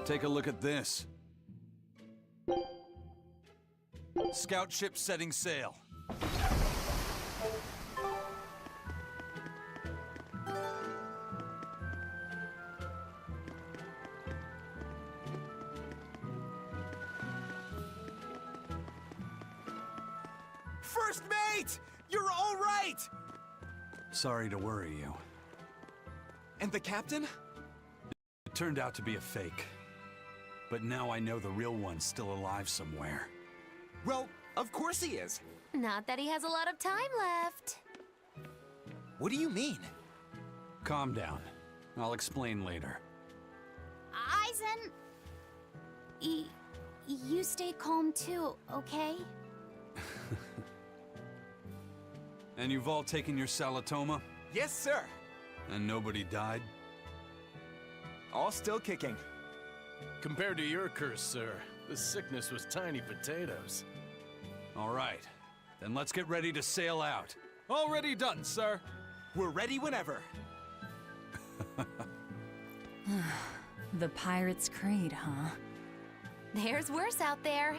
Take a look at this. Scout ship setting sail. First mate! You're all right! Sorry to worry you. And the captain? It turned out to be a fake. But now I know the real one's still alive somewhere. Well, of course he is. Not that he has a lot of time left. What do you mean? Calm down. I'll explain later. Eisen... You stay calm too, okay? And you've all taken your Salatoma? Yes, sir. And nobody died? All still kicking. Compared to your curse, sir, this sickness was tiny potatoes. All right. Then let's get ready to sail out. Already done, sir. We're ready whenever. The Pirate's Creed, huh? There's worse out there.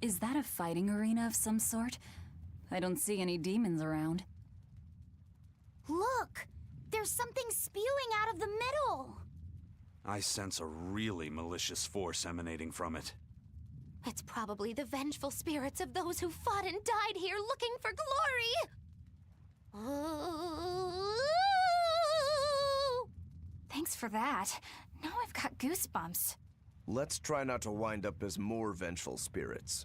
Is that a fighting arena of some sort? I don't see any demons around. Look! There's something spewing out of the middle! I sense a really malicious force emanating from it. It's probably the vengeful spirits of those who fought and died here looking for glory! Thanks for that. Now I've got goosebumps. Let's try not to wind up as more vengeful spirits.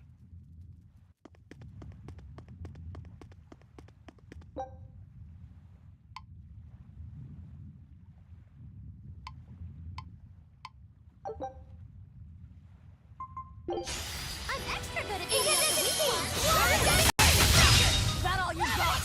I'm extra good at being Is that all you got?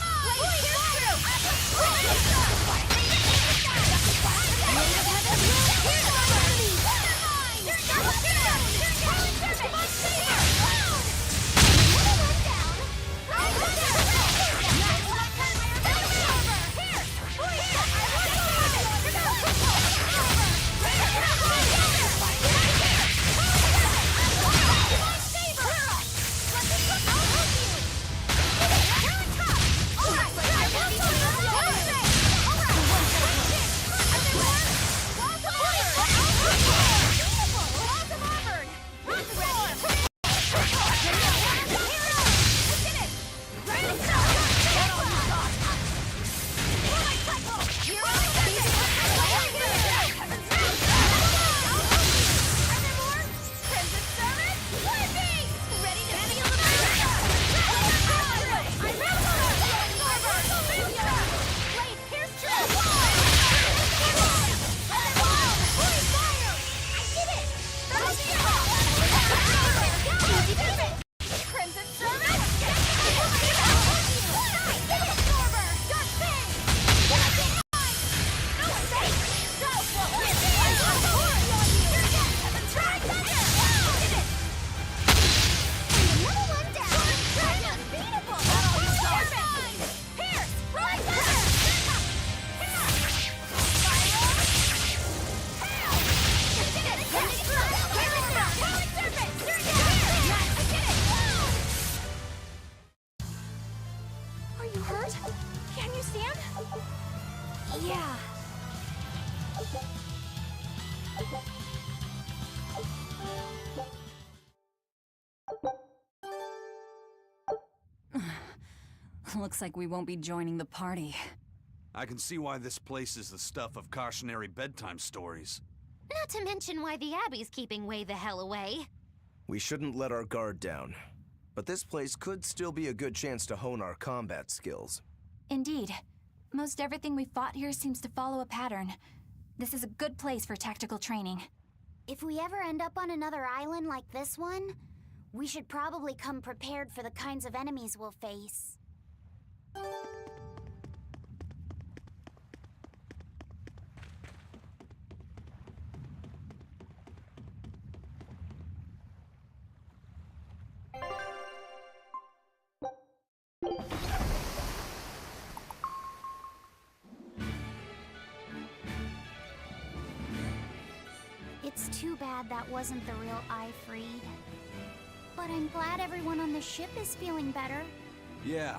Looks like we won't be joining the party. I can see why this place is the stuff of cautionary bedtime stories. Not to mention why the Abbey's keeping way the hell away. We shouldn't let our guard down. But this place could still be a good chance to hone our combat skills. Indeed. Most everything we fought here seems to follow a pattern. This is a good place for tactical training. If we ever end up on another island like this one, we should probably come prepared for the kinds of enemies we'll face. It's too bad that wasn't the real Ifreed. But I'm glad everyone on the ship is feeling better. Yeah.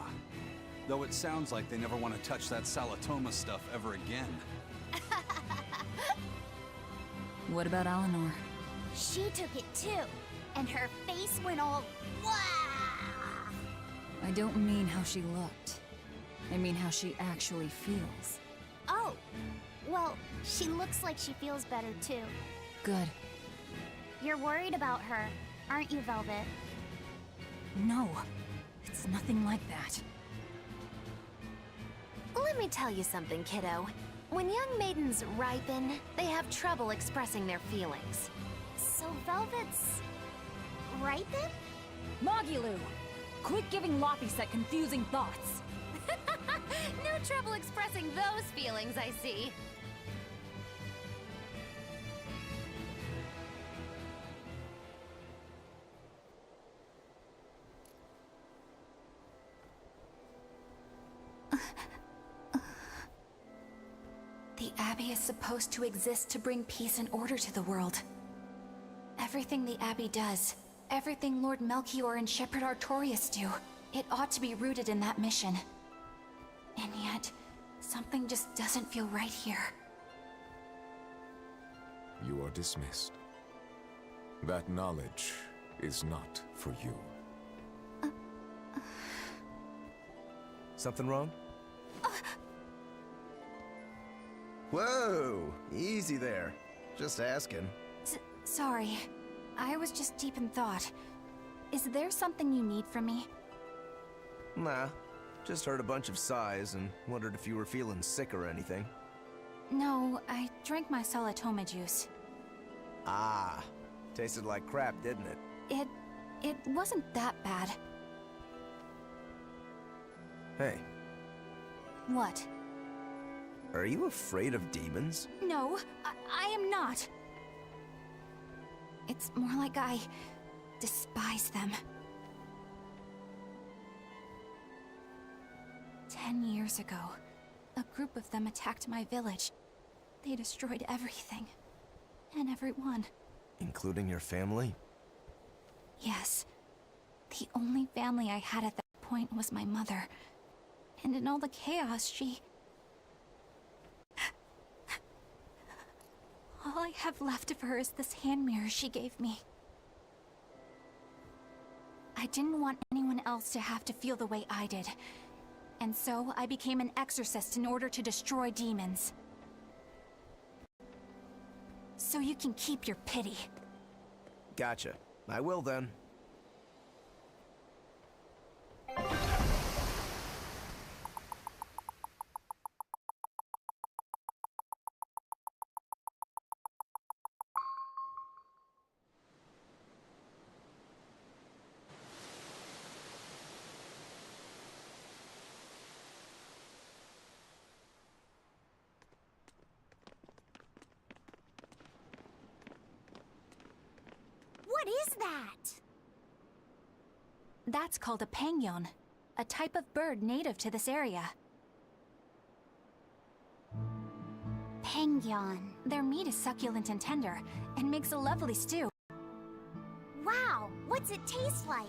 Though it sounds like they never want to touch that Salatoma stuff ever again. What about Eleanor? She took it too, and her face went all wah! I don't mean how she looked. I mean how she actually feels. Oh, well, she looks like she feels better too. Good. You're worried about her, aren't you, Velvet? No, it's nothing like that. Let me tell you something, kiddo. When young maidens ripen, they have trouble expressing their feelings. So Velvet's... ripen? Mogilu! Quit giving Loppiset confusing thoughts. No trouble expressing those feelings, I see. The Abbey is supposed to exist to bring peace and order to the world. Everything the Abbey does, everything Lord Melchior and Shepherd Artorias do, it ought to be rooted in that mission. And yet, something just doesn't feel right here. You are dismissed. That knowledge is not for you. Something wrong? Whoa! Easy there. Just asking. Sorry. I was just deep in thought. Is there something you need from me? Nah. Just heard a bunch of sighs and wondered if you were feeling sick or anything. No, I drank my Salatoma juice. Ah. Tasted like crap, didn't it? It wasn't that bad. Hey, What? are you afraid of demons? No, I am not. It's more like I despise them. 10 years ago, a group of them attacked my village. They destroyed everything. And everyone. Including your family? Yes. The only family I had at that point was my mother. And in all the chaos, she... All I have left of her is this hand mirror she gave me. I didn't want anyone else to have to feel the way I did. And so I became an exorcist in order to destroy demons. So you can keep your pity. Gotcha. I will then. What is that? That's called a pangyon, a type of bird native to this area. Pangyon. Their meat is succulent and tender, and makes a lovely stew. Wow, what's it taste like?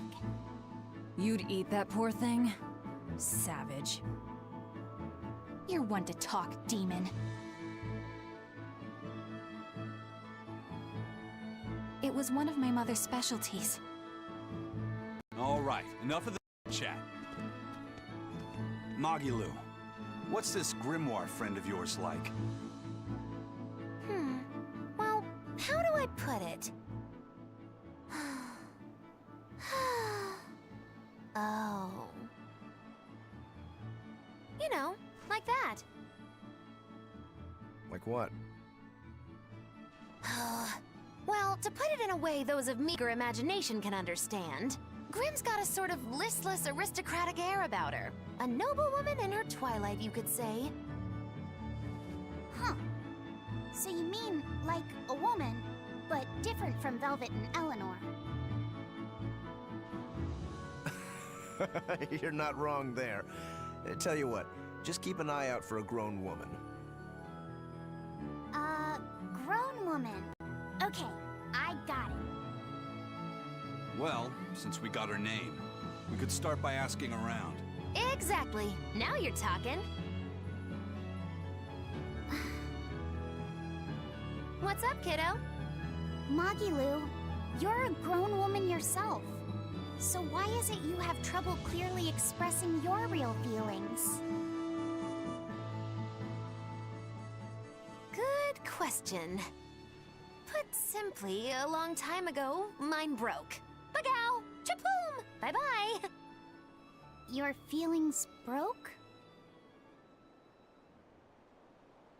You'd eat that poor thing? Savage. You're one to talk, demon. It was one of my mother's specialties. All right, enough of the chat. Magilu, what's this grimoire friend of yours like? Well, how do I put it? Oh. You know, like that. Like what? Well, to put it in a way those of meager imagination can understand, Grimm's got a sort of listless, aristocratic air about her. A noble woman in her twilight, you could say. Huh. So you mean like a woman, but different from Velvet and Eleanor? You're not wrong there. Tell you what, just keep an eye out for a grown woman. Grown woman. Okay, I got it. Well, since we got her name, we could start by asking around. Exactly. Now you're talking. What's up, kiddo? Magilu, you're a grown woman yourself. So why is it you have trouble clearly expressing your real feelings? Good question. Put simply, a long time ago, mine broke. Bagow! Chapoom! Bye-bye! Your feelings broke?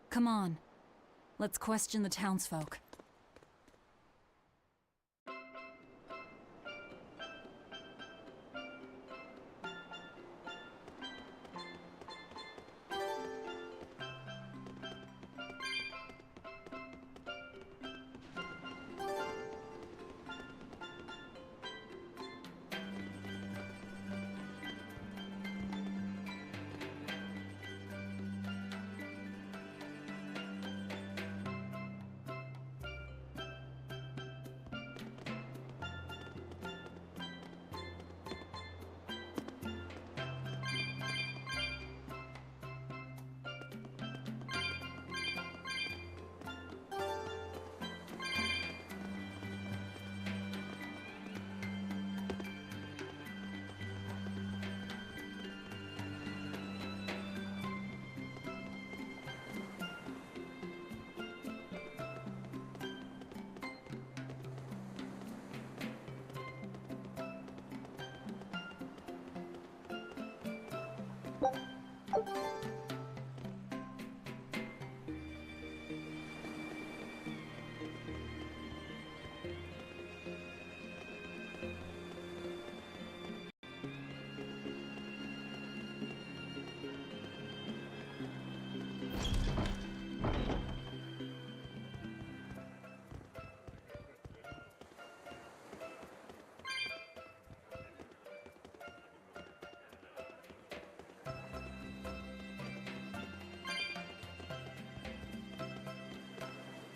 Come on. Let's question the townsfolk.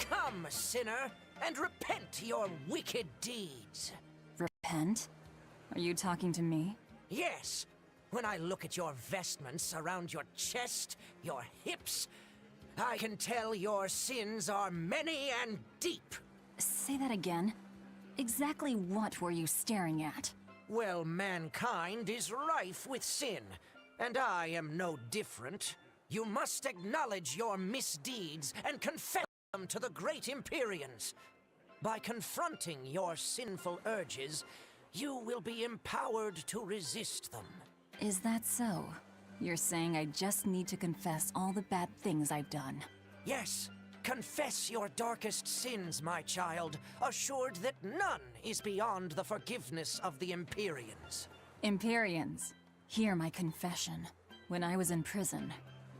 Come, sinner, and repent your wicked deeds. Repent? Are you talking to me? Yes, when I look at your vestments around your chest, your hips, I can tell your sins are many and deep. Say that again. Exactly what were you staring at? Well, mankind is rife with sin, and I am no different. You must acknowledge your misdeeds and confess them to the great Empyreans. By confronting your sinful urges, you will be empowered to resist them. Is that so? You're saying I just need to confess all the bad things I've done? Yes, confess your darkest sins, my child, assured that none is beyond the forgiveness of the Empyreans. Empyreans, hear my confession. When I was in prison,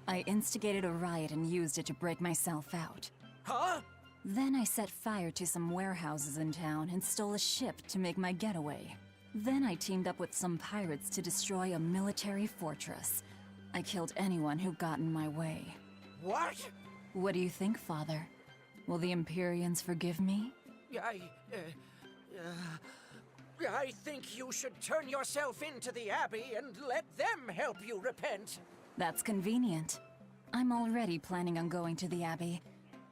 I instigated a riot and used it to break myself out. Huh? Then I set fire to some warehouses in town and stole a ship to make my getaway. Then I teamed up with some pirates to destroy a military fortress. I killed anyone who got in my way. What? What do you think, Father? Will the Empyreans forgive me? I think you should turn yourself into the Abbey and let them help you repent. That's convenient. I'm already planning on going to the Abbey.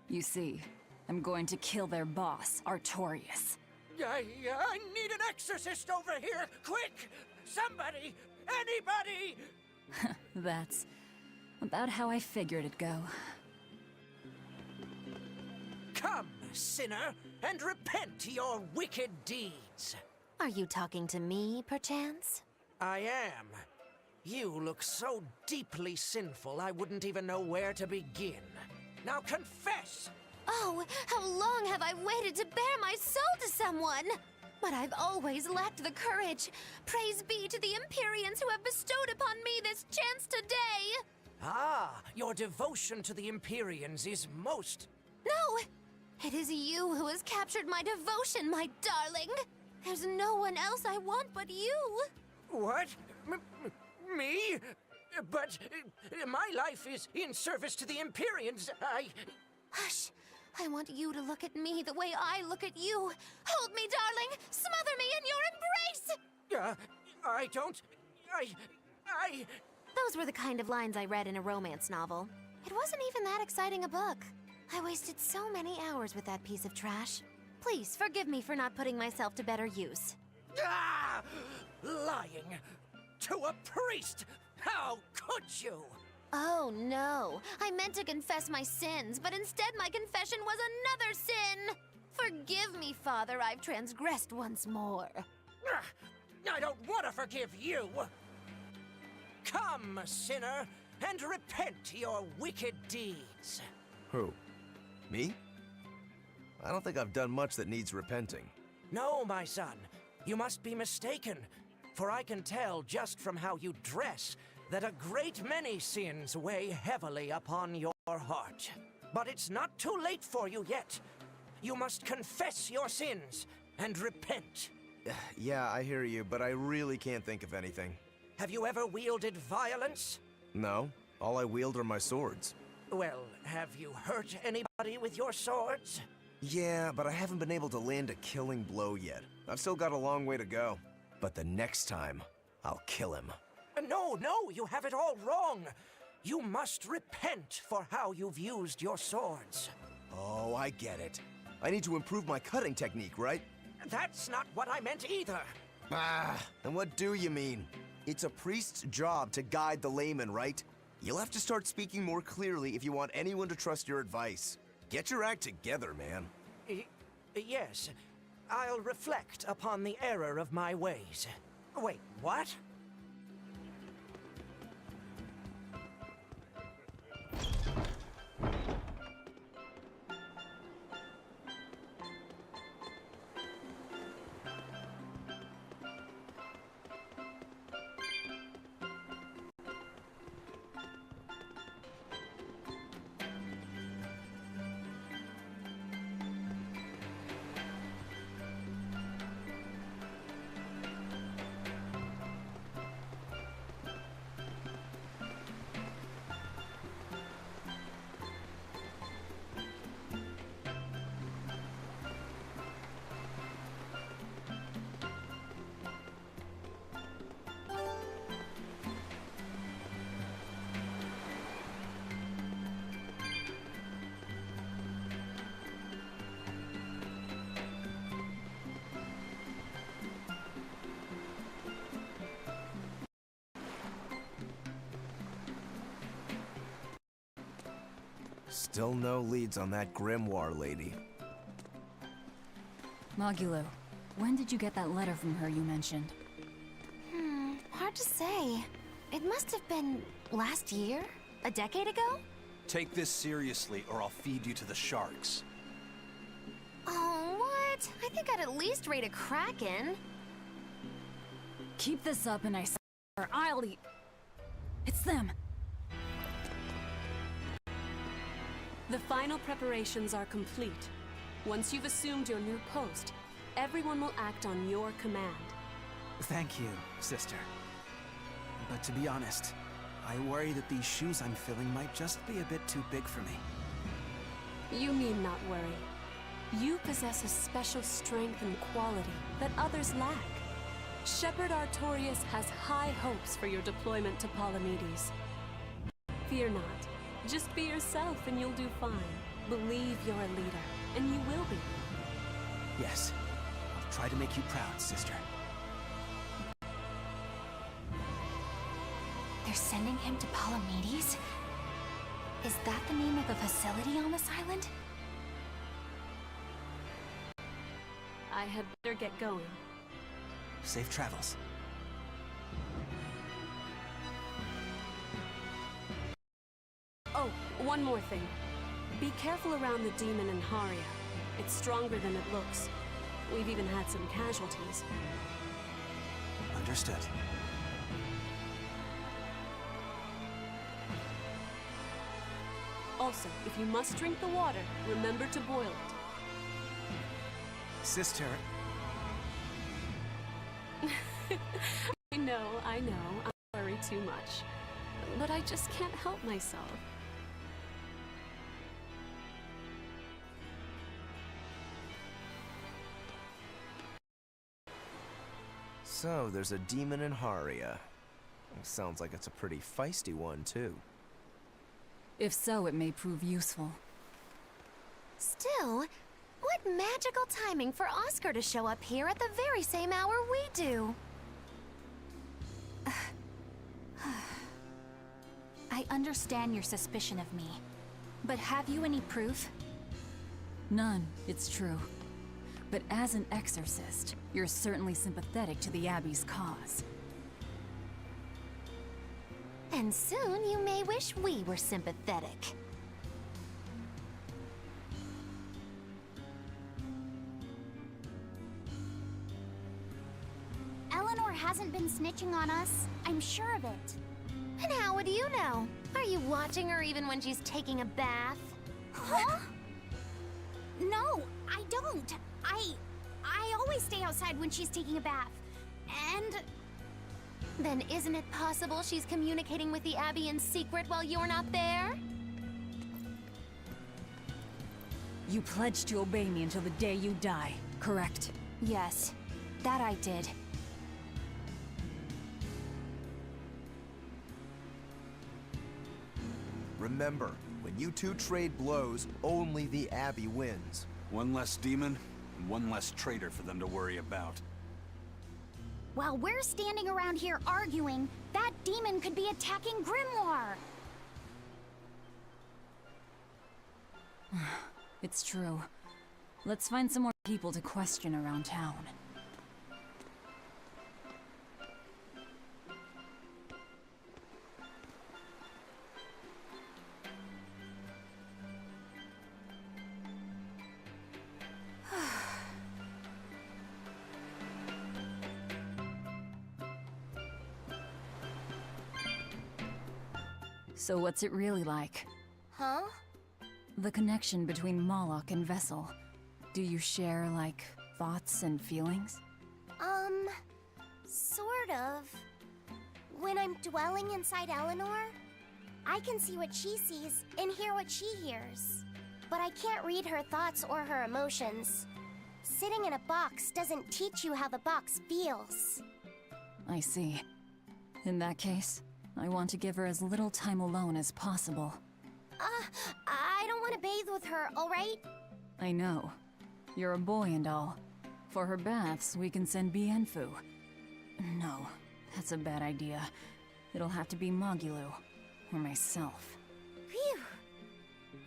You see, I'm going to kill their boss, Artorius. I need an exorcist over here! Quick! Somebody! Anybody! That's about how I figured it'd go. Come, sinner, and repent your wicked deeds. Are you talking to me, perchance? I am. You look so deeply sinful, I wouldn't even know where to begin. Now confess! Oh, how long have I waited to bare my soul to someone? But I've always lacked the courage. Praise be to the Empyreans who have bestowed upon me this chance today! Ah, your devotion to the Empyreans is most... No! It is you who has captured my devotion, my darling! There's no one else I want but you! What? Me? But my life is in service to the Empyreans. Hush! I want you to look at me the way I look at you. Hold me, darling! Smother me in your embrace! I don't... Those were the kind of lines I read in a romance novel. It wasn't even that exciting a book. I wasted so many hours with that piece of trash. Please, forgive me for not putting myself to better use. Ah! Lying! To a priest! How could you? Oh no, I meant to confess my sins, but instead my confession was another sin! Forgive me, Father, I've transgressed once more. I don't want to forgive you! Come, sinner, and repent your wicked deeds. Who? Me? I don't think I've done much that needs repenting. No, my son, you must be mistaken, for I can tell just from how you dress that a great many sins weigh heavily upon your heart. But it's not too late for you yet. You must confess your sins and repent. Yeah, I hear you, but I really can't think of anything. Have you ever wielded violence? No, all I wield are my swords. Well, have you hurt anybody with your swords? Yeah, but I haven't been able to land a killing blow yet. I've still got a long way to go. But the next time, I'll kill him. No, you have it all wrong. You must repent for how you've used your swords. Oh, I get it. I need to improve my cutting technique, right? That's not what I meant either. Ah, then what do you mean? It's a priest's job to guide the layman, right? You'll have to start speaking more clearly if you want anyone to trust your advice. Get your act together, man. Yes, I'll reflect upon the error of my ways. Wait, what? Still no leads on that grimoire lady. Mogulo, when did you get that letter from her you mentioned? Hard to say. It must have been last year? A decade ago? Take this seriously, or I'll feed you to the sharks. Oh, what? I think I'd at least rate a Kraken. Keep this up and I swear I'll eat... It's them! The final preparations are complete. Once you've assumed your new post, everyone will act on your command. Thank you, sister. But to be honest, I worry that these shoes I'm filling might just be a bit too big for me. You need not worry. You possess a special strength and quality that others lack. Shepherd Artorias has high hopes for your deployment to Palamedes. Fear not. Just be yourself and you'll do fine. Believe you're a leader, and you will be. Yes, I'll try to make you proud, sister. They're sending him to Palamedes? Is that the name of a facility on this island? I had better get going. Safe travels. Oh, one more thing. Be careful around the demon in Haria. It's stronger than it looks. We've even had some casualties. Understood. Also, if you must drink the water, remember to boil it. Sister, I know, I worry too much. But I just can't help myself. So, there's a demon in Haria. Sounds like it's a pretty feisty one, too. If so, it may prove useful. Still, what magical timing for Oscar to show up here at the very same hour we do. I understand your suspicion of me, but have you any proof? None, it's true. But as an exorcist, you're certainly sympathetic to the Abbey's cause. And soon you may wish we were sympathetic. Eleanor hasn't been snitching on us. I'm sure of it. And how would you know? Are you watching her even when she's taking a bath? Huh? No, I don't. I always stay outside when she's taking a bath. And... Then isn't it possible she's communicating with the Abbey in secret while you're not there? You pledged to obey me until the day you die, correct? Yes, that I did. Remember, when you two trade blows, only the Abbey wins. One less demon, and one less traitor for them to worry about. While we're standing around here arguing, that demon could be attacking Grimoire. It's true. Let's find some more people to question around town. So what's it really like? Huh? The connection between Moloch and Vessel. Do you share, like, thoughts and feelings? Sort of. When I'm dwelling inside Eleanor, I can see what she sees and hear what she hears. But I can't read her thoughts or her emotions. Sitting in a box doesn't teach you how the box feels. I see. In that case, I want to give her as little time alone as possible. I don't want to bathe with her, alright? I know. You're a boy and all. For her baths, we can send Bienfu. No, that's a bad idea. It'll have to be Magilou, or myself. Phew!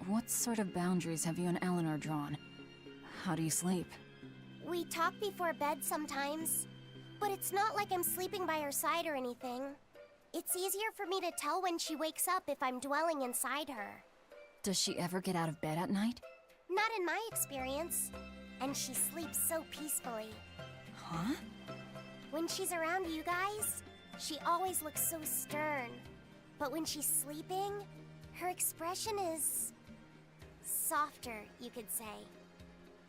What sort of boundaries have you and Eleanor drawn? How do you sleep? We talk before bed sometimes, but it's not like I'm sleeping by her side or anything. It's easier for me to tell when she wakes up if I'm dwelling inside her. Does she ever get out of bed at night? Not in my experience. And she sleeps so peacefully. Huh? When she's around you guys, she always looks so stern. But when she's sleeping, her expression is... softer, you could say.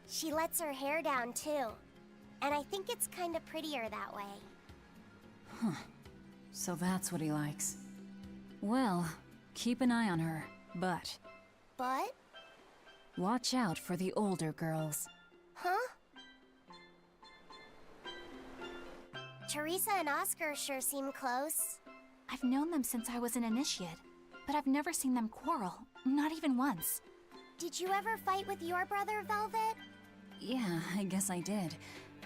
She lets her hair down, too. And I think it's kinda prettier that way. Huh. So that's what he likes. Well, keep an eye on her, but... But? Watch out for the older girls. Huh? Teresa and Oscar sure seem close. I've known them since I was an initiate, but I've never seen them quarrel, not even once. Did you ever fight with your brother, Velvet? Yeah, I guess I did.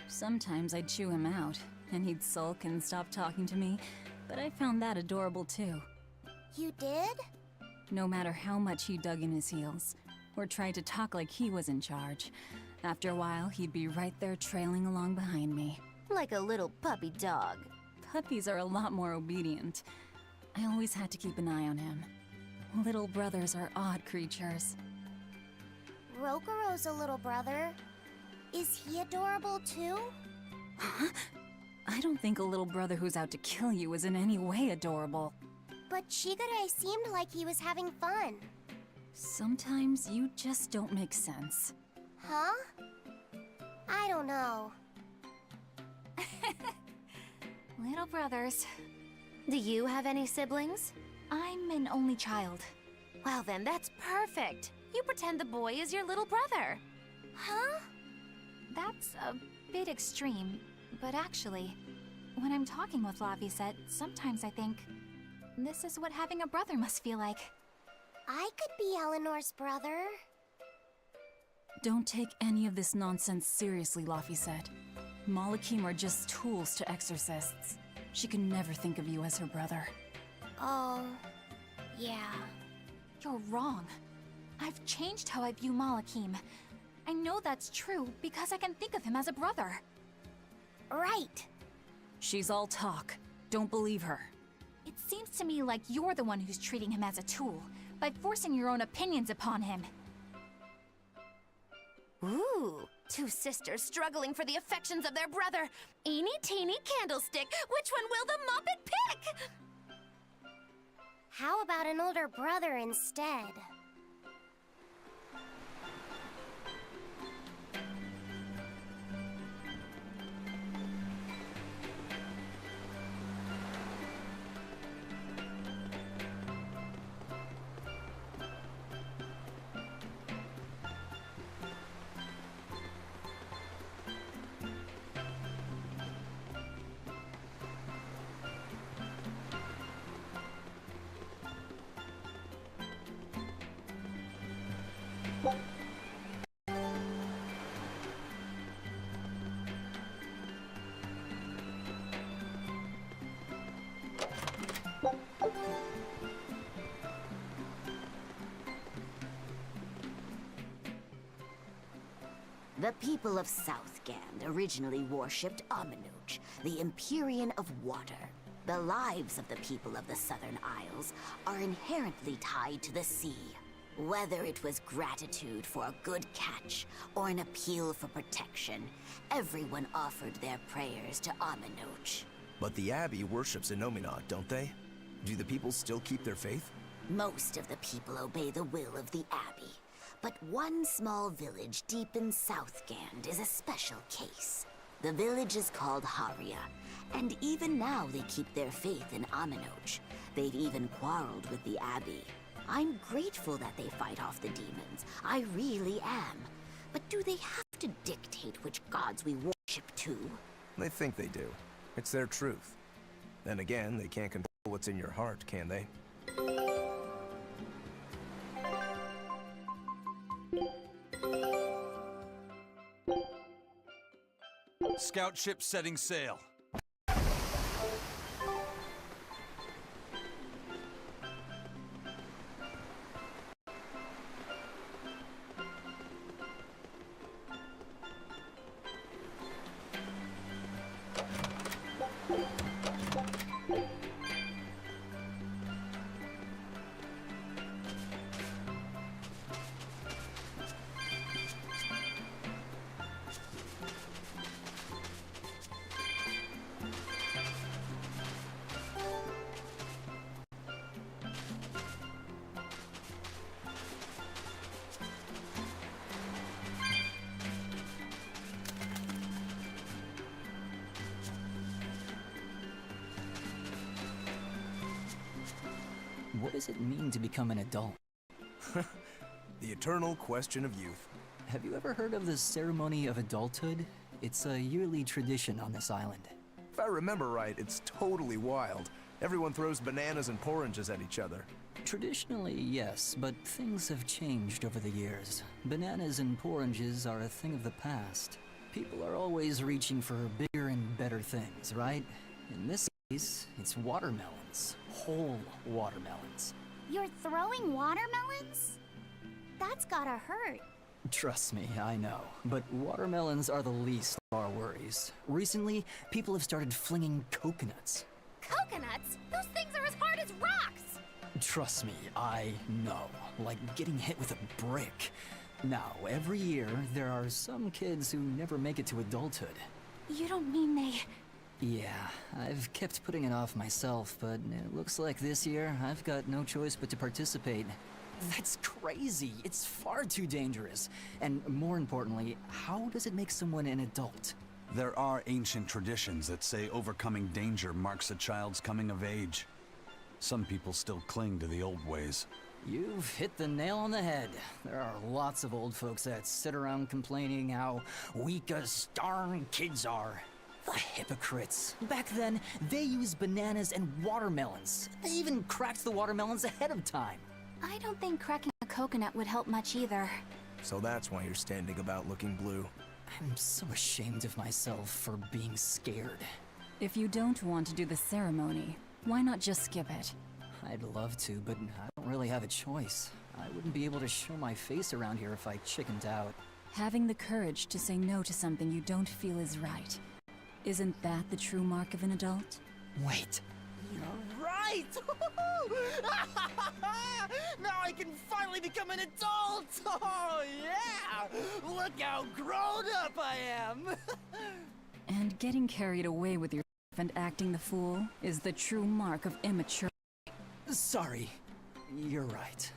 Sometimes I'd chew him out, and he'd sulk and stop talking to me. but I found that adorable too. You did? No matter how much he dug in his heels, or tried to talk like he was in charge, after a while he'd be right there trailing along behind me. Like a little puppy dog. Puppies are a lot more obedient. I always had to keep an eye on him. Little brothers are odd creatures. Rokuro's a little brother. Is he adorable too? Huh? I don't think a little brother who's out to kill you is in any way adorable. But Shigure seemed like he was having fun. Sometimes you just don't make sense. Huh? I don't know. Little brothers. Do you have any siblings? I'm an only child. Well then, that's perfect. You pretend the boy is your little brother. Huh? That's a bit extreme, but actually, when I'm talking with Lavisette, sometimes I think, this is what having a brother must feel like. I could be Eleanor's brother. Don't take any of this nonsense seriously, Lavisette. Malakim are just tools to exorcists. She can never think of you as her brother. Oh, yeah. You're wrong. I've changed how I view Malakim. I know that's true because I can think of him as a brother. Right. She's all talk. Don't believe her. It seems to me like you're the one who's treating him as a tool, by forcing your own opinions upon him. Ooh, two sisters struggling for the affections of their brother. Eeny teeny candlestick, which one will the Muppet pick? How about an older brother instead? The people of Southgand originally worshipped Amenoch, the Empyrean of Water. The lives of the people of the Southern Isles are inherently tied to the sea. Whether it was gratitude for a good catch or an appeal for protection, everyone offered their prayers to Amenoch. But the Abbey worships Innominat, don't they? Do the people still keep their faith? Most of the people obey the will of the Abbey. But one small village deep in Southgand is a special case. The village is called Haria, and even now they keep their faith in Amenoch. They've even quarreled with the Abbey. I'm grateful that they fight off the demons. I really am. But do they have to dictate which gods we worship too? They think they do. It's their truth. Then again, they can't control what's in your heart, can they? Scout ship setting sail. What does it mean to become an adult? The eternal question of youth. Have you ever heard of the ceremony of adulthood? It's a yearly tradition on this island. If I remember right, it's totally wild. Everyone throws bananas and oranges at each other. Traditionally, yes, but things have changed over the years. Bananas and oranges are a thing of the past. People are always reaching for bigger and better things, right? In this It's watermelons. Whole watermelons. You're throwing watermelons? That's gotta hurt. Trust me, I know. But watermelons are the least of our worries. Recently, people have started flinging coconuts. Coconuts? Those things are as hard as rocks! Trust me, I know. Like getting hit with a brick. Now, every year, there are some kids who never make it to adulthood. You don't mean they... Yeah, I've kept putting it off myself, but it looks like this year I've got no choice but to participate. That's crazy. It's far too dangerous. And more importantly, how does it make someone an adult? There are ancient traditions that say overcoming danger marks a child's coming of age. Some people still cling to the old ways. You've hit the nail on the head. There are lots of old folks that sit around complaining how weak as darn kids are. The hypocrites. Back then, they used bananas and watermelons. They even cracked the watermelons ahead of time. I don't think cracking a coconut would help much either. So that's why you're standing about looking blue. I'm so ashamed of myself for being scared. If you don't want to do the ceremony, why not just skip it? I'd love to, but I don't really have a choice. I wouldn't be able to show my face around here if I chickened out. Having the courage to say no to something you don't feel is right. Isn't that the true mark of an adult? Wait. You're right! Now I can finally become an adult! Oh, yeah! Look how grown up I am! And getting carried away with yourself and acting the fool is the true mark of immaturity. Sorry. You're right.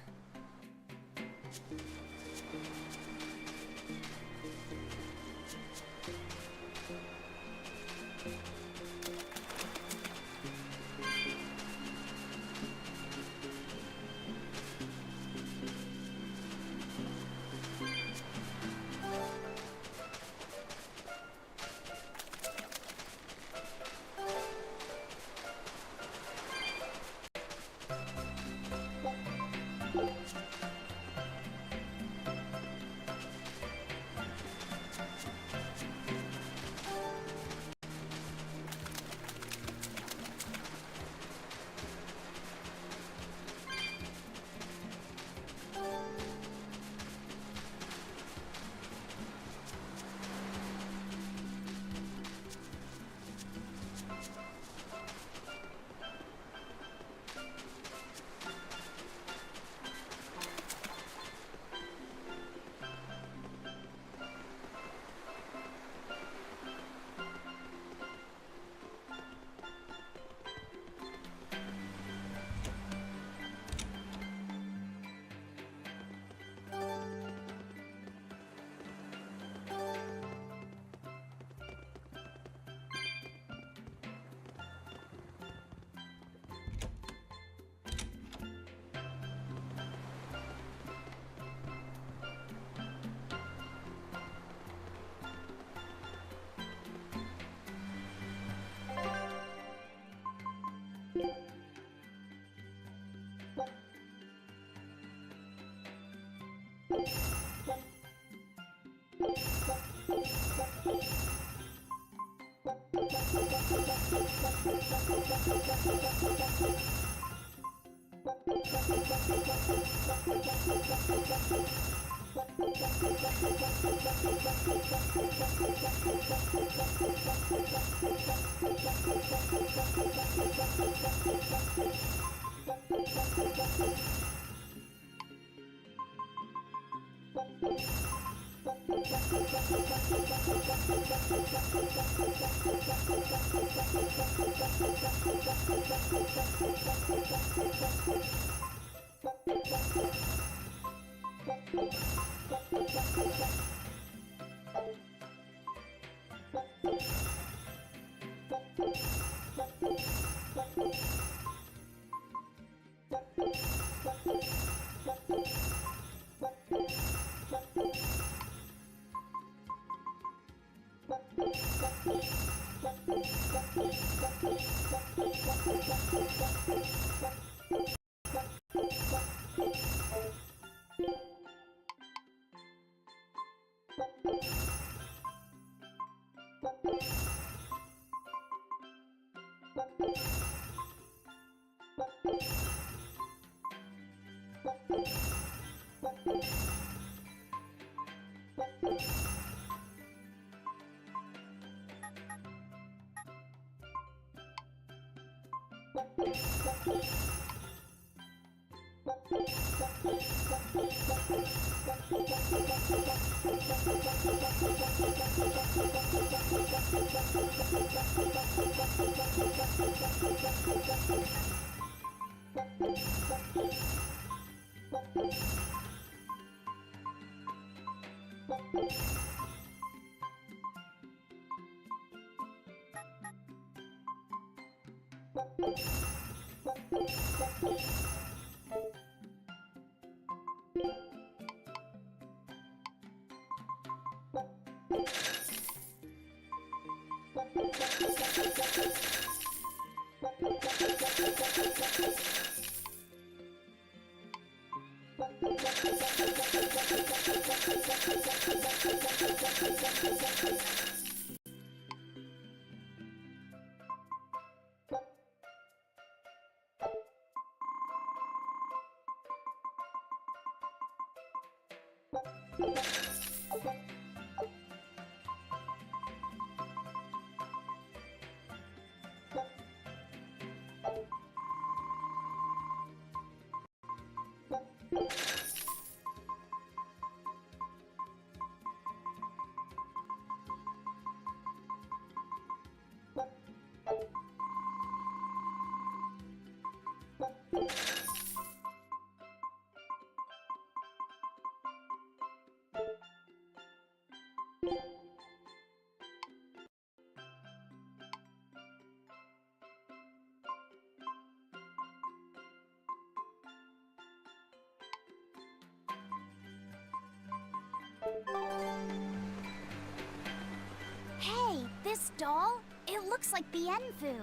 Hey, this doll? It looks like Bienfu.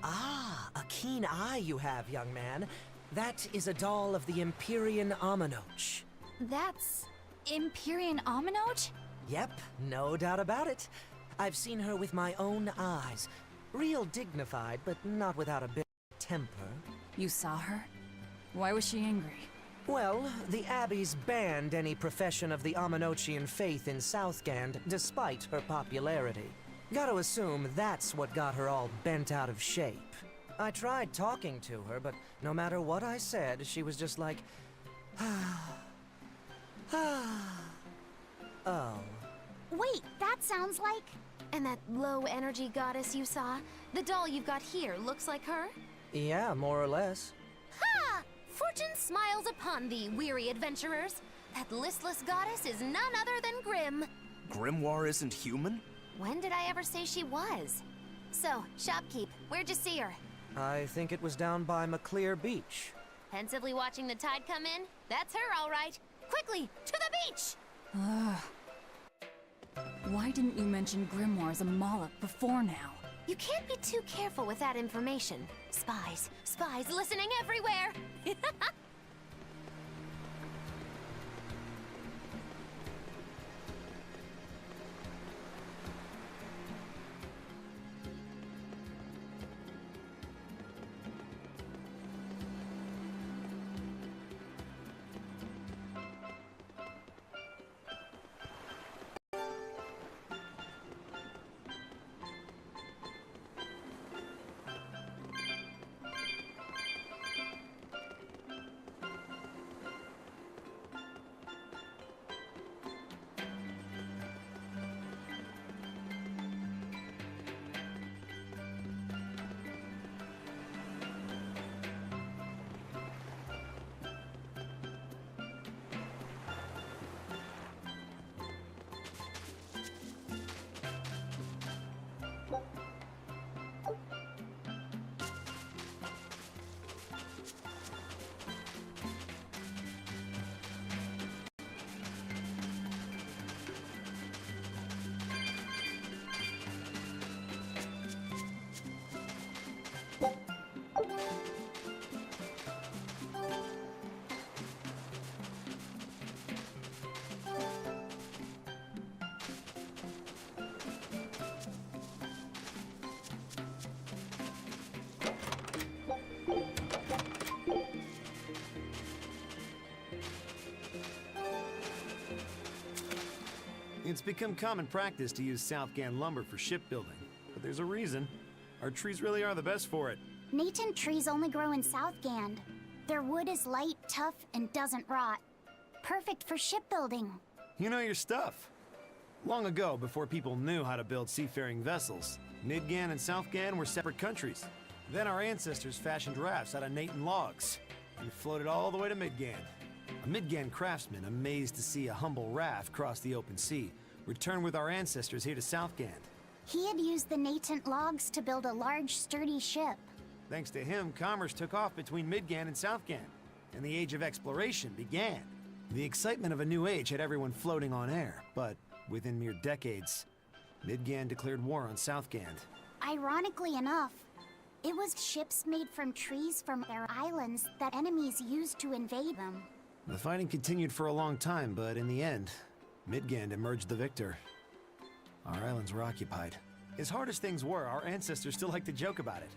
Ah, a keen eye you have, young man. That is a doll of the Empyrean Aminoch. That's Empyrean Aminoch? Yep, no doubt about it. I've seen her with my own eyes. Real dignified, but not without a bit of temper. You saw her? Why was she angry? Well, the Abbeys banned any profession of the Aminochian faith in Southgand, despite her popularity. Gotta assume that's what got her all bent out of shape. I tried talking to her, but no matter what I said, she was just like, oh. Wait, that sounds like... And that low-energy goddess you saw? The doll you've got here looks like her? Yeah, more or less. Ha! Fortune smiles upon thee, weary adventurers. That listless goddess is none other than Grim. Grimoire isn't human? When did I ever say she was? So, shopkeep, where'd you see her? I think it was down by McClear Beach. Pensively watching the tide come in? That's her, all right. Quickly, to the beach! Ugh. Why didn't you mention Grimoire as a Moloch before now? You can't be too careful with that information. Spies listening everywhere! It's become common practice to use Southgand lumber for shipbuilding, but there's a reason. Our trees really are the best for it. Natant trees only grow in Southgand. Their wood is light, tough, and doesn't rot. Perfect for shipbuilding. You know your stuff. Long ago, before people knew how to build seafaring vessels, Midgand and Southgand were separate countries. Then our ancestors fashioned rafts out of Natant logs and floated all the way to Midgand. A Midgand craftsman, amazed to see a humble raft cross the open sea, returned with our ancestors here to Southgand. He had used the Natant logs to build a large, sturdy ship. Thanks to him, commerce took off between Midgand and Southgand, and the Age of Exploration began. The excitement of a new age had everyone floating on air, but within mere decades, Midgand declared war on Southgand. Ironically enough, it was ships made from trees from their islands that enemies used to invade them. The fighting continued for a long time, but in the end, Midgand emerged the victor. Our islands were occupied. As hard as things were, our ancestors still liked to joke about it.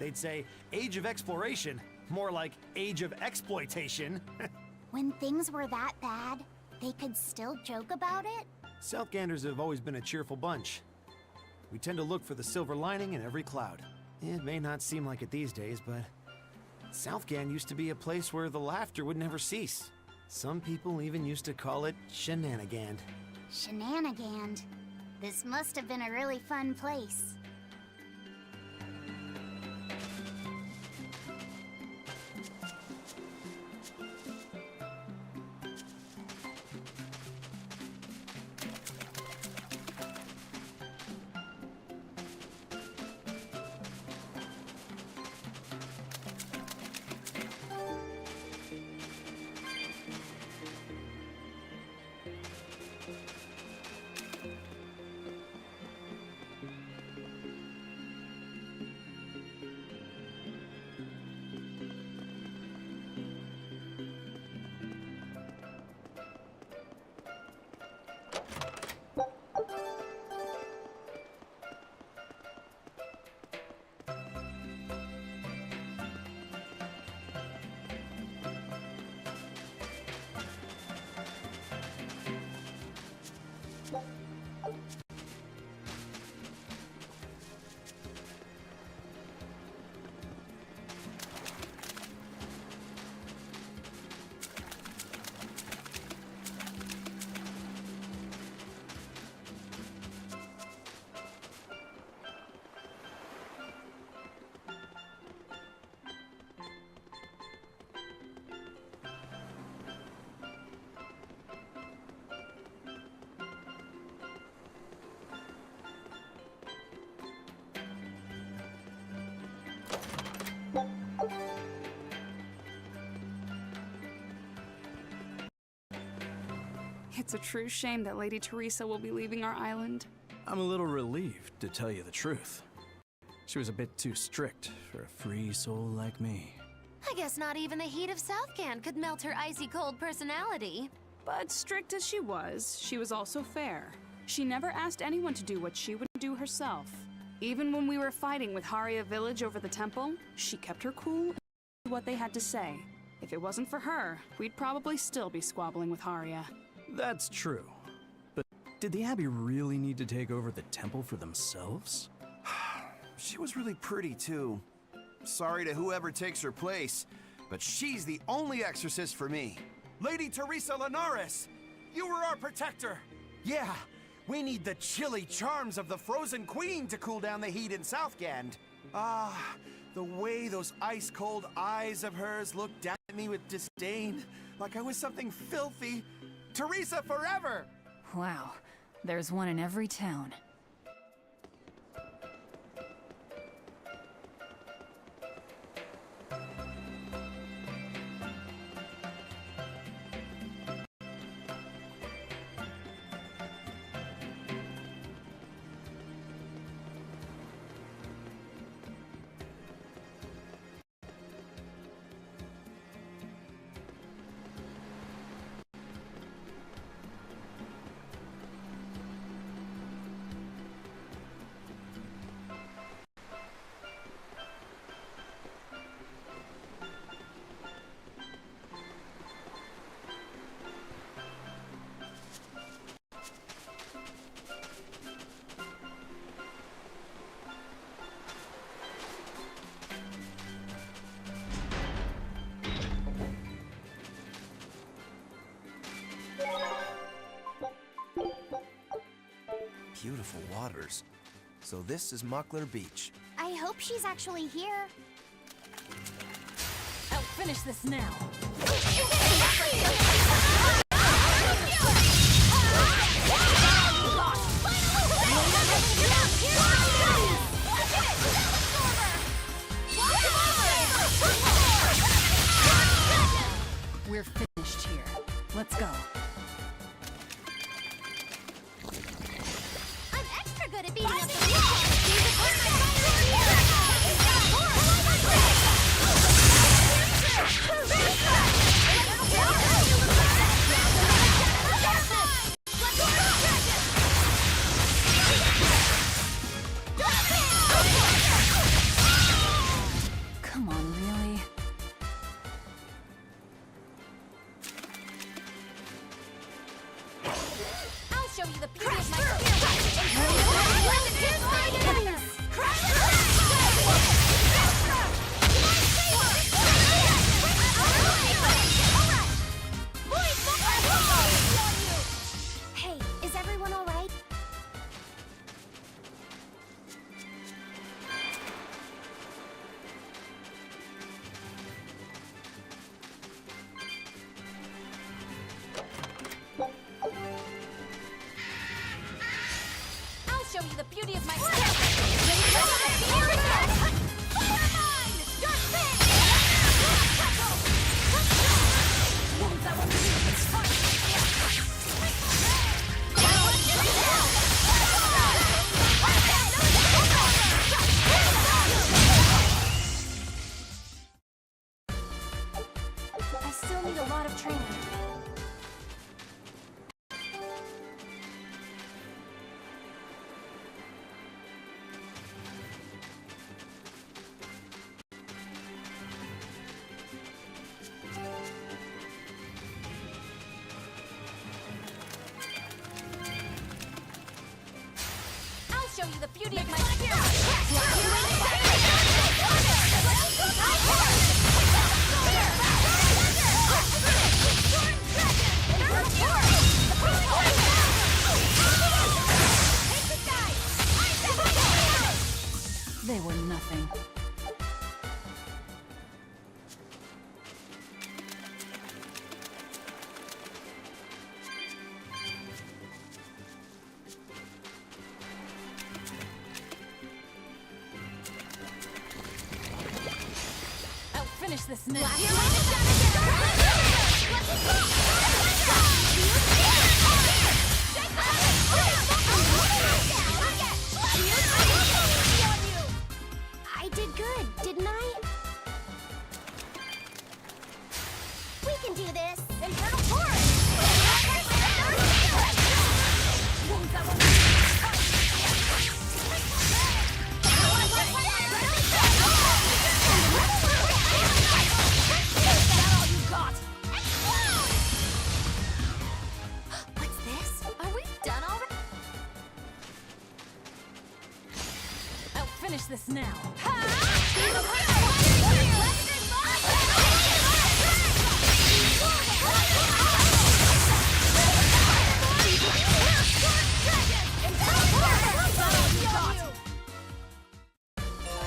They'd say, Age of Exploration, more like Age of Exploitation. When things were that bad, they could still joke about it? Southganders have always been a cheerful bunch. We tend to look for the silver lining in every cloud. It may not seem like it these days, but Southgand used to be a place where the laughter would never cease. Some people even used to call it Shenanigand. Shenanigand. This must have been a really fun place. It's a true shame that Lady Teresa will be leaving our island. I'm a little relieved, to tell you the truth. She was a bit too strict for a free soul like me. I guess not even the heat of Southgand could melt her icy cold personality. But strict as she was also fair. She never asked anyone to do what she would do herself. Even when we were fighting with Haria Village over the temple, she kept her cool and did what they had to say. If it wasn't for her, we'd probably still be squabbling with Haria. That's true. But did the Abbey really need to take over the temple for themselves? She was really pretty, too. Sorry to whoever takes her place, but she's the only exorcist for me. Lady Teresa Linares! You were our protector! Yeah, we need the chilly charms of the Frozen Queen to cool down the heat in Southgand. Ah, the way those ice-cold eyes of hers looked down at me with disdain, like I was something filthy. Teresa forever! Wow, there's one in every town. Beautiful waters. So this is Muckler Beach. I hope she's actually here. I'll finish this now. We're finished here. Let's go. I'm extra good at beating up the Come on, really? I'll show you the beauty of my Hey, is everyone all right? I'll show you the beauty of my I still need a lot of training. I'll show you the beauty of my They were nothing. I'll finish this now. I did good, didn't I? We can do this! Infernal What's this? Are we done already? I'll finish this now.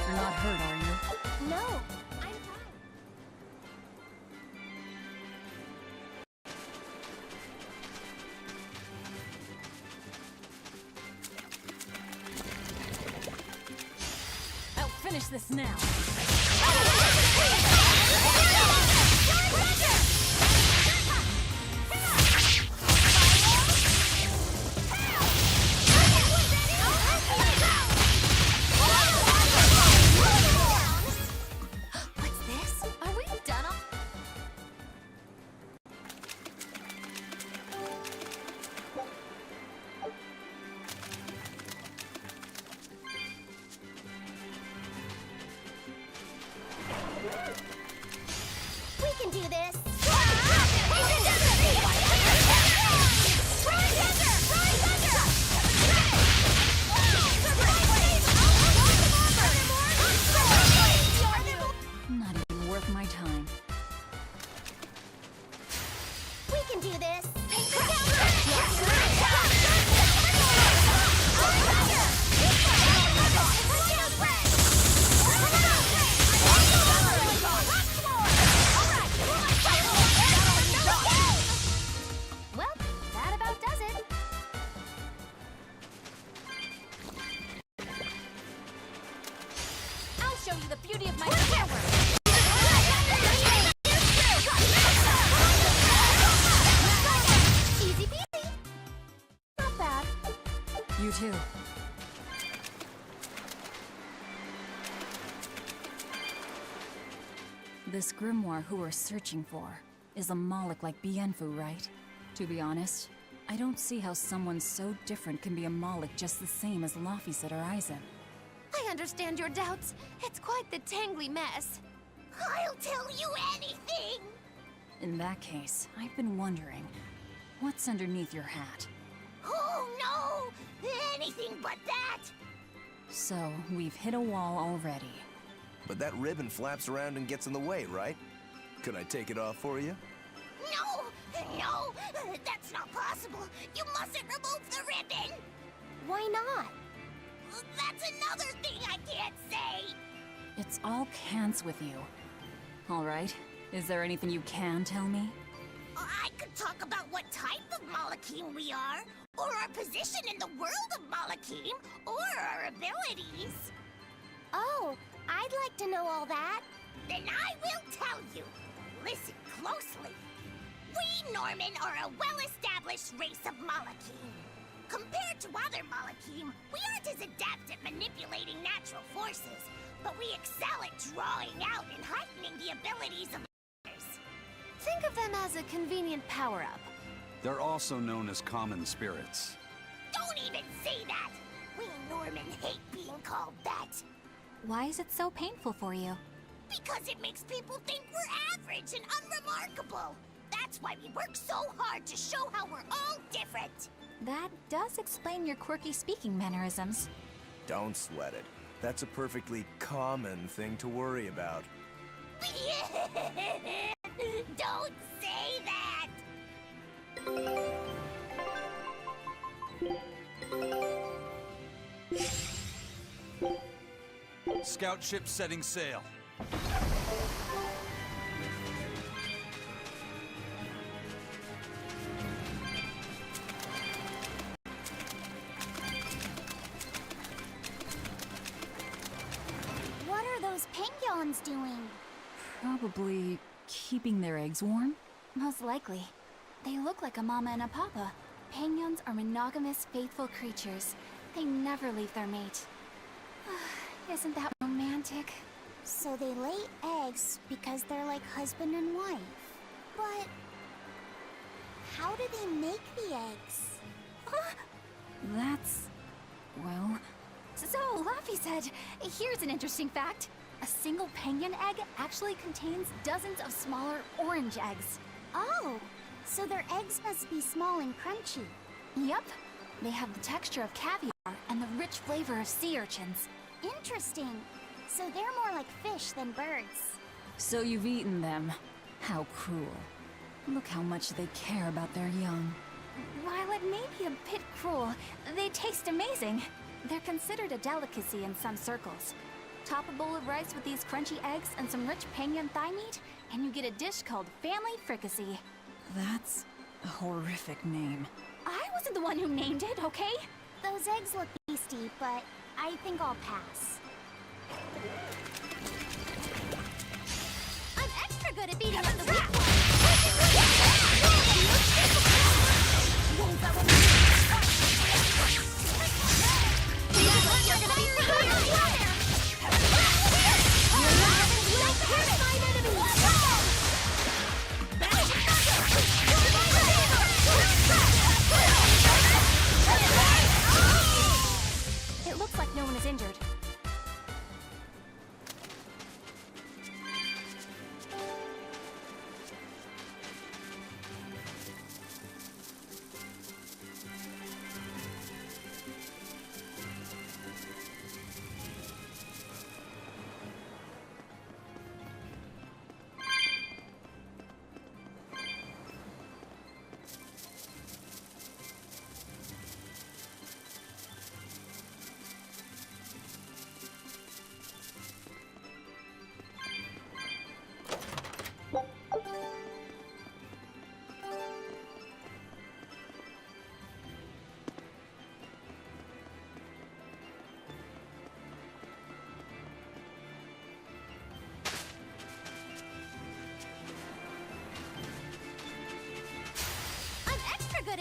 You're not hurt, are you? No, I'm fine. I'll finish this now. What's this? Are we done already? show you the beauty of my power! Easy peasy. Not bad. You too. This grimoire who we're searching for is a Moloch like Bienfu, right? To be honest, I don't see how someone so different can be a Moloch just the same as Laphicet or Eisen. I understand your doubts. It's quite the tangly mess. I'll tell you anything! In that case, I've been wondering, what's underneath your hat? Oh no! Anything but that! So, we've hit a wall already. But that ribbon flaps around and gets in the way, right? Could I take it off for you? No! No! That's not possible! You mustn't remove the ribbon! Why not? That's another thing I can't say! It's all cants with you. Alright, is there anything you can tell me? I could talk about what type of Malachim we are, or our position in the world of Malachim, or our abilities. Oh, I'd like to know all that. Then I will tell you. Listen closely. We Norman are a well-established race of Malachim. Compared to other Malachim, we aren't as adept at manipulating natural forces, but we excel at drawing out and heightening the abilities of others. Think of them as a convenient power-up. They're also known as common spirits. Don't even say that! We Norman hate being called that. Why is it so painful for you? Because it makes people think we're average and unremarkable. That's why we work so hard to show how we're all different. That does explain your quirky speaking mannerisms. Don't sweat it. That's a perfectly common thing to worry about. Don't say that! Scout ship setting sail. What are those penguins doing? Probably keeping their eggs warm? Most likely. They look like a mama and a papa. Penguins are monogamous, faithful creatures. They never leave their mate. Isn't that romantic? So they lay eggs because they're like husband and wife. But how do they make the eggs? That's... well... So, Laphicet, here's an interesting fact. A single penguin egg actually contains dozens of smaller orange eggs. Oh, so their eggs must be small and crunchy. Yep. They have the texture of caviar and the rich flavor of sea urchins. Interesting. So they're more like fish than birds. So you've eaten them. How cruel. Look how much they care about their young. While it may be a bit cruel, they taste amazing. They're considered a delicacy in some circles. Top a bowl of rice with these crunchy eggs and some rich penguin thigh meat, and you get a dish called family fricassee. That's a horrific name. I wasn't the one who named it, okay? Those eggs look tasty, but I think I'll pass. I'm extra good at beating up the weak It looks like no one is injured.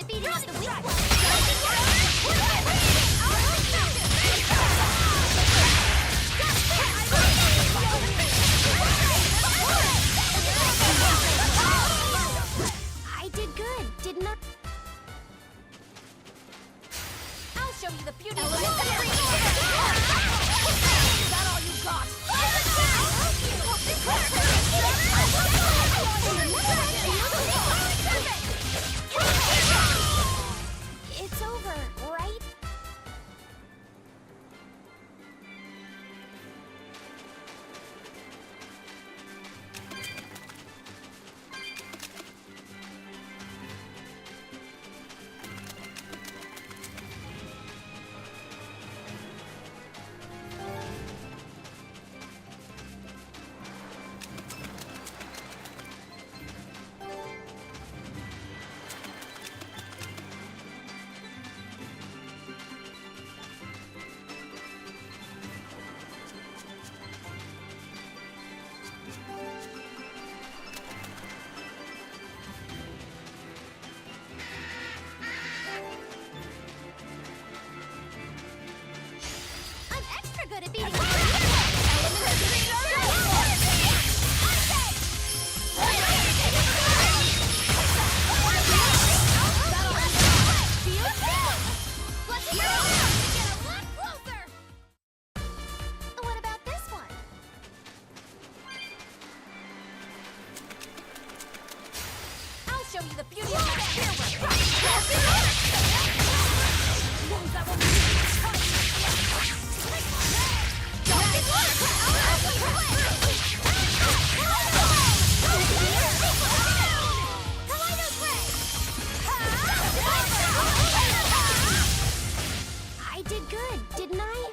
beating up the weak ones. I did good, didn't I? I'll show you the beauty of Is that all you got? It's over, right? I'm extra good at beating What about this one? I'll show you the beauty of my spear Wounds that will I did good, didn't I?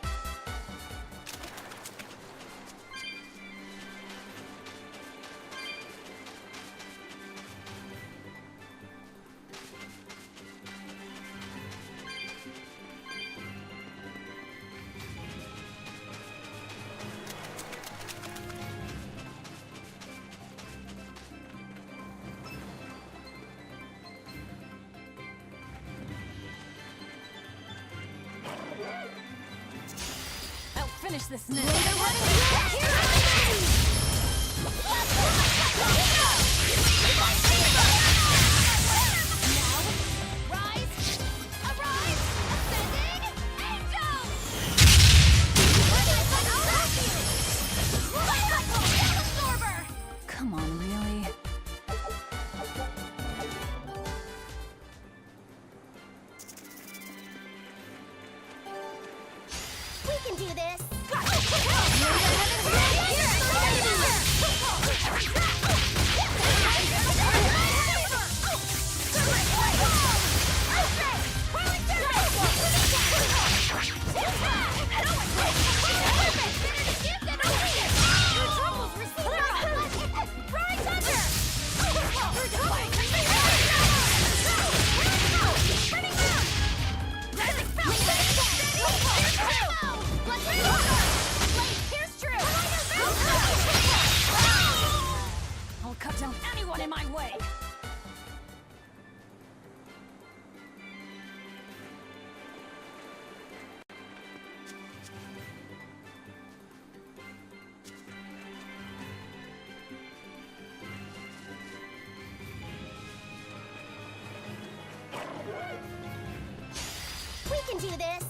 I'll finish this now. Come on, really? We can do this. I'll cut down anyone in my way. We can do this.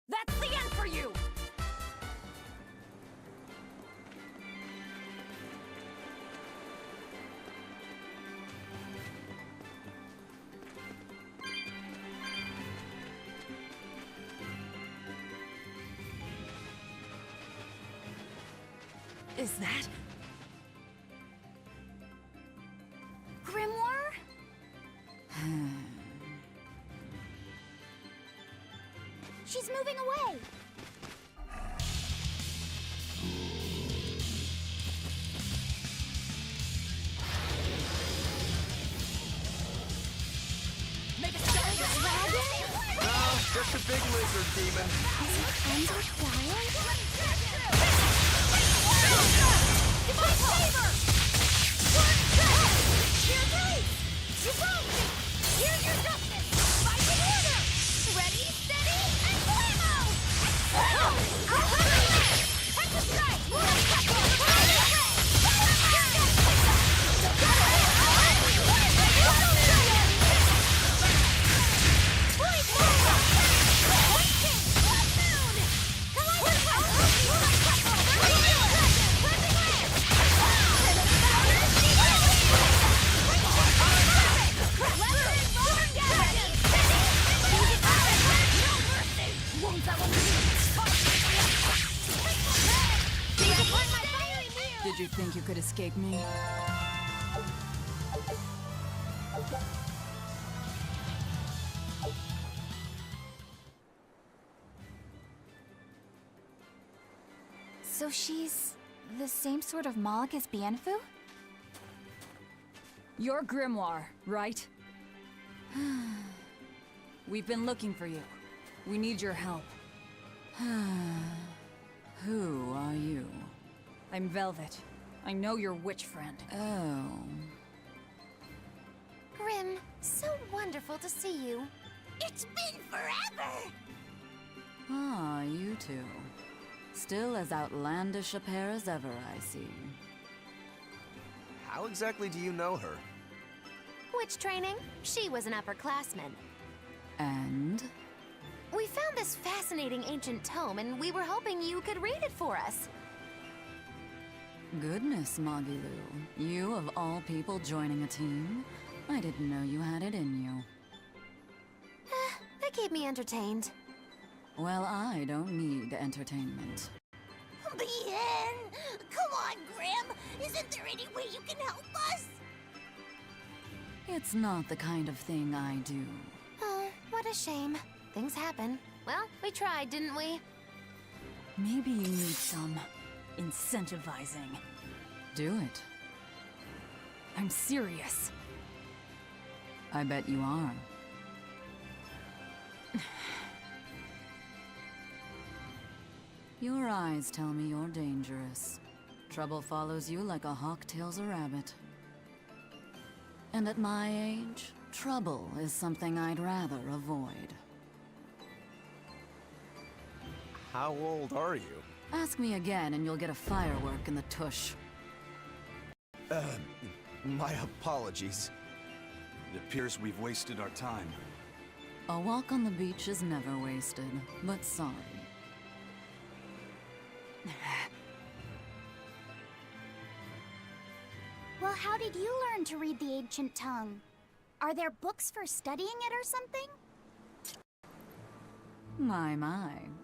That's the end for you! Is that... Grimoire? She's moving away. Just a big leap. lizard demon. Ends with dying? Divine favor! Here's release! You broke me! Here's your justice! Fight in order! Ready, steady, and blammo! I'll cover your ass! Catch a strike! Did you think you could escape me? So she's the same sort of Moloch as Bienfu? You're Grimoire, right? We've been looking for you. We need your help. Who are you? I'm Velvet. I know your witch friend. Oh. Grim, so wonderful to see you. It's been forever! Ah, you two. Still as outlandish a pair as ever, I see. How exactly do you know her? Witch training? She was an upperclassman. And? We found this fascinating ancient tome, and we were hoping you could read it for us. Goodness, Magilu. You, of all people, joining a team? I didn't know you had it in you. That keep me entertained. Well, I don't need entertainment. Bien! Come on, Grim! Isn't there any way you can help us? It's not the kind of thing I do. Oh, what a shame. Things happen. Well, we tried, didn't we? Maybe you need some incentivizing. Do it. I'm serious. I bet you are. Your eyes tell me you're dangerous. Trouble follows you like a hawk tails a rabbit. And at my age, trouble is something I'd rather avoid. How old are you? Ask me again and you'll get a firework in the tush. My apologies. It appears we've wasted our time. A walk on the beach is never wasted, but sorry. Well, how did you learn to read the ancient tongue? Are there books for studying it or something? My,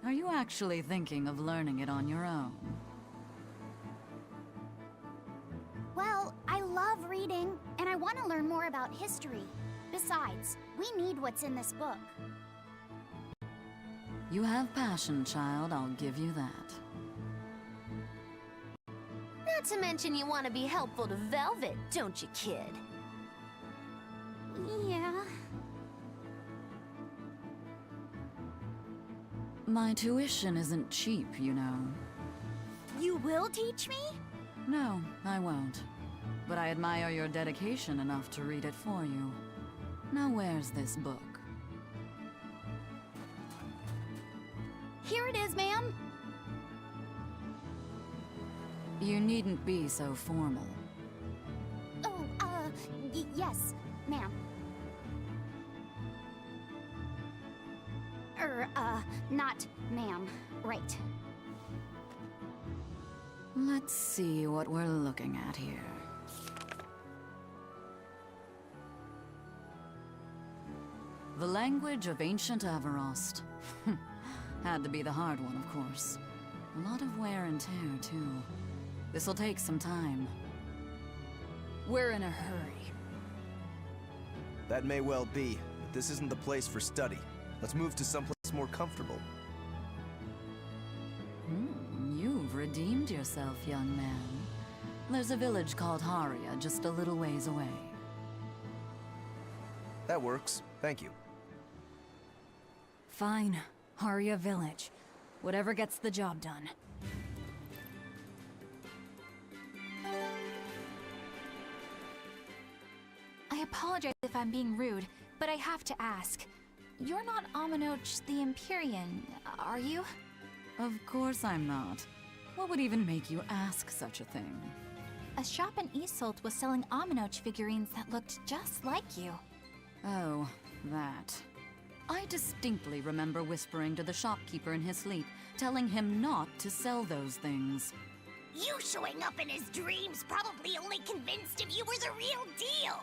are you actually thinking of learning it on your own? Well, I love reading, and I want to learn more about history. Besides, we need what's in this book. You have passion, child, I'll give you that. Not to mention you want to be helpful to Velvet, don't you, kid? Yeah. My tuition isn't cheap, you know. You will teach me? No, I won't. But I admire your dedication enough to read it for you. Now where's this book? Here it is, ma'am. You needn't be so formal. Oh, yes, ma'am. Not ma'am. Right. Let's see what we're looking at here. The language of ancient Averost. Had to be the hard one, of course. A lot of wear and tear, too. This'll take some time. We're in a hurry. That may well be, but this isn't the place for study. Let's move to someplace more comfortable. You've redeemed yourself, young man. There's a village called Haria just a little ways away. That works. Thank you. Fine. Haria Village. Whatever gets the job done. I apologize if I'm being rude, but I have to ask. You're not Aminoch the Empyrean, are you? Of course I'm not. What would even make you ask such a thing? A shop in Isolt was selling Aminoch figurines that looked just like you. Oh, that. I distinctly remember whispering to the shopkeeper in his sleep, telling him not to sell those things. You showing up in his dreams probably only convinced him you were the real deal.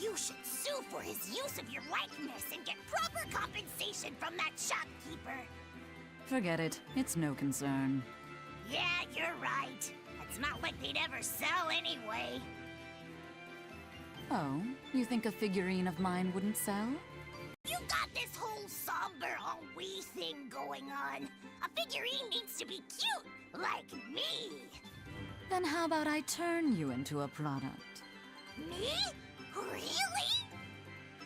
You should sue for his use of your likeness and get proper compensation from that shopkeeper. Forget it. It's no concern. Yeah, you're right. It's not like they'd ever sell anyway. Oh, you think a figurine of mine wouldn't sell? You got this whole somber, ennui thing going on. A figurine needs to be cute, like me. Then how about I turn you into a product? Me? Really?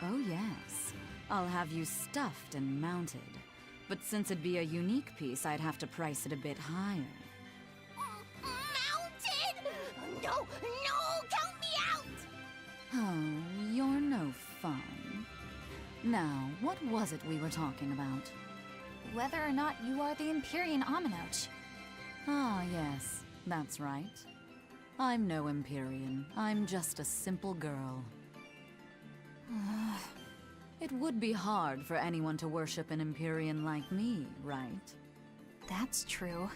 Oh yes. I'll have you stuffed and mounted. But since it'd be a unique piece, I'd have to price it a bit higher. Mounted? No, count me out! Oh, you're no fun. Now, what was it we were talking about? Whether or not you are the Empyrean Aminoch. Ah, yes, that's right. I'm no Empyrean. I'm just a simple girl. It would be hard for anyone to worship an Empyrean like me, right? That's true.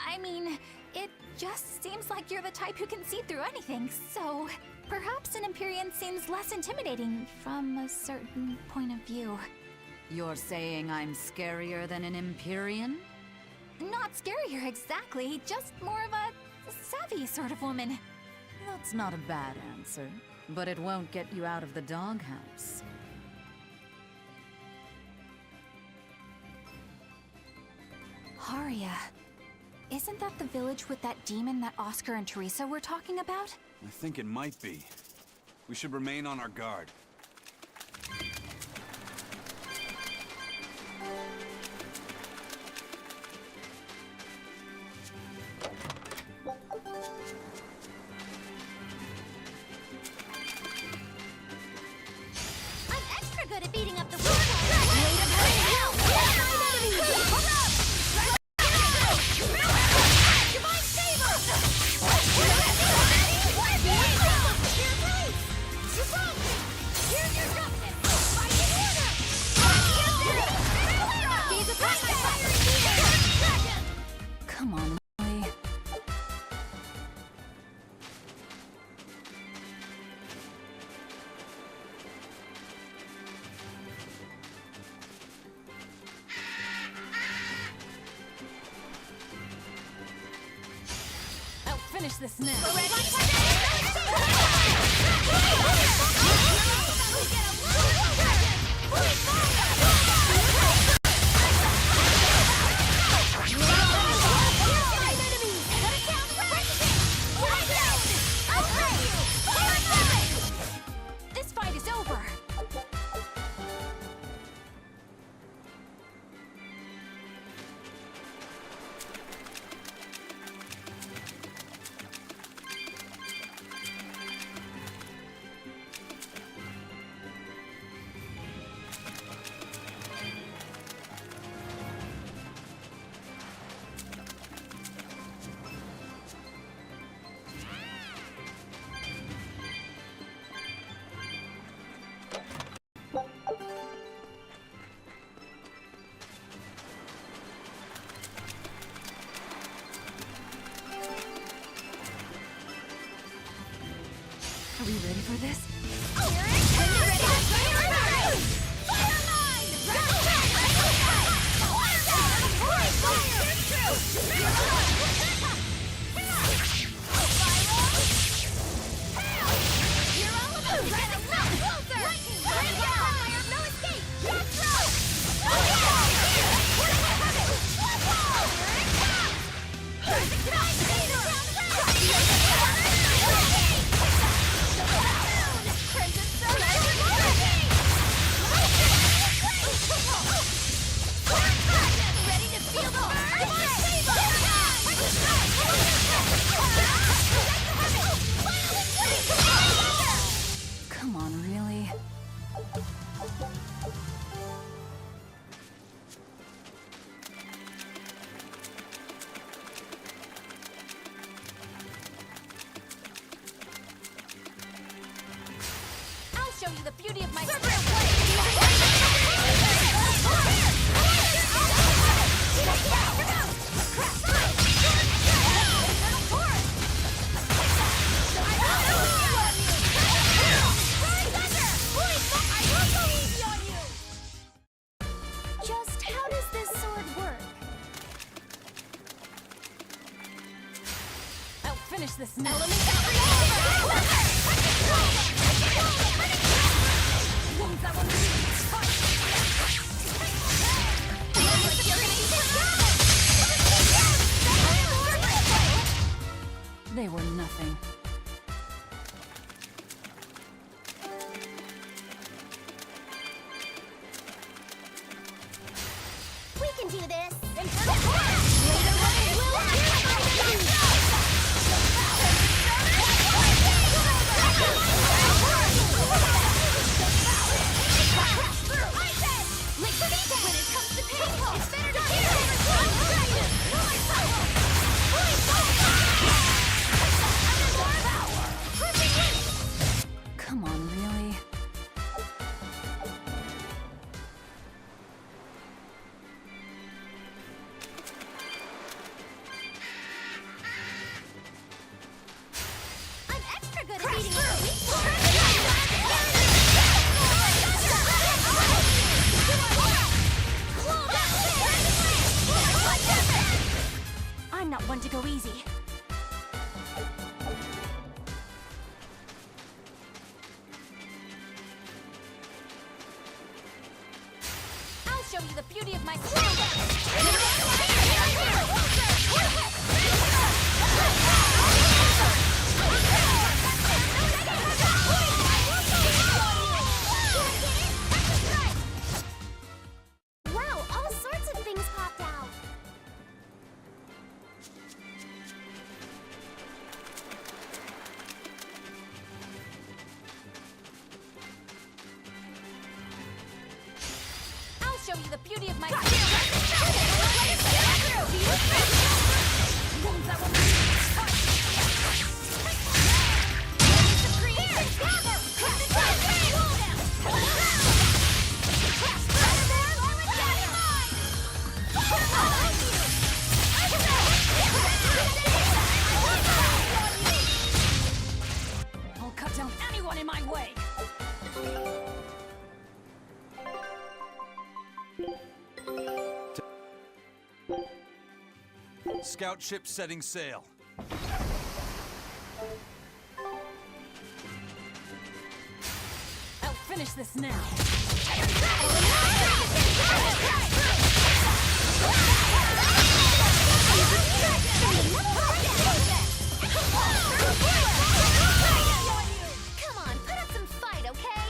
I mean, it just seems like you're the type who can see through anything, so perhaps an Empyrean seems less intimidating from a certain point of view. You're saying I'm scarier than an Empyrean? Not scarier exactly, just more of a savvy sort of woman. That's not a bad answer, but it won't get you out of the doghouse. Haria. Isn't that the village with that demon that Oscar and Teresa were talking about? I think it might be. We should remain on our guard. I'm extra good at beating up the Come on, Molly. I'll finish this now. This fight is over! Are we ready for this? Princess Come on, really? I'll show you the beauty of my Just how does this sword work? I'll finish this now. They were nothing. We can do this. When it comes to paintball, it's better to Come on, really? I'm extra good at beating up I'm not one to go easy. I'll show you the beauty of my Wow, all sorts of things popped out. I'll show you the beauty of my I'll cut down anyone in my way! Scout ship setting sail. I'll finish this now. Come on, put up some fight, okay?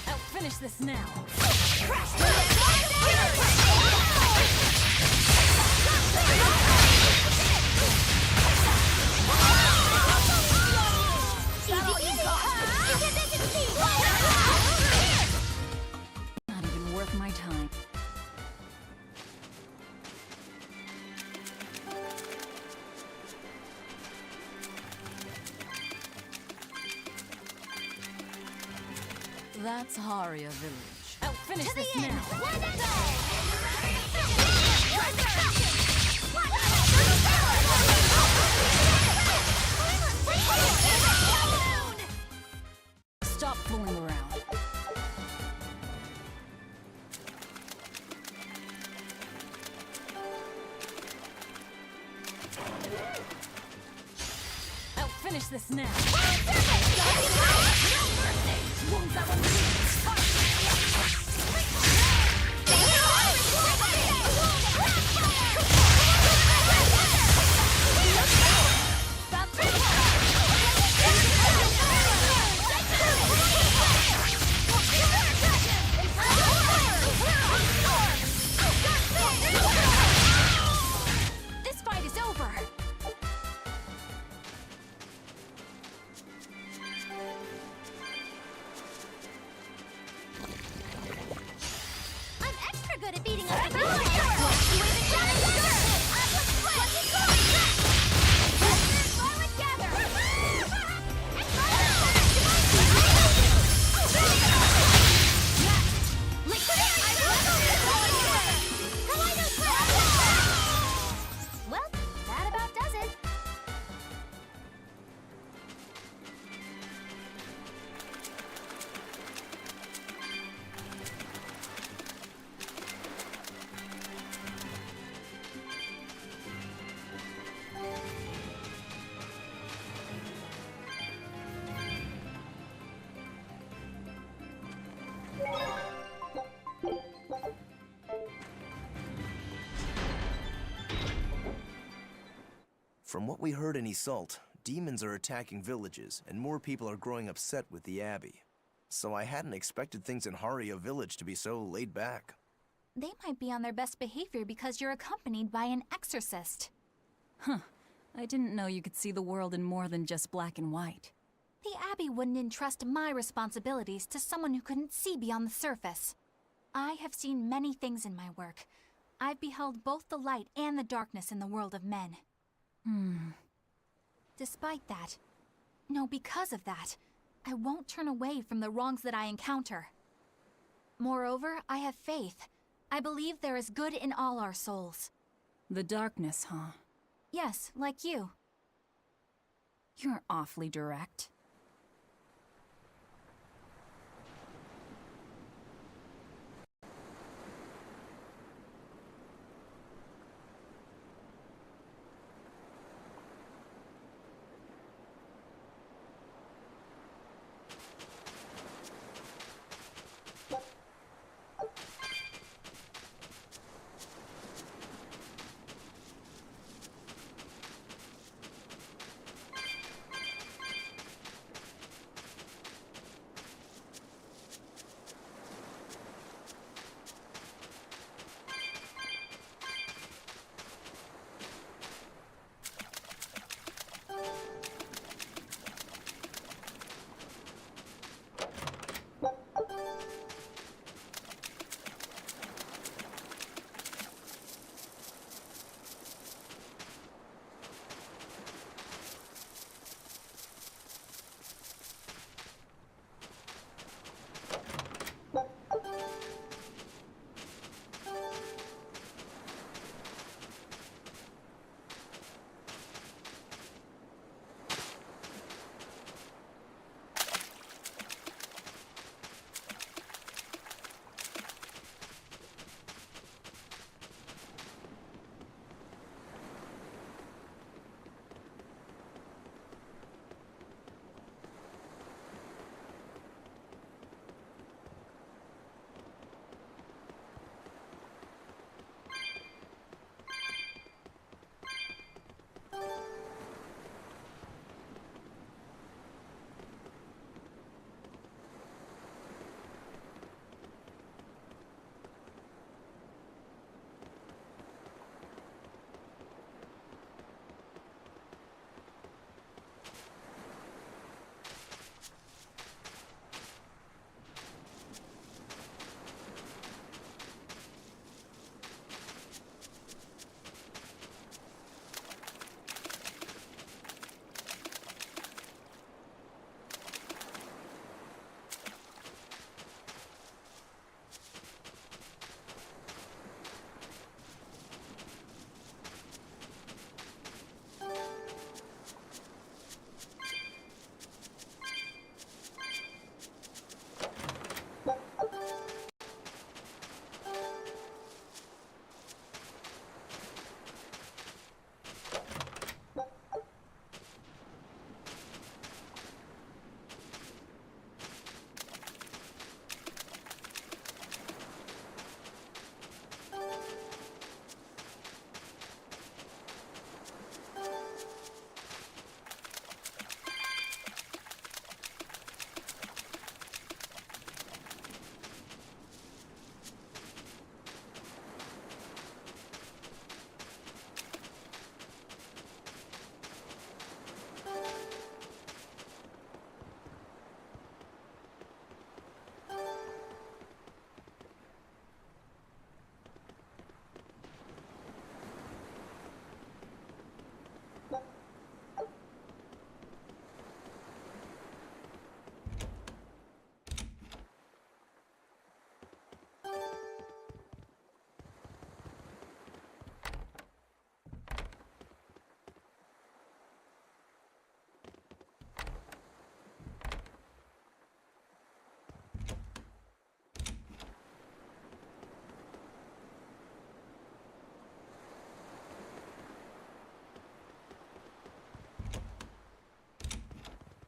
I'll finish this now. Not even worth my time. That's Haria Village. I'll finish this now. Stop fooling around. I'll finish this now. From what we heard in Iseult, demons are attacking villages, and more people are growing upset with the Abbey. So I hadn't expected things in Haria Village to be so laid back. They might be on their best behavior because you're accompanied by an exorcist. Huh. I didn't know you could see the world in more than just black and white. The Abbey wouldn't entrust my responsibilities to someone who couldn't see beyond the surface. I have seen many things in my work. I've beheld both the light and the darkness in the world of men. Despite that, no, because of that, I won't turn away from the wrongs that I encounter. Moreover, I have faith. I believe there is good in all our souls. The darkness, huh? Yes, like you. You're awfully direct.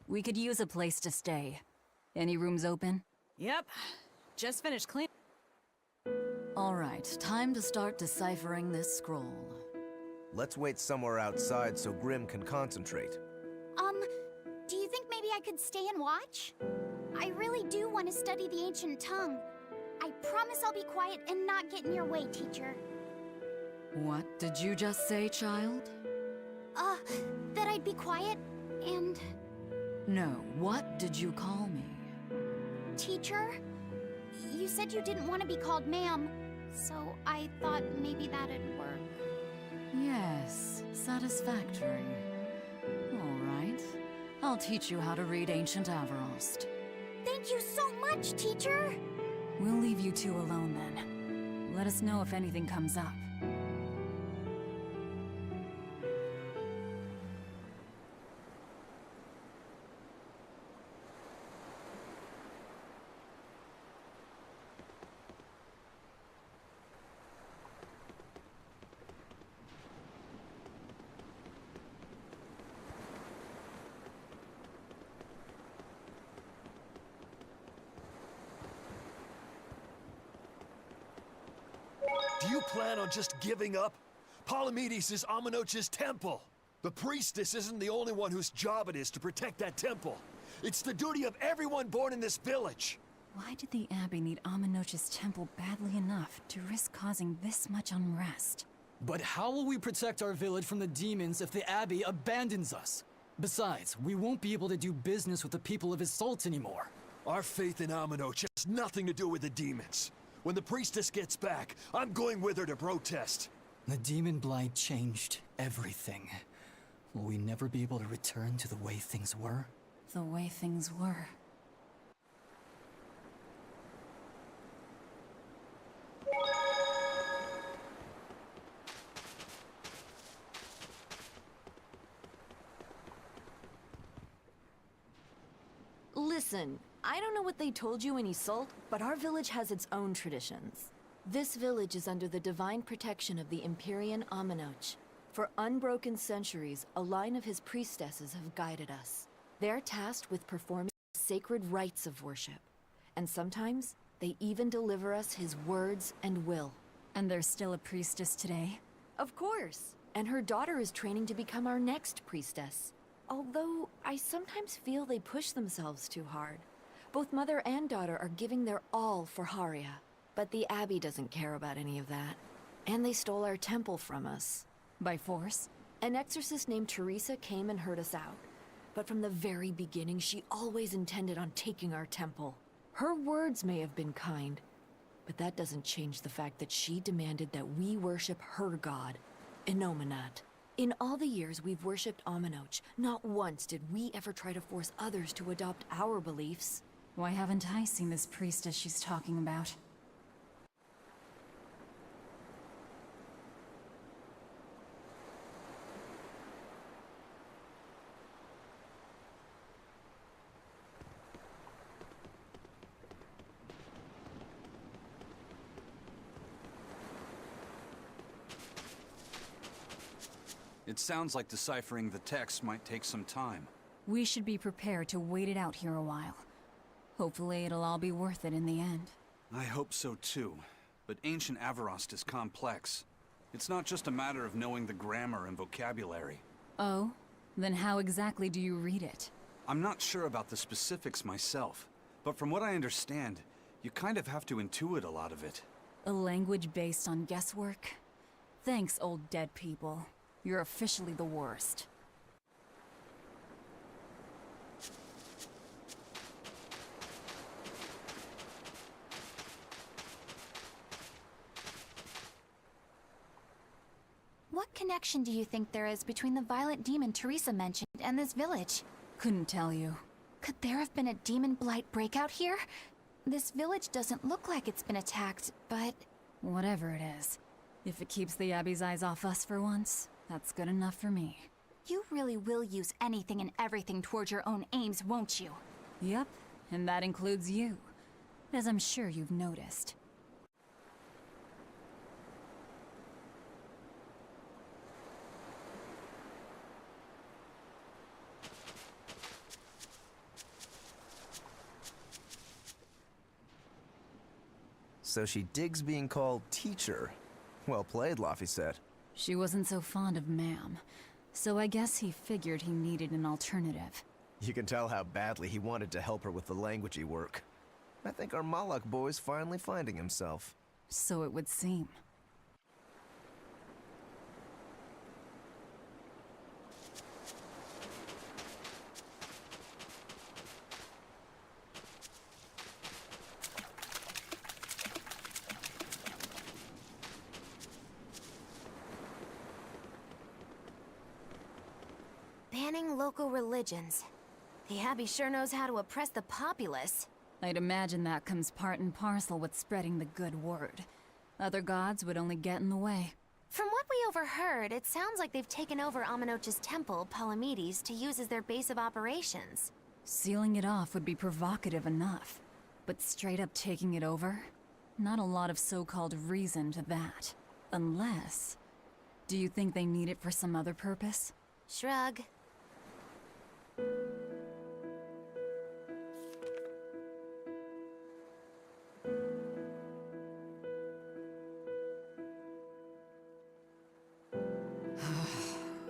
We could use a place to stay. Any rooms open? Yep. Just finished cleaning. All right, time to start deciphering this scroll. Let's wait somewhere outside so Grim can concentrate. Do you think maybe I could stay and watch? I really do want to study the ancient tongue. I promise I'll be quiet and not get in your way, teacher. What did you just say, child? That I'd be quiet and... No, what did you call me? Teacher? You said you didn't want to be called ma'am, so I thought maybe that'd work. Yes, satisfactory. All right. I'll teach you how to read Ancient Avarost. Thank you so much, teacher! We'll leave you two alone then. Let us know if anything comes up. Do you plan on just giving up? Palamedes is Amenoch's temple. The priestess isn't the only one whose job it is to protect that temple. It's the duty of everyone born in this village. Why did the Abbey need Amenoch's temple badly enough to risk causing this much unrest? But how will we protect our village from the demons if the Abbey abandons us? Besides, we won't be able to do business with the people of Isolt anymore. Our faith in Amenoch has nothing to do with the demons. When the priestess gets back, I'm going with her to protest. The demon blight changed everything. Will we never be able to return to the way things were? The way things were. Listen, I don't know what they told you in Isolt, but our village has its own traditions. This village is under the divine protection of the Empyrean Amenoch. For unbroken centuries, a line of his priestesses have guided us. They're tasked with performing sacred rites of worship. And sometimes, they even deliver us his words and will. And there's still a priestess today? Of course. And her daughter is training to become our next priestess. Although, I sometimes feel they push themselves too hard. Both mother and daughter are giving their all for Haria. But the Abbey doesn't care about any of that. And they stole our temple from us. By force? An exorcist named Teresa came and heard us out. But from the very beginning, she always intended on taking our temple. Her words may have been kind, but that doesn't change the fact that she demanded that we worship her god, Inominat. In all the years we've worshipped Amenoch, not once did we ever try to force others to adopt our beliefs. Why haven't I seen this priestess she's talking about? It sounds like deciphering the text might take some time. We should be prepared to wait it out here a while. Hopefully it'll all be worth it in the end. I hope so too, but ancient Avarost is complex. It's not just a matter of knowing the grammar and vocabulary. Oh? Then how exactly do you read it? I'm not sure about the specifics myself, but from what I understand, you kind of have to intuit a lot of it. A language based on guesswork? Thanks, old dead people. You're officially the worst. What connection do you think there is between the violent demon Teresa mentioned and this village? Couldn't tell you. Could there have been a demon blight breakout here? This village doesn't look like it's been attacked, but... Whatever it is. If it keeps the Abbey's eyes off us for once, that's good enough for me. You really will use anything and everything towards your own aims, won't you? Yep, and that includes you. As I'm sure you've noticed. So she digs being called teacher. Well played, Laphicet. She wasn't so fond of ma'am, so I guess he figured he needed an alternative. You can tell how badly he wanted to help her with the languagey work. I think our Malak boy's finally finding himself. So it would seem. Banning local religions. The Abbey sure knows how to oppress the populace. I'd imagine that comes part and parcel with spreading the good word. Other gods would only get in the way. From what we overheard, it sounds like they've taken over Amenoch's temple, Palamedes, to use as their base of operations. Sealing it off would be provocative enough, but straight up taking it over? Not a lot of so-called reason to that. Unless... Do you think they need it for some other purpose? Shrug.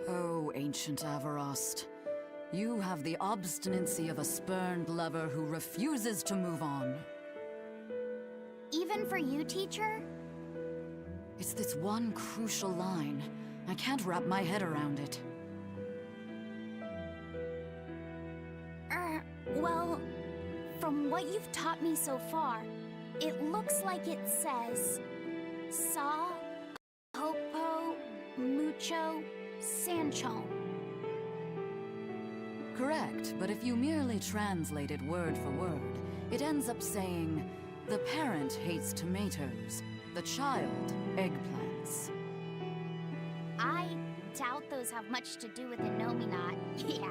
Oh, ancient Avarost. You have the obstinacy of a spurned lover who refuses to move on. Even for you, teacher? It's this one crucial line. I can't wrap my head around it. Well, from what you've taught me so far, it looks like it says... Sa, Popo, Mucho, Sancho. Correct, but if you merely translate it word for word, it ends up saying, the parent hates tomatoes, the child eggplants. I doubt those have much to do with the Nominat. Yeah.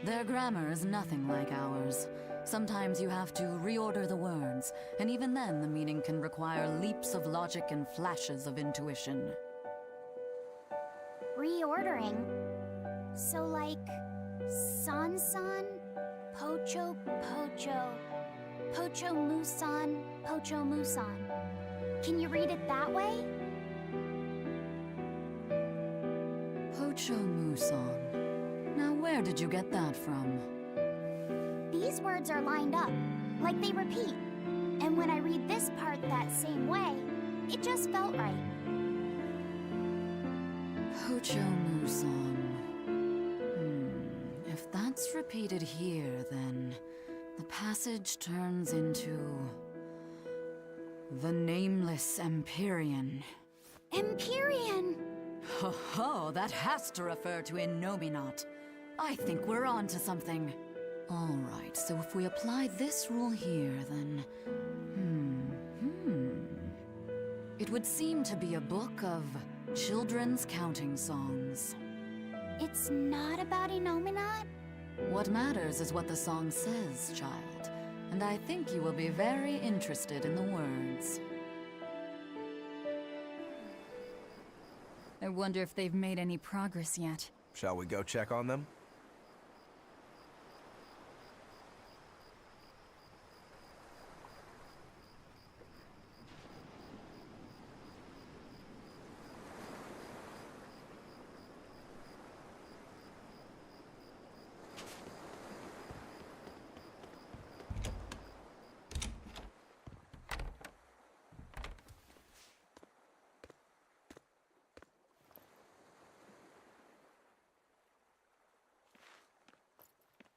Their grammar is nothing like ours. Sometimes you have to reorder the words, and even then the meaning can require leaps of logic and flashes of intuition. Reordering? So like... San-san, Pocho Pocho, Pocho Musan, Pocho Musan. Can you read it that way? Pocho Musan. Now where did you get that from? These words are lined up, like they repeat. And when I read this part that same way, it just felt right. Pocho Musan. If that's repeated here, then the passage turns into... the Nameless Empyrean. Empyrean! Ho ho, that has to refer to Innominat. I think we're on to something. Alright, so if we apply this rule here, then... It would seem to be a book of children's counting songs. It's not about Innominat? What matters is what the song says, child. And I think you will be very interested in the words. I wonder if they've made any progress yet. Shall we go check on them?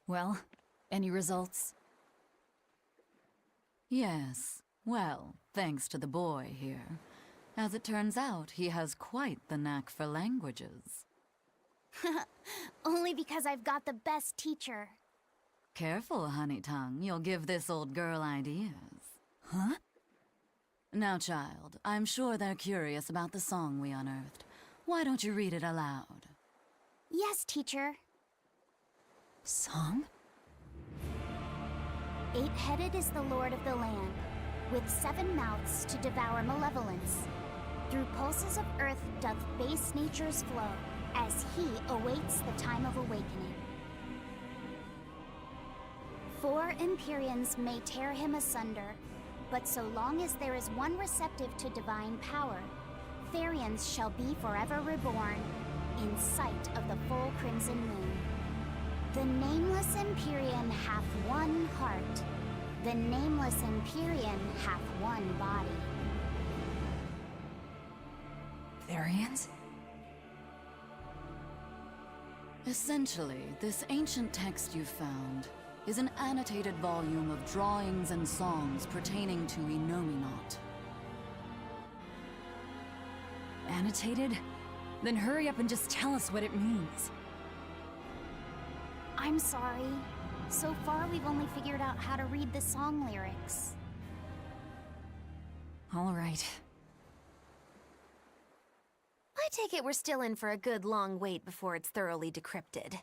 Well, any results? Yes. Well, thanks to the boy here. As it turns out, he has quite the knack for languages. Only because I've got the best teacher. Careful, honey tongue. You'll give this old girl ideas. Huh? Now, child, I'm sure they're curious about the song we unearthed. Why don't you read it aloud? Yes, teacher. Song? Eight-headed is the lord of the land, with 7 mouths to devour malevolence. Through pulses of earth doth base nature's flow, as he awaits the time of awakening. 4 Empyreans may tear him asunder, but so long as there is one receptive to divine power, Therians shall be forever reborn, in sight of the full crimson moon. The nameless Empyrean hath one heart. The nameless Empyrean hath one body. Therians? Essentially, this ancient text you found is an annotated volume of drawings and songs pertaining to Enominat. Annotated? Then hurry up and just tell us what it means. I'm sorry. So far, we've only figured out how to read the song lyrics. All right. I take it we're still in for a good long wait before it's thoroughly decrypted.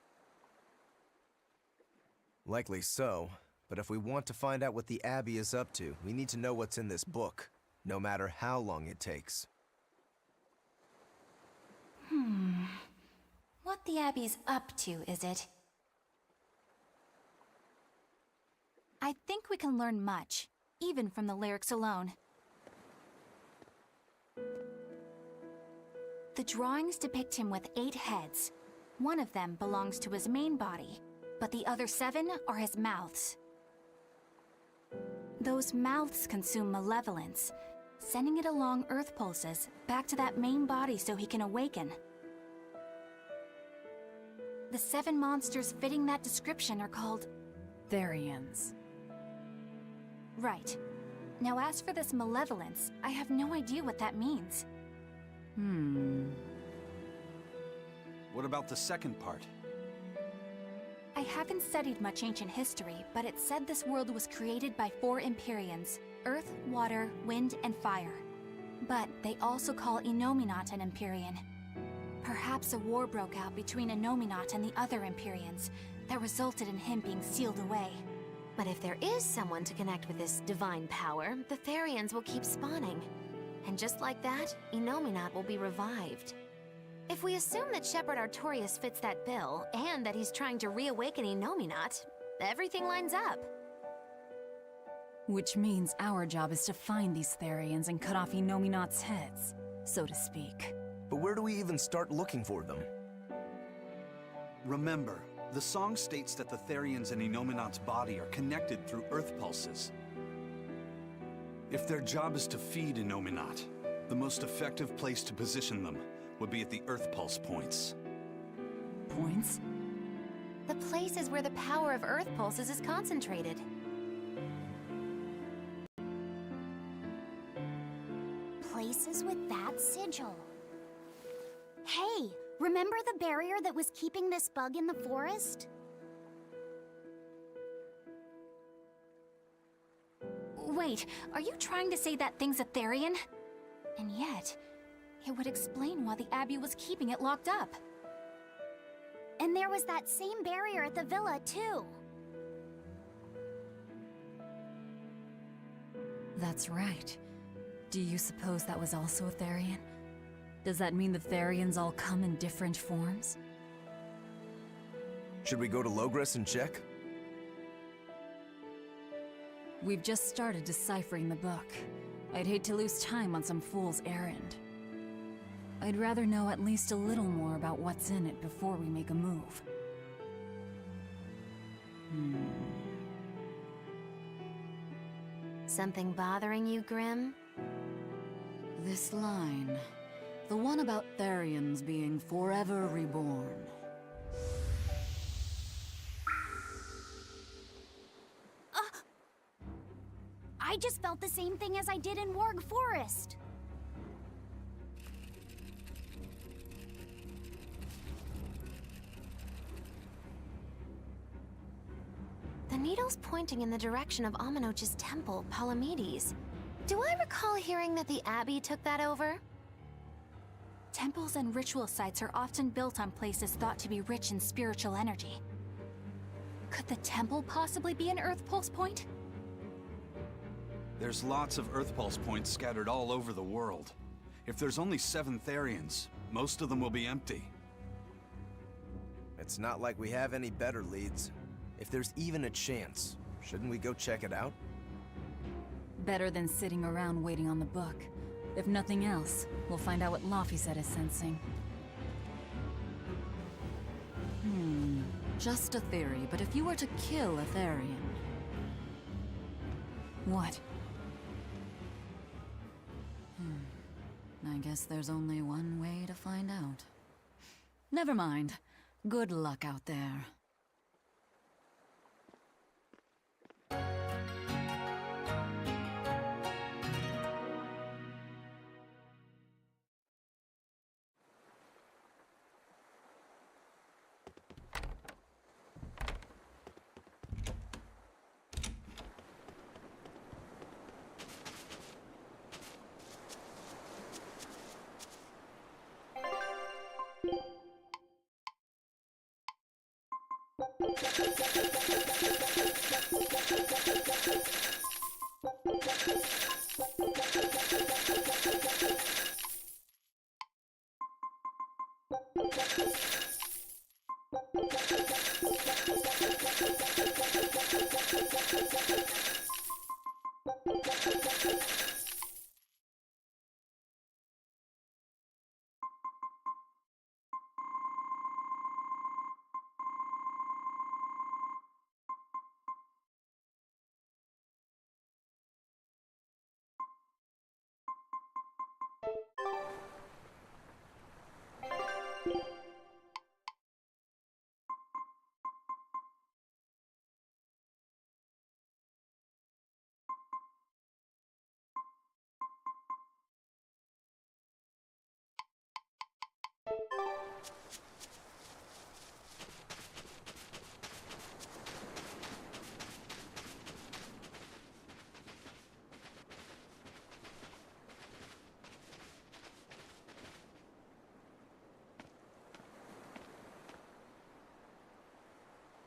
Likely so, but if we want to find out what the Abbey is up to, we need to know what's in this book, no matter how long it takes. What the Abbey's up to, is it? I think we can learn much, even from the lyrics alone. The drawings depict him with 8 heads. One of them belongs to his main body, but the other 7 are his mouths. Those mouths consume malevolence, sending it along Earth pulses back to that main body so he can awaken. The 7 monsters fitting that description are called Therians. Right. Now as for this malevolence, I have no idea what that means. What about the second part? I haven't studied much ancient history, but it said this world was created by 4 Empyreans: Earth, Water, Wind, and Fire. But they also call Enominat an Empyrean. Perhaps a war broke out between Enominat and the other Empyreans that resulted in him being sealed away. But if there is someone to connect with this divine power, the Therians will keep spawning. And just like that, Enominat will be revived. If we assume that Shepherd Artorius fits that bill, and that he's trying to reawaken Enominat, everything lines up. Which means our job is to find these Therians and cut off Enominat's heads, so to speak. But where do we even start looking for them? Remember, the song states that the Therians in Enominat's body are connected through Earth pulses. If their job is to feed Enominat, the most effective place to position them would be at the Earth pulse points. Points? The places where the power of Earth pulses is concentrated. Places with that sigil. Hey, remember the barrier that was keeping this bug in the forest? Wait, are you trying to say that thing's a Therian? And yet, it would explain why the Abbey was keeping it locked up. And there was that same barrier at the villa, too. That's right. Do you suppose that was also a Therian? Does that mean the Therians all come in different forms? Should we go to Logres and check? We've just started deciphering the book. I'd hate to lose time on some fool's errand. I'd rather know at least a little more about what's in it before we make a move. Something bothering you, Grim? This line. The one about Therians being forever reborn. I just felt the same thing as I did in Warg Forest. The needle's pointing in the direction of Amenoch's temple, Palamedes. Do I recall hearing that the Abbey took that over? Temples and ritual sites are often built on places thought to be rich in spiritual energy. Could the temple possibly be an Earth Pulse point? There's lots of Earth pulse points scattered all over the world. If there's only 7 Therians, most of them will be empty. It's not like we have any better leads. If there's even a chance, shouldn't we go check it out? Better than sitting around waiting on the book. If nothing else, we'll find out what Laphicet is sensing. Just a theory, but if you were to kill a Therian... What? I guess there's only one way to find out. Never mind. Good luck out there.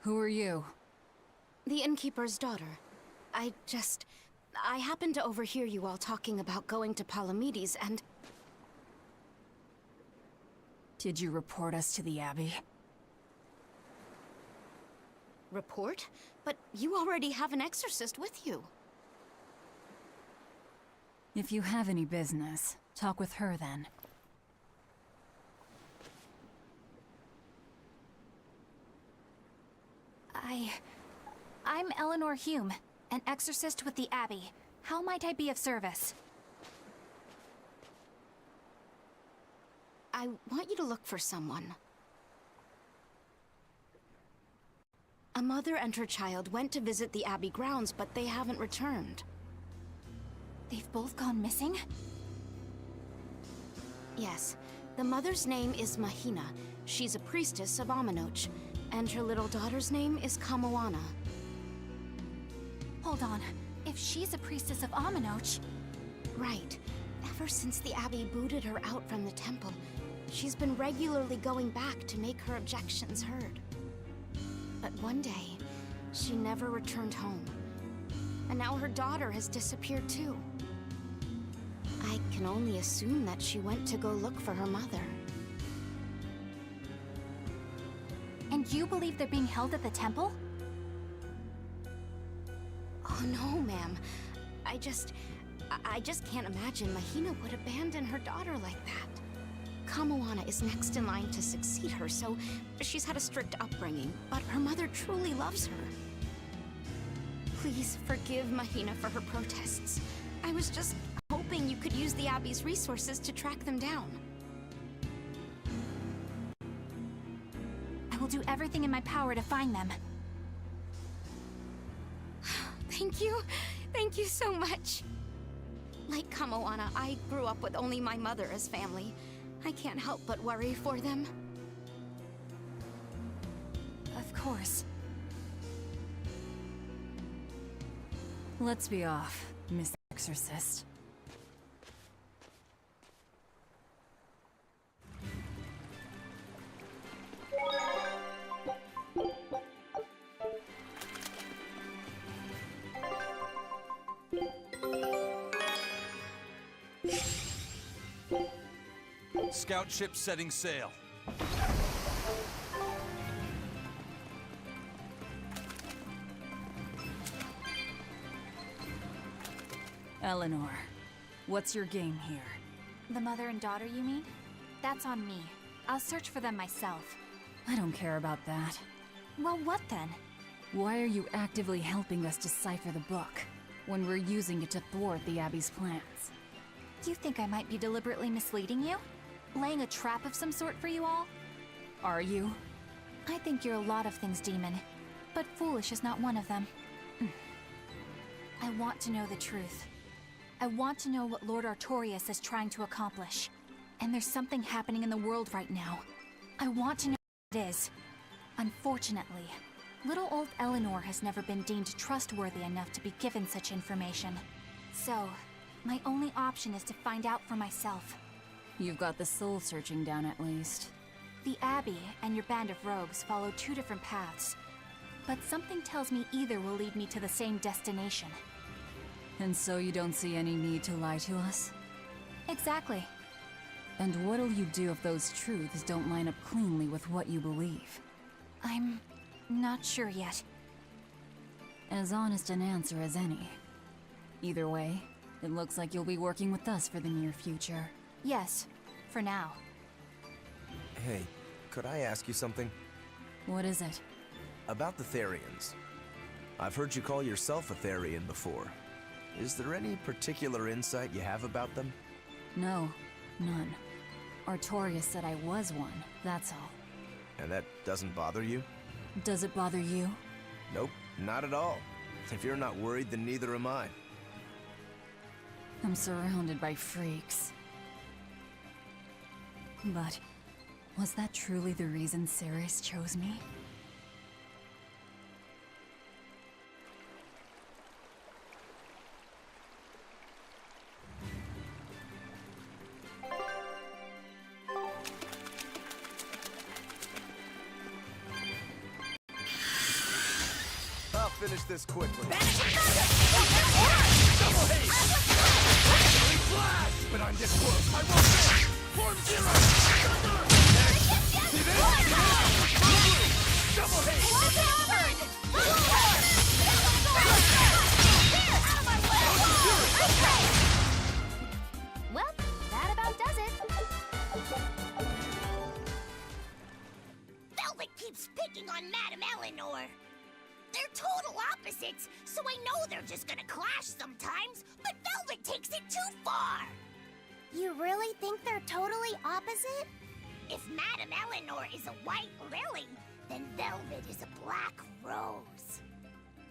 Who are you? The innkeeper's daughter. I happened to overhear you all talking about going to Palamedes, and... Did you report us to the Abbey? Report? But you already have an exorcist with you. If you have any business, talk with her then. I'm Eleanor Hume, an exorcist with the Abbey. How might I be of service? I want you to look for someone. A mother and her child went to visit the Abbey grounds, but they haven't returned. They've both gone missing? Yes. The mother's name is Mahina. She's a priestess of Aminoch. And her little daughter's name is Kamoana. Hold on. If she's a priestess of Aminoch... Right. Ever since the Abbey booted her out from the temple, she's been regularly going back to make her objections heard. But one day, she never returned home. And now her daughter has disappeared too. I can only assume that she went to go look for her mother. And you believe they're being held at the temple? Oh no, ma'am. I just can't imagine Mahina would abandon her daughter like that. Kamoana is next in line to succeed her, so she's had a strict upbringing, but her mother truly loves her. Please forgive Mahina for her protests. I was just hoping you could use the Abbey's resources to track them down. I will do everything in my power to find them. Thank you. Thank you so much. Like Kamoana, I grew up with only my mother as family. I can't help but worry for them. Of course. Let's be off, Miss Exorcist. Scout ship setting sail. Eleanor, what's your game here? The mother and daughter, you mean? That's on me. I'll search for them myself. I don't care about that. Well, what then? Why are you actively helping us decipher the book, when we're using it to thwart the Abbey's plans? You think I might be deliberately misleading you? Laying a trap of some sort for you all? Are you? I think you're a lot of things, Demon. But foolish is not one of them. I want to know the truth. I want to know what Lord Artorias is trying to accomplish. And there's something happening in the world right now. I want to know what it is. Unfortunately, little old Eleanor has never been deemed trustworthy enough to be given such information. So, my only option is to find out for myself. You've got the soul searching down at least. The Abbey and your band of rogues follow two different paths. But something tells me either will lead me to the same destination. And so you don't see any need to lie to us? Exactly. And what'll you do if those truths don't line up cleanly with what you believe? I'm not sure yet. As honest an answer as any. Either way, it looks like you'll be working with us for the near future. Yes, for now. Hey, could I ask you something? What is it? About the Therians. I've heard you call yourself a Therian before. Is there any particular insight you have about them? No, none. Artorias said I was one, that's all. And that doesn't bother you? Does it bother you? Nope, not at all. If you're not worried, then neither am I. I'm surrounded by freaks. But was that truly the reason Ceres chose me? I'll finish this quickly. But I'm this close. I won't miss. Form zero. Double Well, that about does it. Velvet keeps picking on Madame Eleanor. They're total opposites, so I know they're just gonna clash sometimes, but Velvet takes it too far! You really think they're totally opposite? If Madame Eleanor is a white lily, then Velvet is a black rose.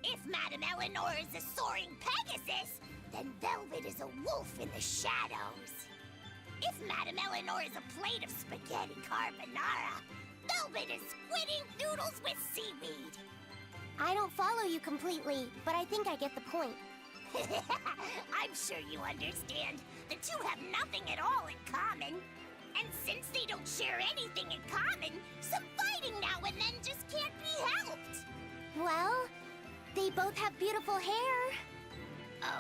If Madame Eleanor is a soaring Pegasus, then Velvet is a wolf in the shadows. If Madame Eleanor is a plate of spaghetti carbonara, Velvet is squidding noodles with seaweed. I don't follow you completely, but I think I get the point. I'm sure you understand. The two have nothing at all in common. And since they don't share anything in common, some fighting now and then just can't be helped. Well, they both have beautiful hair.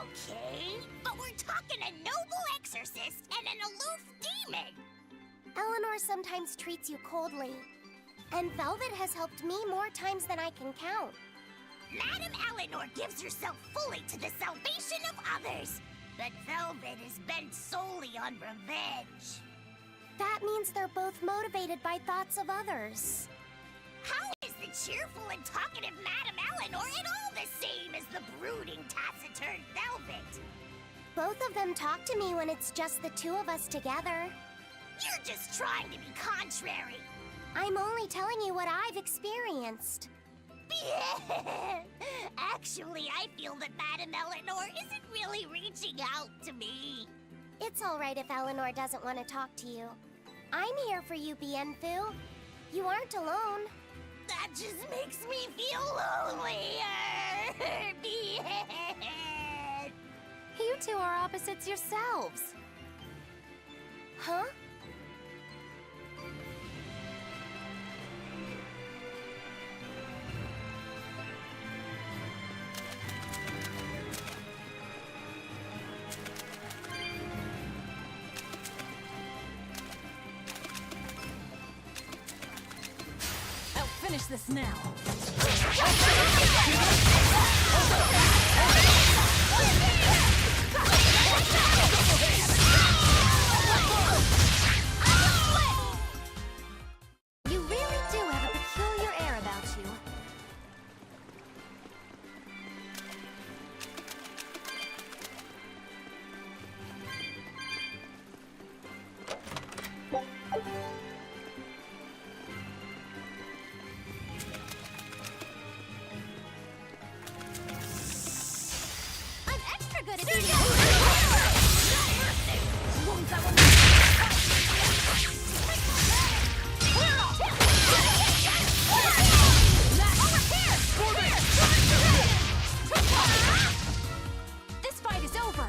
Okay, but we're talking a noble exorcist and an aloof demon. Eleanor sometimes treats you coldly. And Velvet has helped me more times than I can count. Madame Eleanor gives herself fully to the salvation of others, but Velvet is bent solely on revenge. That means they're both motivated by thoughts of others. How is the cheerful and talkative Madame Eleanor at all the same as the brooding, taciturn Velvet? Both of them talk to me when it's just the two of us together. You're just trying to be contrary. I'm only telling you what I've experienced. Actually, I feel that Madame Eleanor isn't really reaching out to me. It's all right if Eleanor doesn't want to talk to you. I'm here for you, Bienfu. You aren't alone. That just makes me feel lonelier. You two are opposites yourselves. Huh? Finish this now. good at beating up. This fight is over.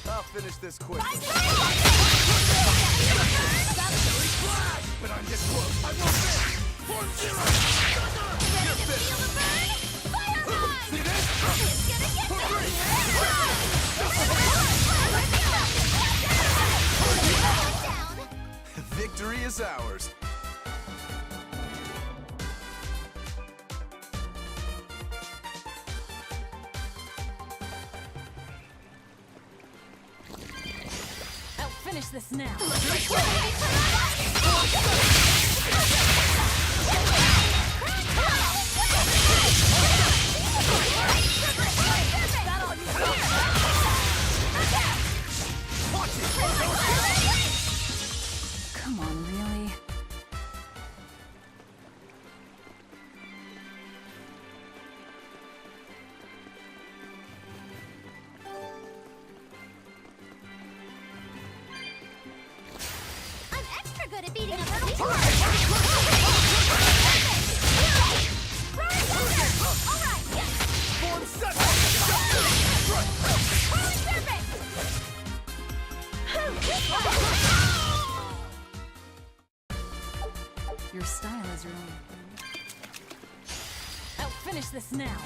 I'll finish this quick. But I'm this close. I won't miss. Form zero. You're finished. See this? Victory is ours. I'll finish this now. Come on, really? I'm extra good at beating up. Your style is really... I'll finish this now.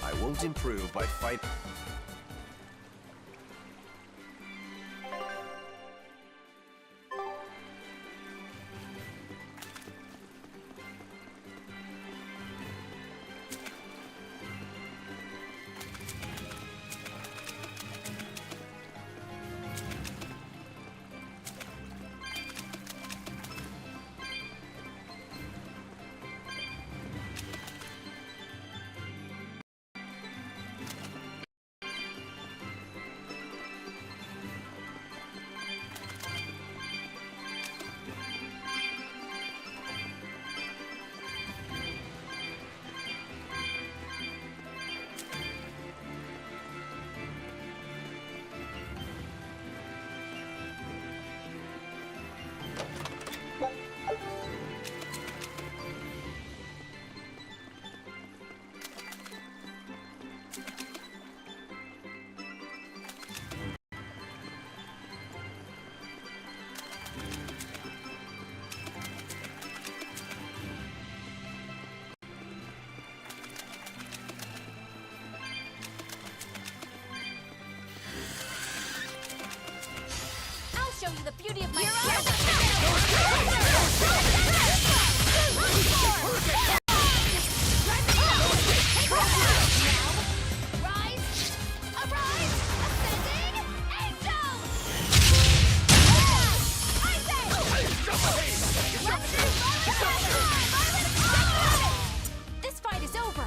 I won't improve by fighting. Show you the beauty of my This fight is over.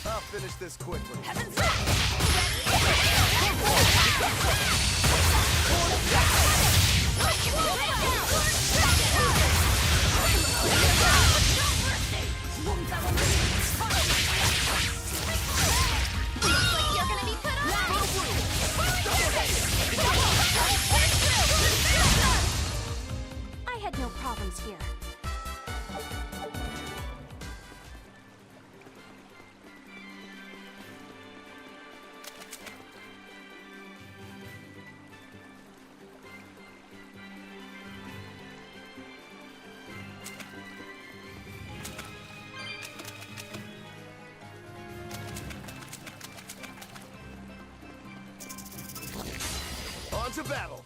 I'll finish this quickly. I had no problems here. On to battle.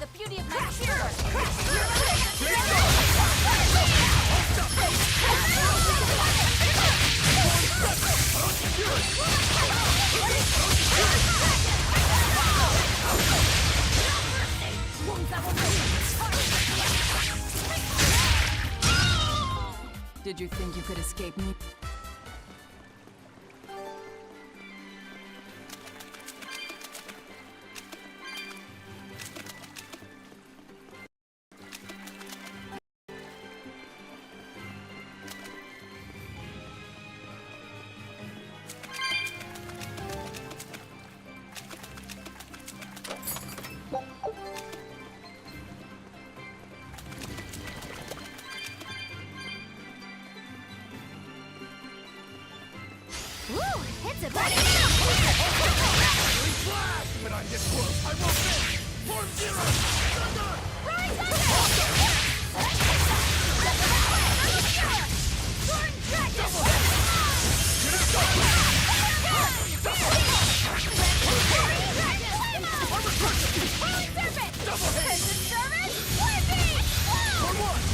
the beauty of my spirit! Did you think you could escape me? Woo! It's a buddy! When I get close, I will finish! Form zero! Thunder! Rise under! Storm Dragon! Holy Serpent! Double hit! Crimson Servant! Flippy! For one!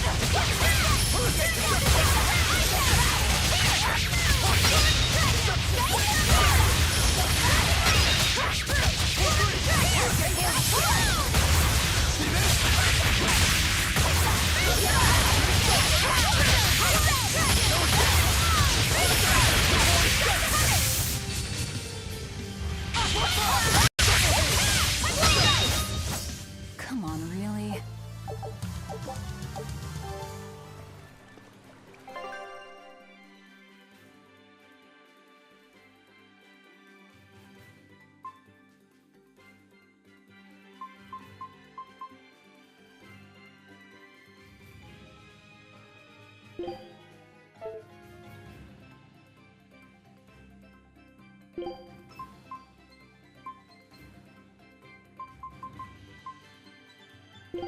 Come on, really?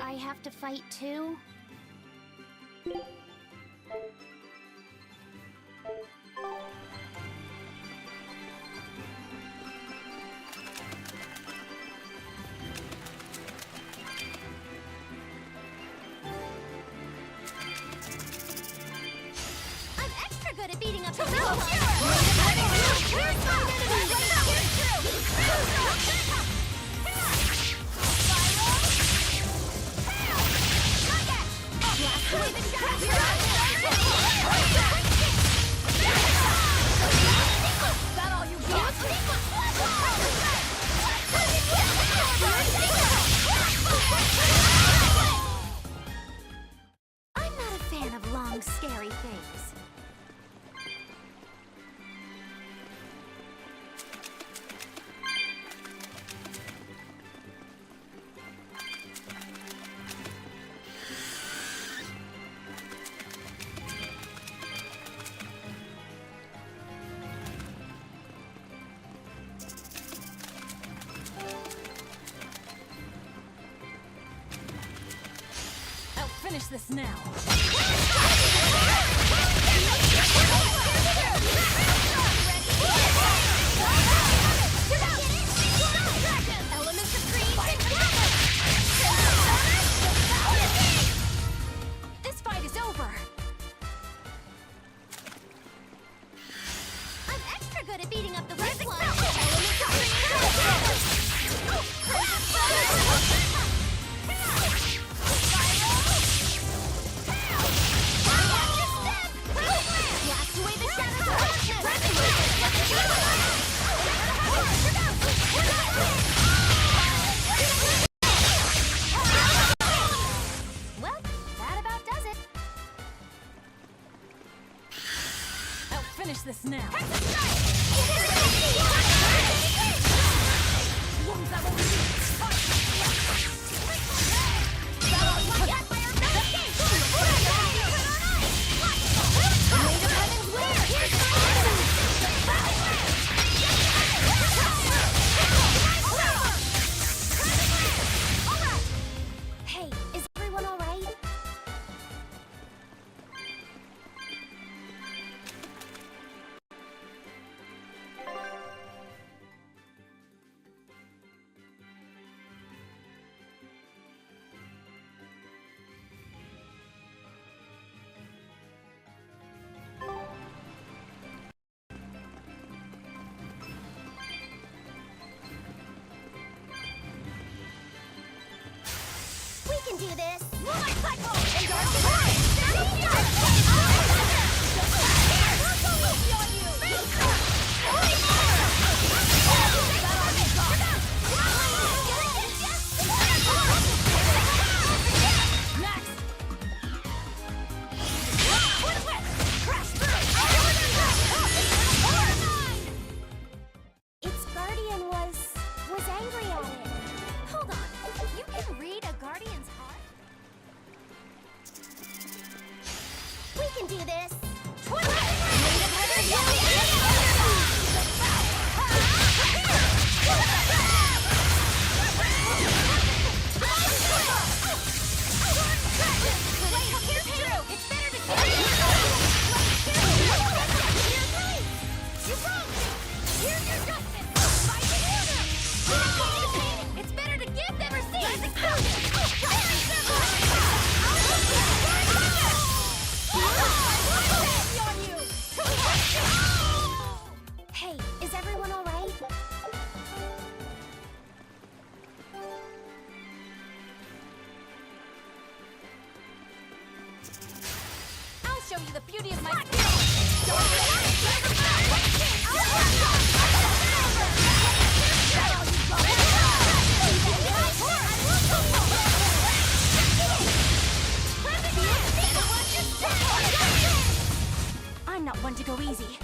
I have to fight too? I'm extra good at beating up the villains! I'm not a fan of long, scary things. I'll finish this now. This fight is over! I'm extra good at beating up the red one! Blast away the shadows of well, that about does it. I'll finish this now. Hey, is everyone alright? can do this! Moonlight cycle! And dark current! Its guardian was angry at it. Hold on. You can read a guardian's heart? We can do this! It's better to give than receive! Hey, is everyone alright? I'll show you the beauty of my I'm not one to go easy.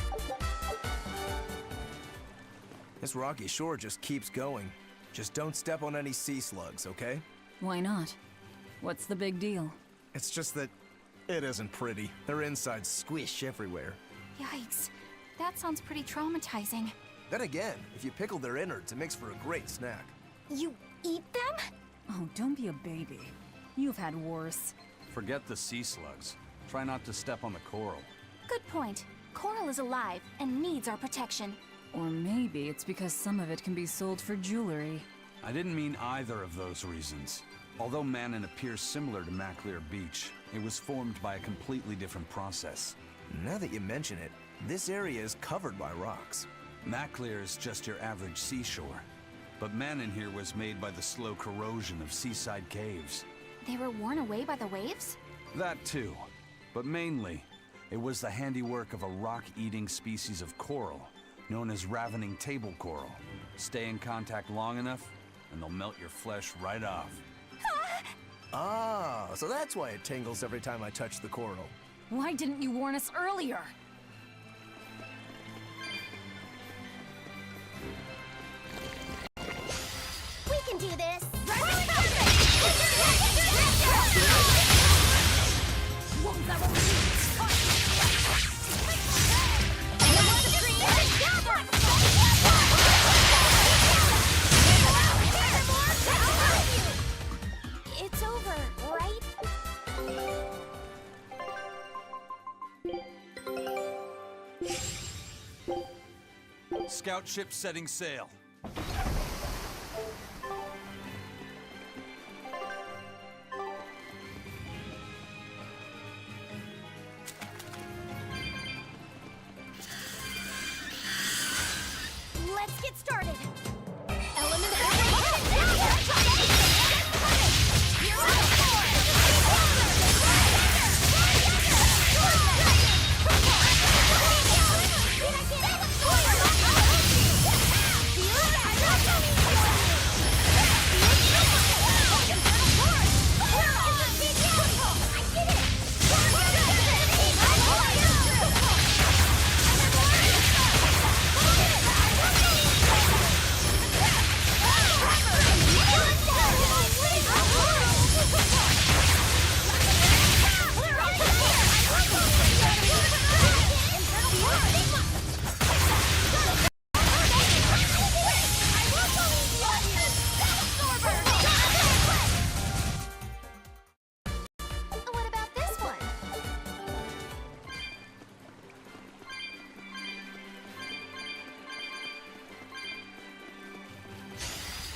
This rocky shore just keeps going. Just don't step on any sea slugs, okay? Why not? What's the big deal? It's just that it isn't pretty. Their insides squish everywhere. Yikes. That sounds pretty traumatizing. Then again, if you pickle their innards, it makes for a great snack. You eat them? Oh, don't be a baby. You've had worse. Forget the sea slugs. Try not to step on the coral. Good point. Coral is alive and needs our protection. Or maybe it's because some of it can be sold for jewelry. I didn't mean either of those reasons. Although Manon appears similar to Maclear Beach, it was formed by a completely different process. Now that you mention it, this area is covered by rocks. Maclear is just your average seashore. But Manon here was made by the slow corrosion of seaside caves. They were worn away by the waves? That too. But mainly, it was the handiwork of a rock-eating species of coral, known as ravening table coral. Stay in contact long enough, and they'll melt your flesh right off. Ah, so that's why it tingles every time I touch the coral. Why didn't you warn us earlier? We can do this! It's over, right? Scout ship setting sail. Let's get started! What about this one?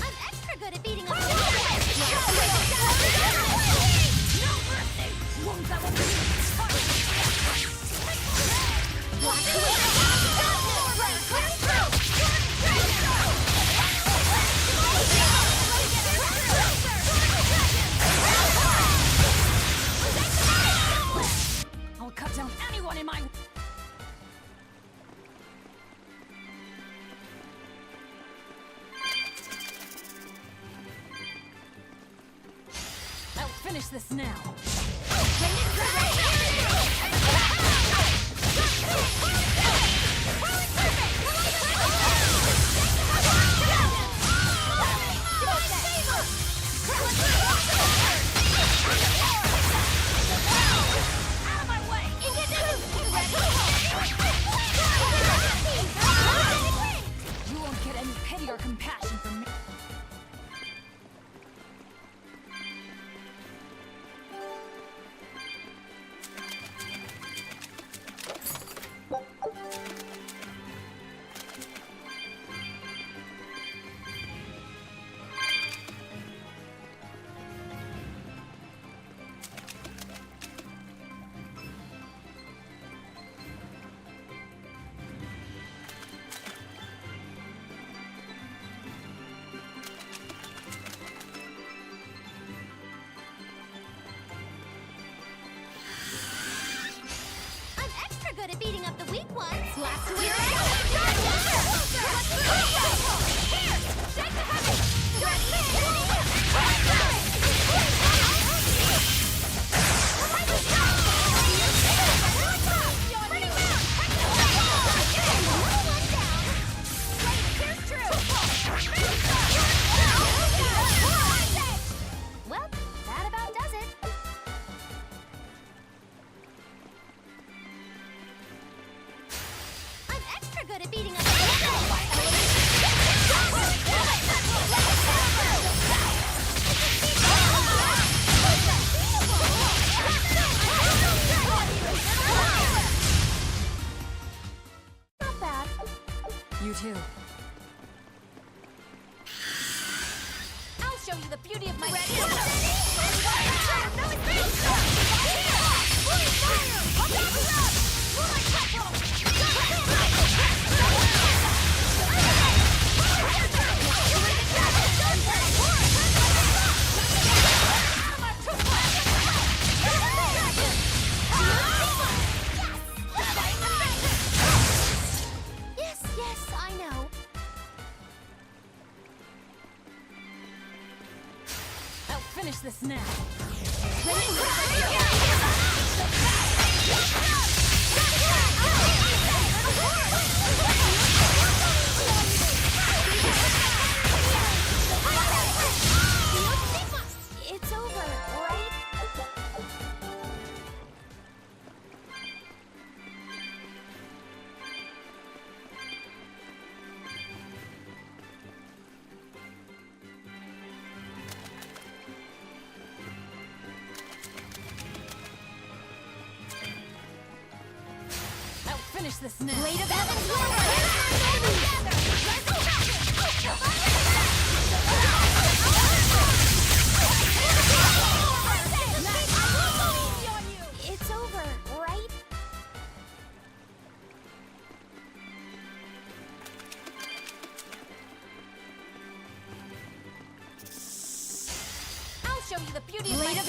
I'm extra good at beating up finish this now. You won't get any pity or compassion from me. Good at beating up the weak ones. Blast away. Here, shake the heavy. Well, that about does it. Good at beating up the Not bad. You too. I'll show you the beauty of my Yes, I know. I'll finish this now. It's over, right? I'll finish this now. Blade of Heaven's It's over, right? I'll show you the beauty of Blade of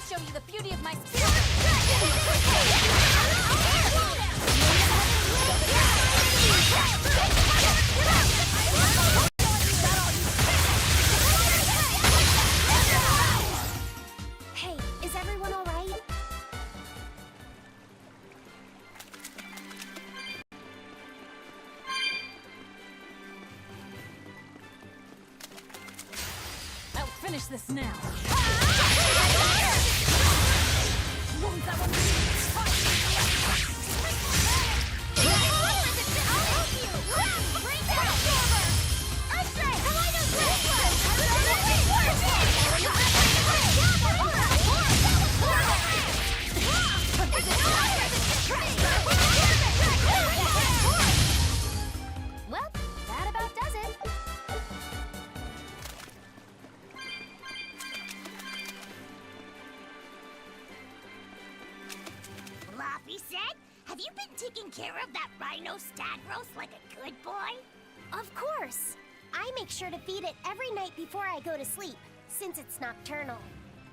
show you the beauty of my spirit. Hey, is everyone all right? I'll finish this now. Well, that about does it. Laphicet? Have you been taking care of that rhino Stagros like a good boy? Of course. I make sure to feed it every night before I go to sleep, since it's nocturnal.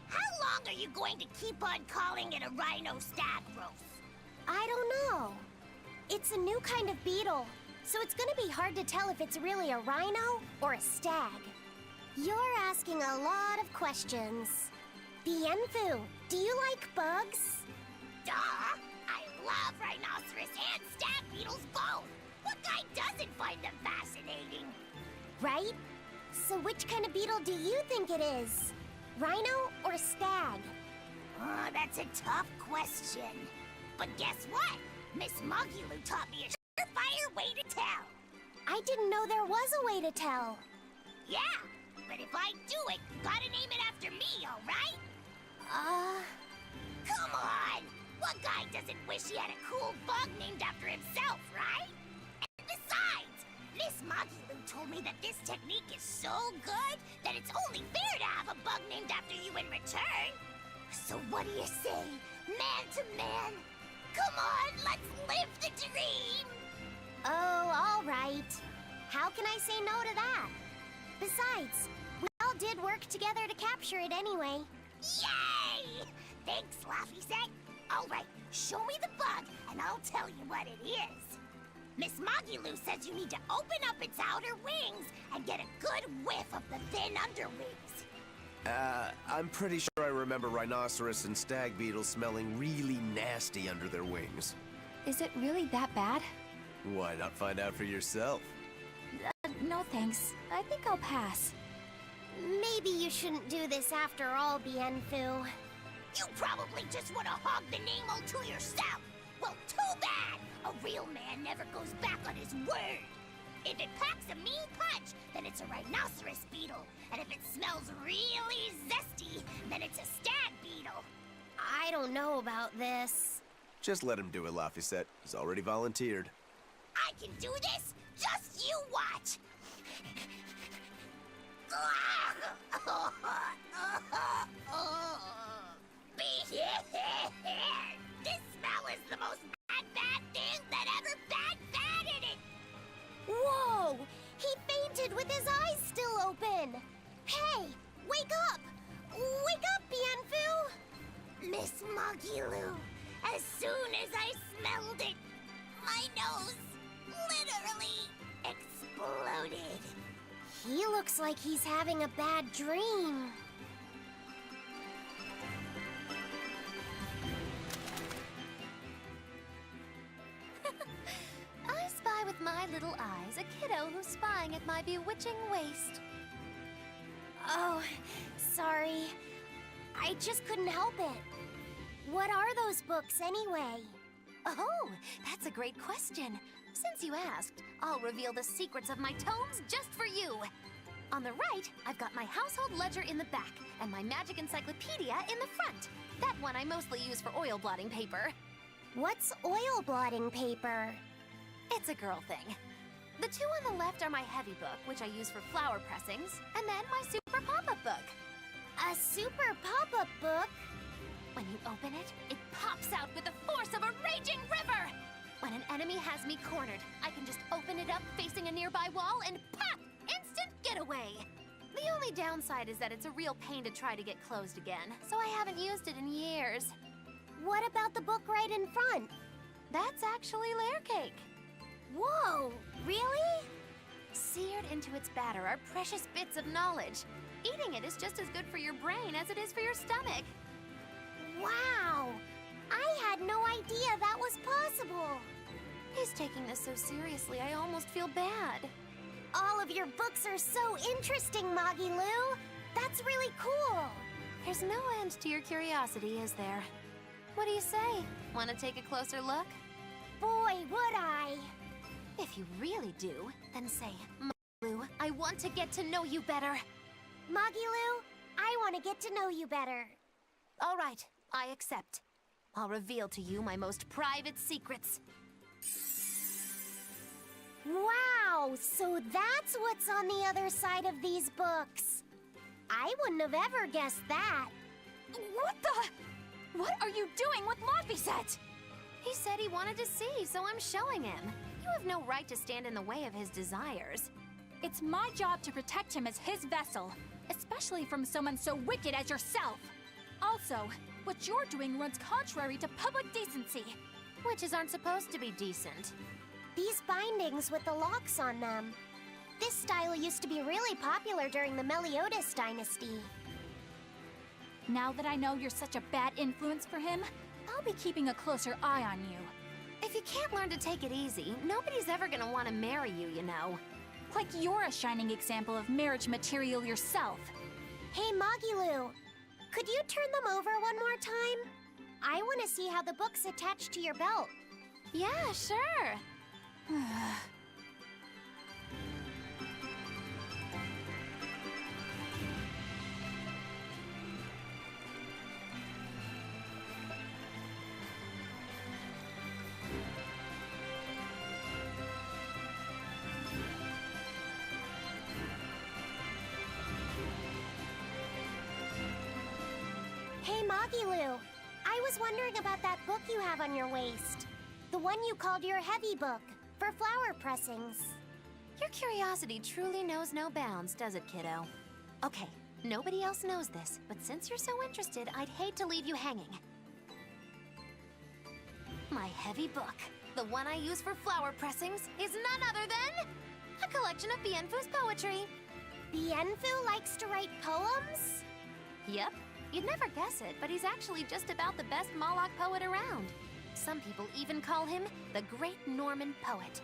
How long are you going to keep on calling it a rhino Stagros? I don't know. It's a new kind of beetle, so it's gonna be hard to tell if it's really a rhino or a stag. You're asking a lot of questions. Bienfu, do you like bugs? Duh! I love rhinoceros and stag beetles both! What guy doesn't find them fascinating? Right? So which kind of beetle do you think it is? Rhino or stag? Oh, that's a tough question. But guess what? Miss Mogulu taught me a surefire way to tell. I didn't know there was a way to tell. Yeah, but if I do it, you gotta name it after me, alright? Come on! What guy doesn't wish he had a cool bug named after himself, right? And besides, Miss Mogulu told me that this technique is so good that it's only fair to have a bug named after you in return. So what do you say, man to man? Come on, let's live the dream! Oh, all right. How can I say no to that? Besides, we all did work together to capture it anyway. Yay! Thanks, Laphicet. All right, show me the bug, and I'll tell you what it is. Miss Mogulu says you need to open up its outer wings and get a good whiff of the thin underwings. I'm pretty sure I remember rhinoceros and stag beetles smelling really nasty under their wings. Is it really that bad? Why not find out for yourself? No thanks. I think I'll pass. Maybe you shouldn't do this after all, Bienfu. You probably just want to hog the name all to yourself. Well, too bad! A real man never goes back on his word. If it packs a mean punch, then it's a rhinoceros beetle. And if it smells really zesty, then it's a stag beetle. I don't know about this. Just let him do it, Laphicet. He's already volunteered. I can do this! Just you watch! This smell is the most bad thing that ever batted it! Whoa! He fainted with his eyes still open! Hey! Wake up! Wake up, Bienfu! Miss Mogulu, as soon as I smelled it, my nose literally exploded. He looks like he's having a bad dream. I spy with my little eyes a kiddo who's spying at my bewitching waist. Oh, sorry. I just couldn't help it. What are those books anyway? Oh, that's a great question. Since you asked, I'll reveal the secrets of my tomes just for you. On the right, I've got my household ledger in the back, and my magic encyclopedia in the front. That one I mostly use for oil blotting paper. What's oil blotting paper? It's a girl thing. The two on the left are my heavy book, which I use for flower pressings, and then my super pop-up book. A super pop-up book? When you open it, it pops out with the force of a raging river! When an enemy has me cornered, I can just open it up facing a nearby wall and pop! Instant getaway! The only downside is that it's a real pain to try to get closed again, so I haven't used it in years. What about the book right in front? That's actually layer cake. Whoa, really? Seared into its batter are precious bits of knowledge. Eating it is just as good for your brain as it is for your stomach. Wow! I had no idea that was possible. He's taking this so seriously, I almost feel bad. All of your books are so interesting, Mogulu. That's really cool. There's no end to your curiosity, is there? What do you say? Want to take a closer look? Boy, would I! If you really do, then say, Mogulu, I want to get to know you better. Mogulu, I want to get to know you better. All right, I accept. I'll reveal to you my most private secrets. Wow, so that's what's on the other side of these books. I wouldn't have ever guessed that. What are you doing with Laphicet? He said he wanted to see, so I'm showing him. You have no right to stand in the way of his desires. It's my job to protect him as his vessel, especially from someone so wicked as yourself. Also, what you're doing runs contrary to public decency. Witches aren't supposed to be decent. These bindings with the locks on them. This style used to be really popular during the Meliodas dynasty. Now that I know you're such a bad influence for him, I'll be keeping a closer eye on you. If you can't learn to take it easy, nobody's ever gonna want to marry you, you know. Like you're a shining example of marriage material yourself. Hey, Magilu, could you turn them over one more time? I want to see how the book's attached to your belt. Yeah, sure. Hey, Magilu, I was wondering about that book you have on your waist. The one you called your heavy book, for flower pressings. Your curiosity truly knows no bounds, does it, kiddo? Okay, nobody else knows this, but since you're so interested, I'd hate to leave you hanging. My heavy book, the one I use for flower pressings, is none other than a collection of Bienfu's poetry. Bienfu likes to write poems? Yep. You'd never guess it, but he's actually just about the best Moloch poet around. Some people even call him the Great Norman Poet.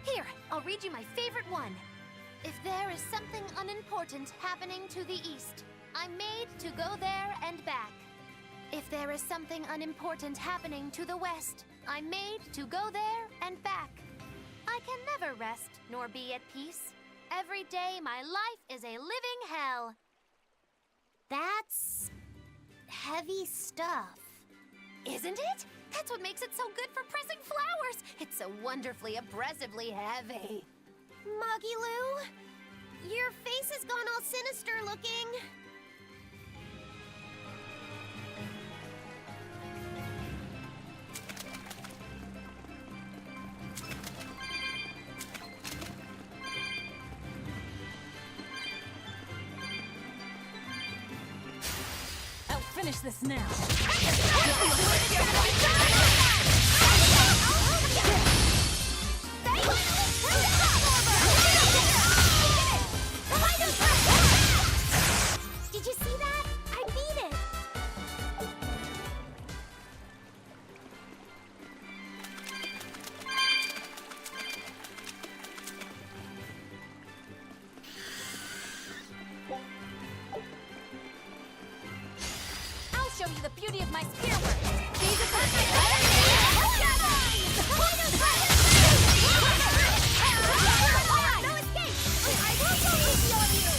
Here, I'll read you my favorite one. If there is something unimportant happening to the east, I'm made to go there and back. If there is something unimportant happening to the west, I'm made to go there and back. I can never rest nor be at peace. Every day my life is a living hell. That's heavy stuff. Isn't it? That's what makes it so good for pressing flowers. It's so wonderfully, oppressively heavy. Magilu, your face has gone all sinister looking. I'll finish this now. Did you see that? I beat it! I'll show you the beauty of my spearwork. No escape! I will go easy on you!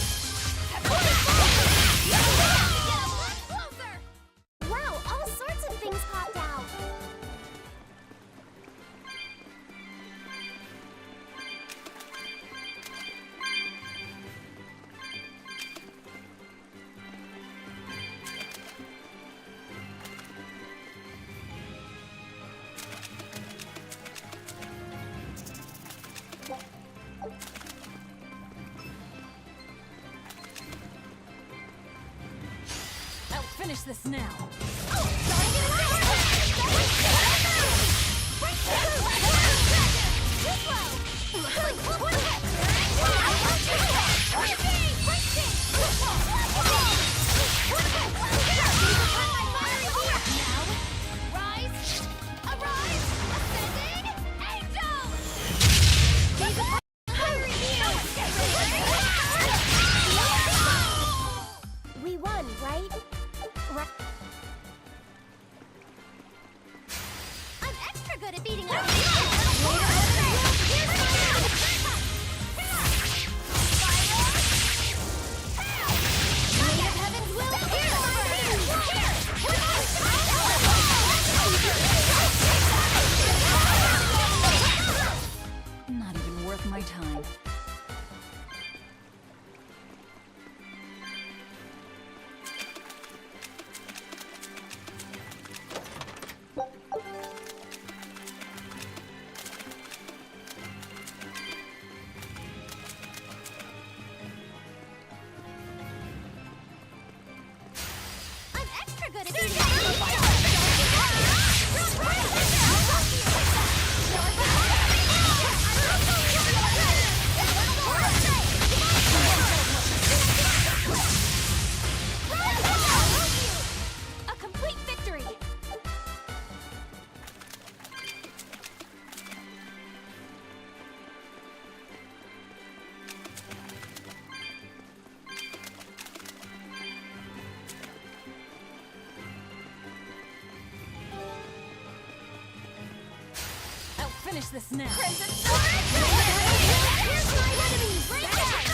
Wow, all sorts of things popped out. I'll finish this now. We won, right? finish this now. Crimson Sword! Here's my enemies! Bring down!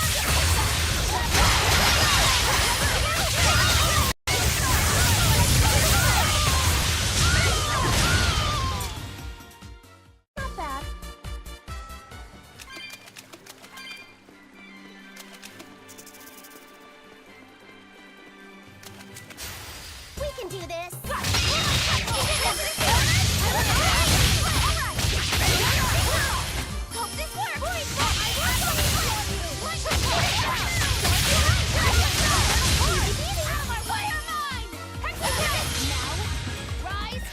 Not bad. We can do this. Hope this works! Fire mine! Now, rise!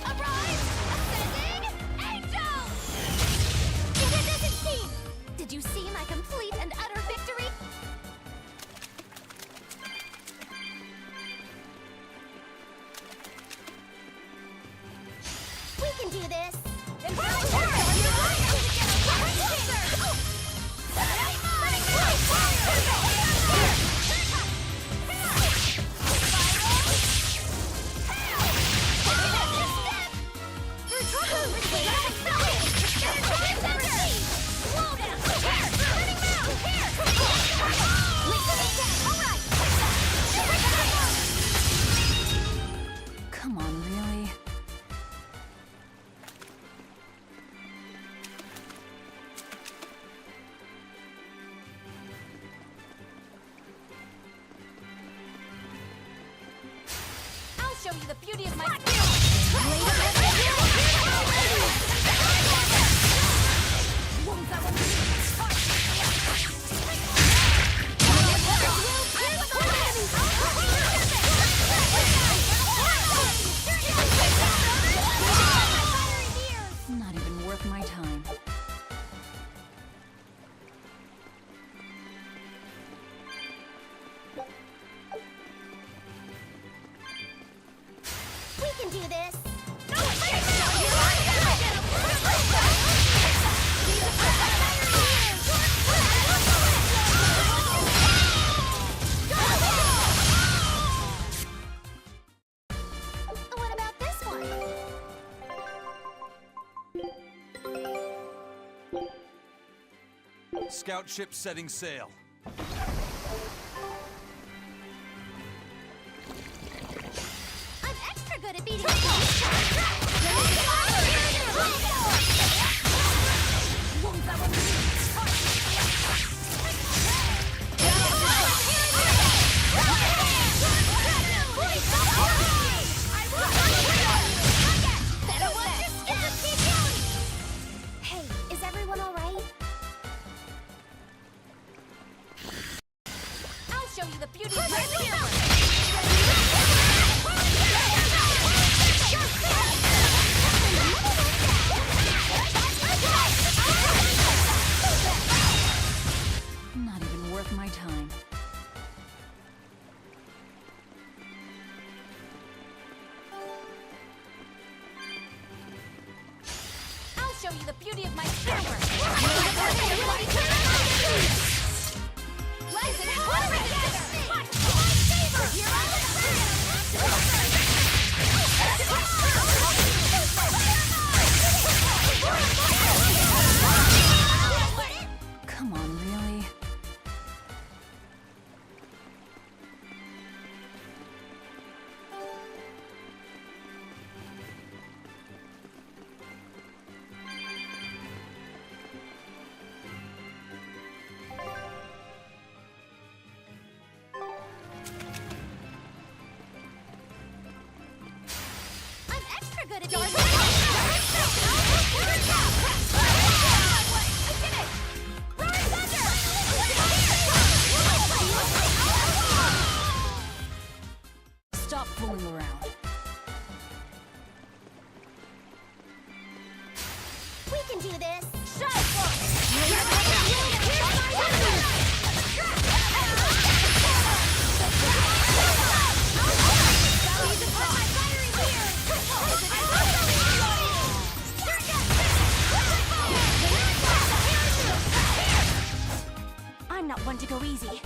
Arise! Ascending! Angel! It doesn't seem! Did you see my complete and utter victory? We can do this. Come on, really? I'll show you the beauty of my Not even worth my time. We can do this. What about this one? Scout ship setting sail. I'm extra good at beating Hey, is everyone all right? I'll show you the beauty of my Not even worth my time. I'll show you the beauty of my hammer. Rise and hold it together. My favor. You're on the Come on, really? I'm extra good at Stop fooling around. We can do this. I'm not one to go easy.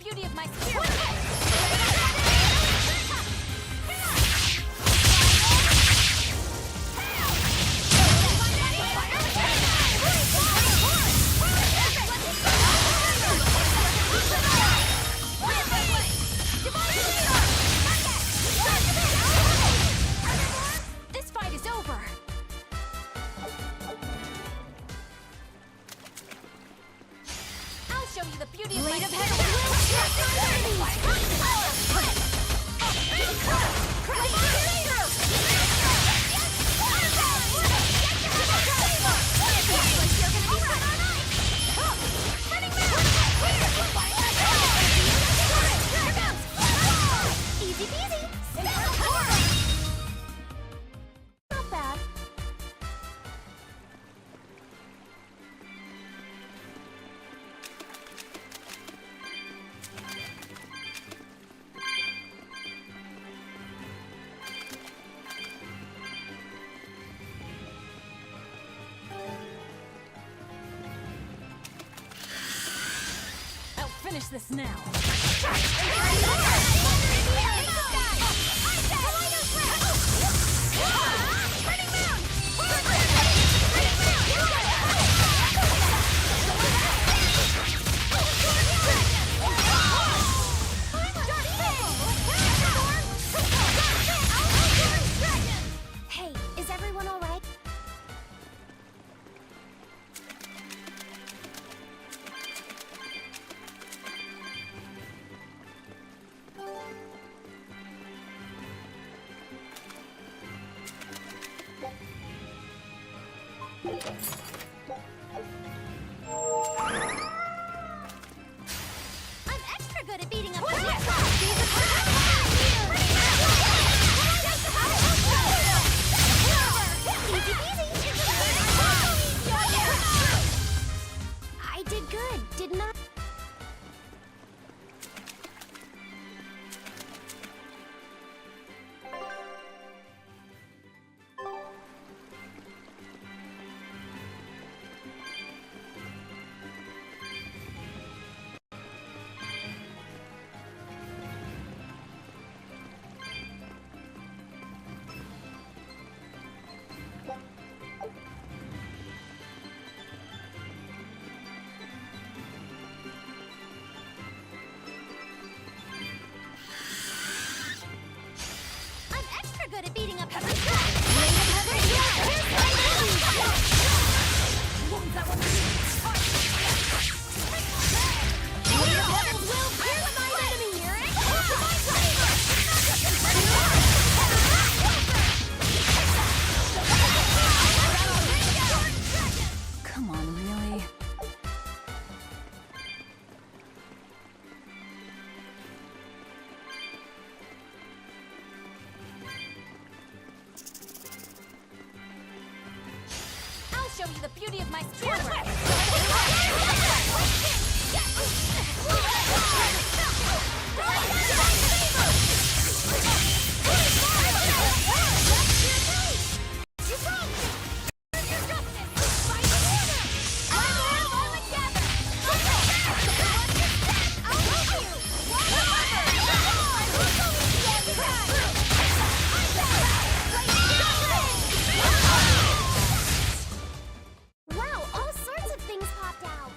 beauty of my spirit! This fight is over! I'll show you the beauty of my Easy peasy! Not bad. I'll finish this now. Hey, is everyone all right? I'm extra good at beating up I did good, didn't I? I'm extra good at beating up Come on, really? I'll show you the beauty of my spirit! Wow, all sorts of things popped out.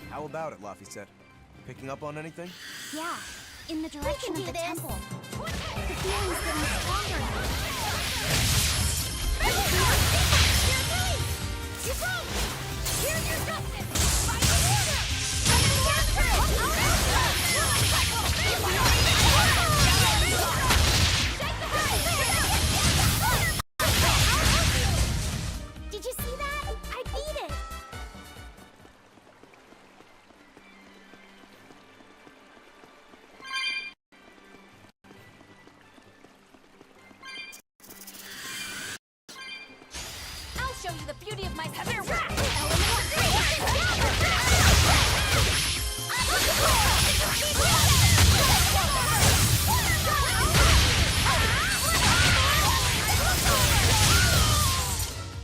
How about it, Laphicet? Picking up on anything? Yeah, in the direction of the temple. The feeling's getting stronger now. Here's your justice! By the order! Did you see that? I beat it! beauty of my spear wrap!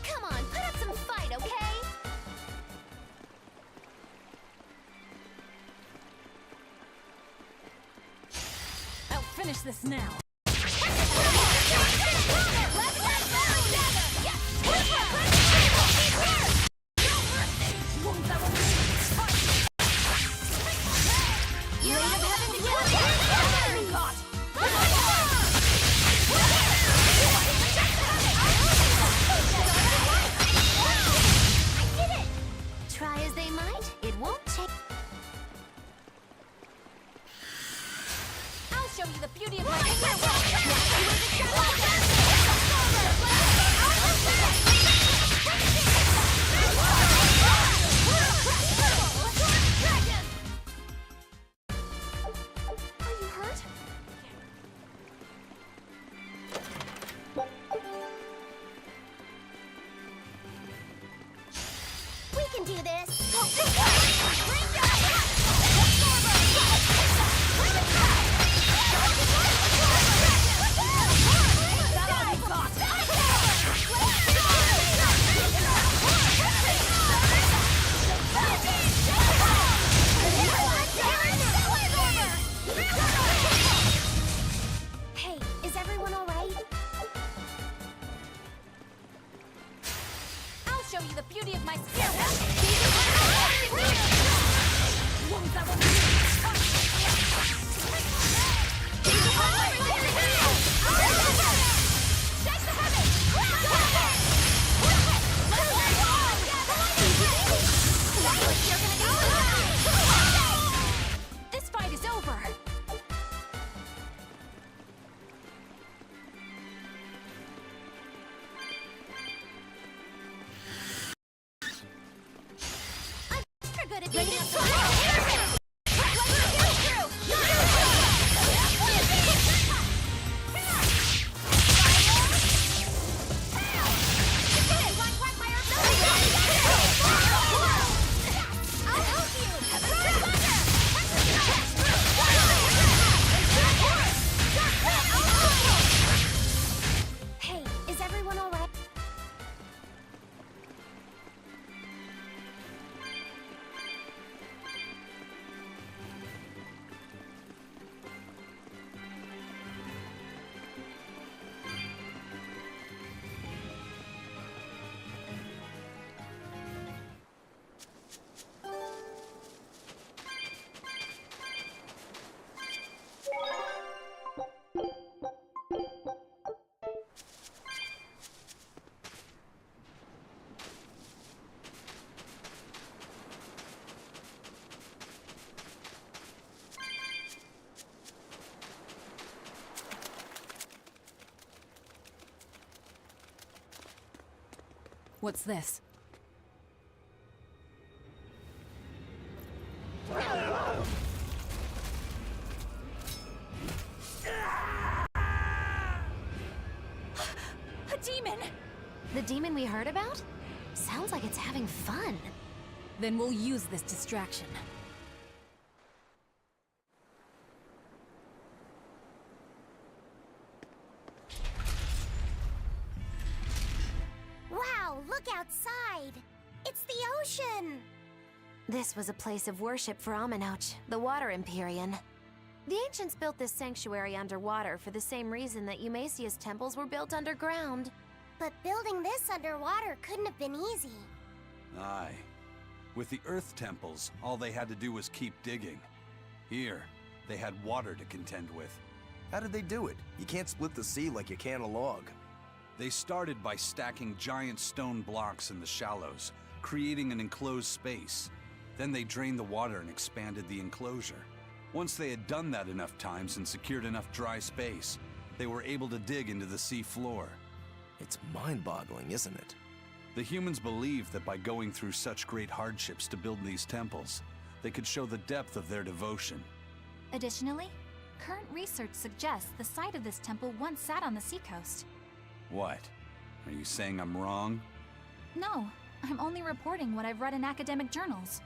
Come on, put up some fight, okay? I'll finish this now. Try as they might, it won't take. I'll show you the beauty of my Are you hurt? We can do this. Hey, is everyone all right? I'll show you the beauty of my spear This fight is over. You're good at beating up Hey, is everyone all right? What's this? A demon! The demon we heard about? Sounds like it's having fun. Then we'll use this distraction. Wow, look outside! It's the ocean! This was a place of worship for Amenoch, the Water Empyrean. The ancients built this sanctuary underwater for the same reason that Eumasia's temples were built underground. But building this underwater couldn't have been easy. Aye. With the Earth temples, all they had to do was keep digging. Here, they had water to contend with. How did they do it? You can't split the sea like you can a log. They started by stacking giant stone blocks in the shallows, creating an enclosed space. Then they drained the water and expanded the enclosure. Once they had done that enough times and secured enough dry space, they were able to dig into the sea floor. It's mind-boggling, isn't it? The humans believed that by going through such great hardships to build these temples, they could show the depth of their devotion. Additionally, current research suggests the site of this temple once sat on the seacoast. What? Are you saying I'm wrong? No, I'm only reporting what I've read in academic journals.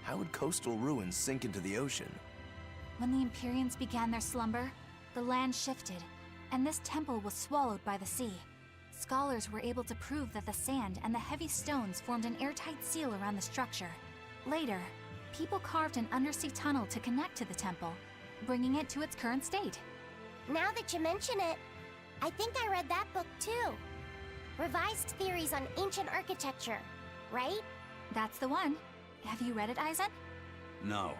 How would coastal ruins sink into the ocean? When the Empyreans began their slumber, the land shifted, and this temple was swallowed by the sea. Scholars were able to prove that the sand and the heavy stones formed an airtight seal around the structure. Later, people carved an undersea tunnel to connect to the temple, bringing it to its current state. Now that you mention it, I think I read that book too. Revised Theories on Ancient Architecture, right? That's the one. Have you read it, Aizen? No,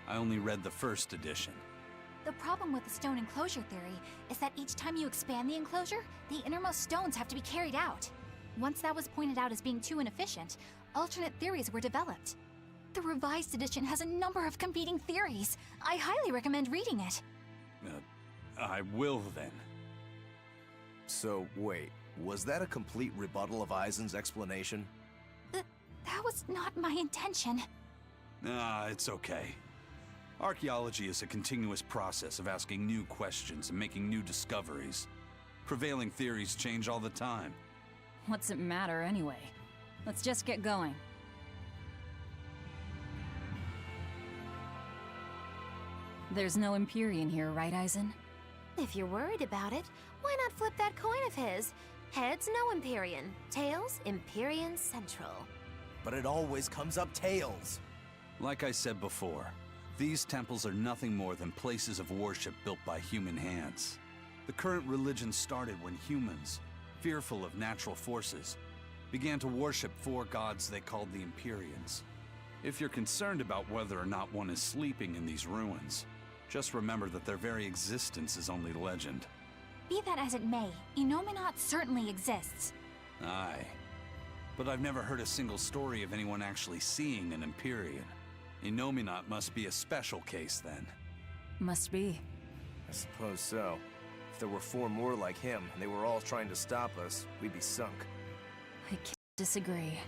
I only read the first edition. The problem with the stone enclosure theory is that each time you expand the enclosure, the innermost stones have to be carried out. Once that was pointed out as being too inefficient, alternate theories were developed. The revised edition has a number of competing theories. I highly recommend reading it. I will then. So, wait, was that a complete rebuttal of Aizen's explanation? That was not my intention. It's okay. Archaeology is a continuous process of asking new questions and making new discoveries. Prevailing theories change all the time. What's it matter anyway? Let's just get going. There's no Empyrean here, right, Aizen? If you're worried about it, why not flip that coin of his? Heads, no Empyrean. Tails, Empyrean Central. But it always comes up tails. Like I said before, these temples are nothing more than places of worship built by human hands. The current religion started when humans, fearful of natural forces, began to worship four gods they called the Empyreans. If you're concerned about whether or not one is sleeping in these ruins, just remember that their very existence is only legend. Be that as it may, Innominat certainly exists. Aye. But I've never heard a single story of anyone actually seeing an Empyrean. Innominat must be a special case, then. Must be. I suppose so. If there were four more like him, and they were all trying to stop us, we'd be sunk. I can't disagree.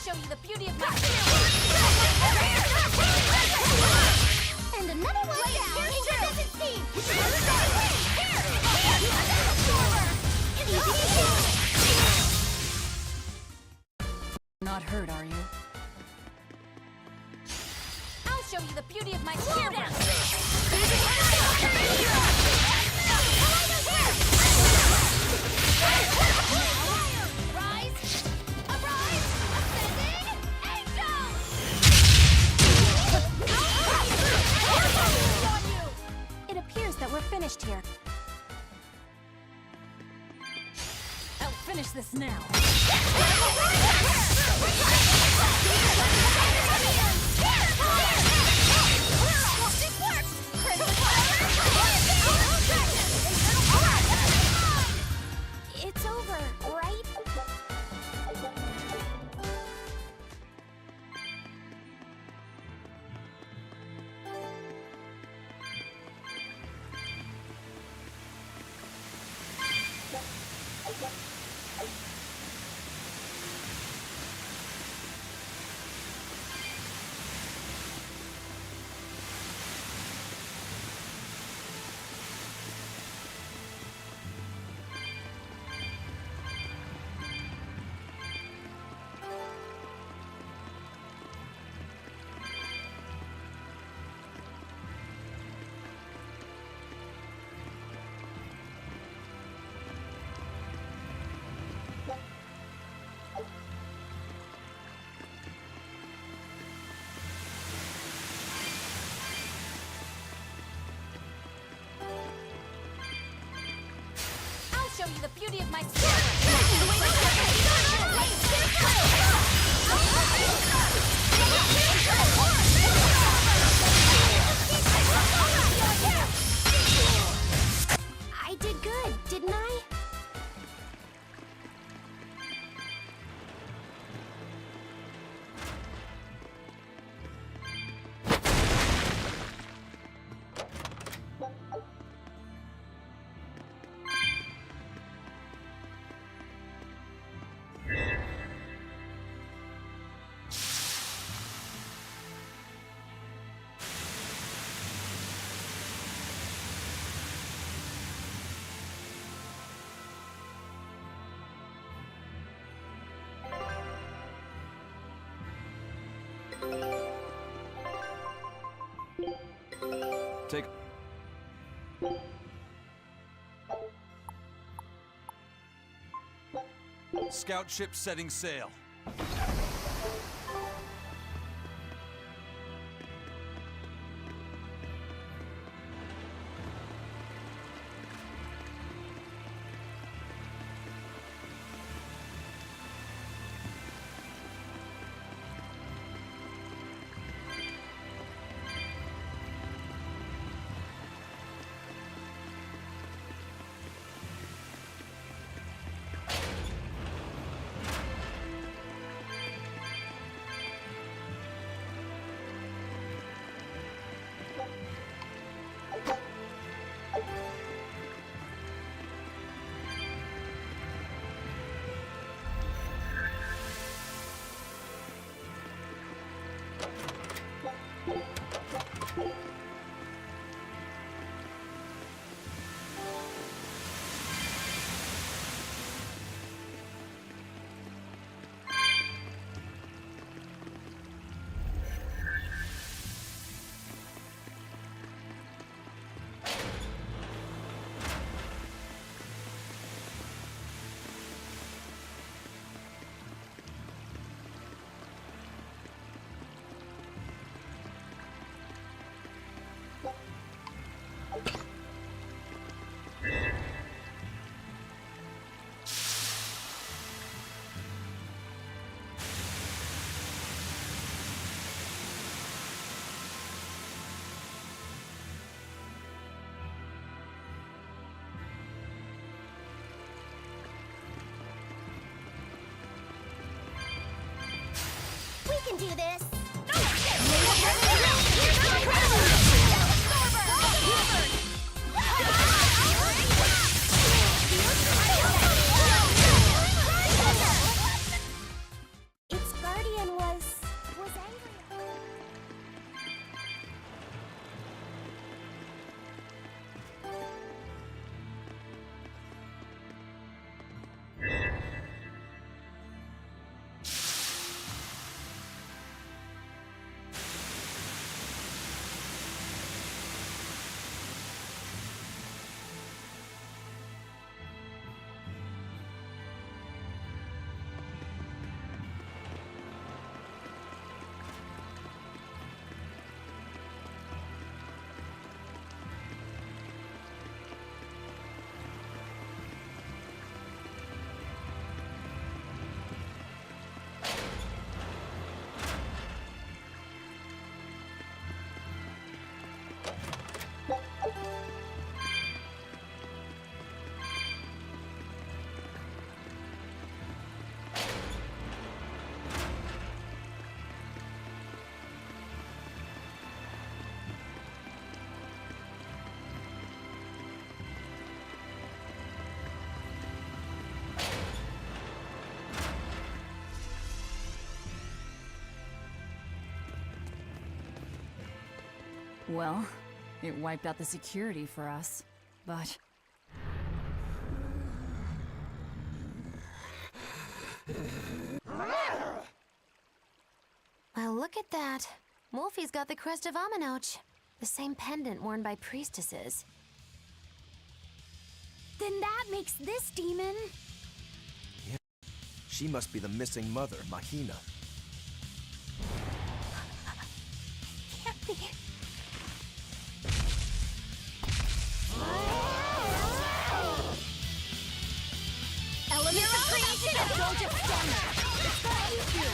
Show you the beauty of my and another one down. Here's your visit team. Not hurt, are you? I'll show you the beauty of my finished here. I'll finish this now. It's over, right? Show you the beauty of my I did good, didn't I? Scout ship setting sail. We can do this! Its guardian was angry. Well, it wiped out the security for us, but... Well, look at that. Wolfie's got the crest of Aminoch. The same pendant worn by priestesses. Then that makes this demon... Yeah. She must be the missing mother, Mahina. Can't be. Elements of creation that don't just stand there. It's gonna eat you.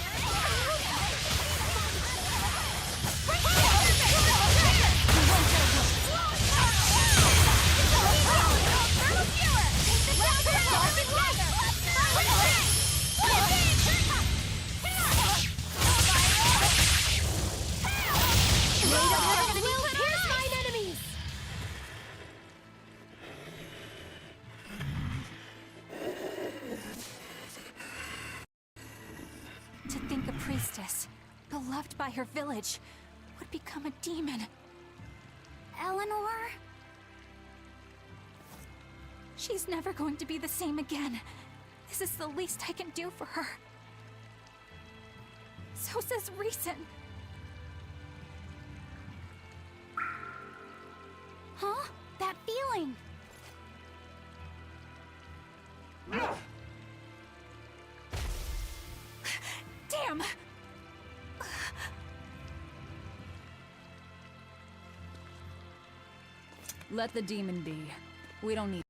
To think a priestess, beloved by her village, would become a demon. Eleanor? She's never going to be the same again. This is the least I can do for her. So says reason. Huh? That feeling. him! Let the demon be. We don't need.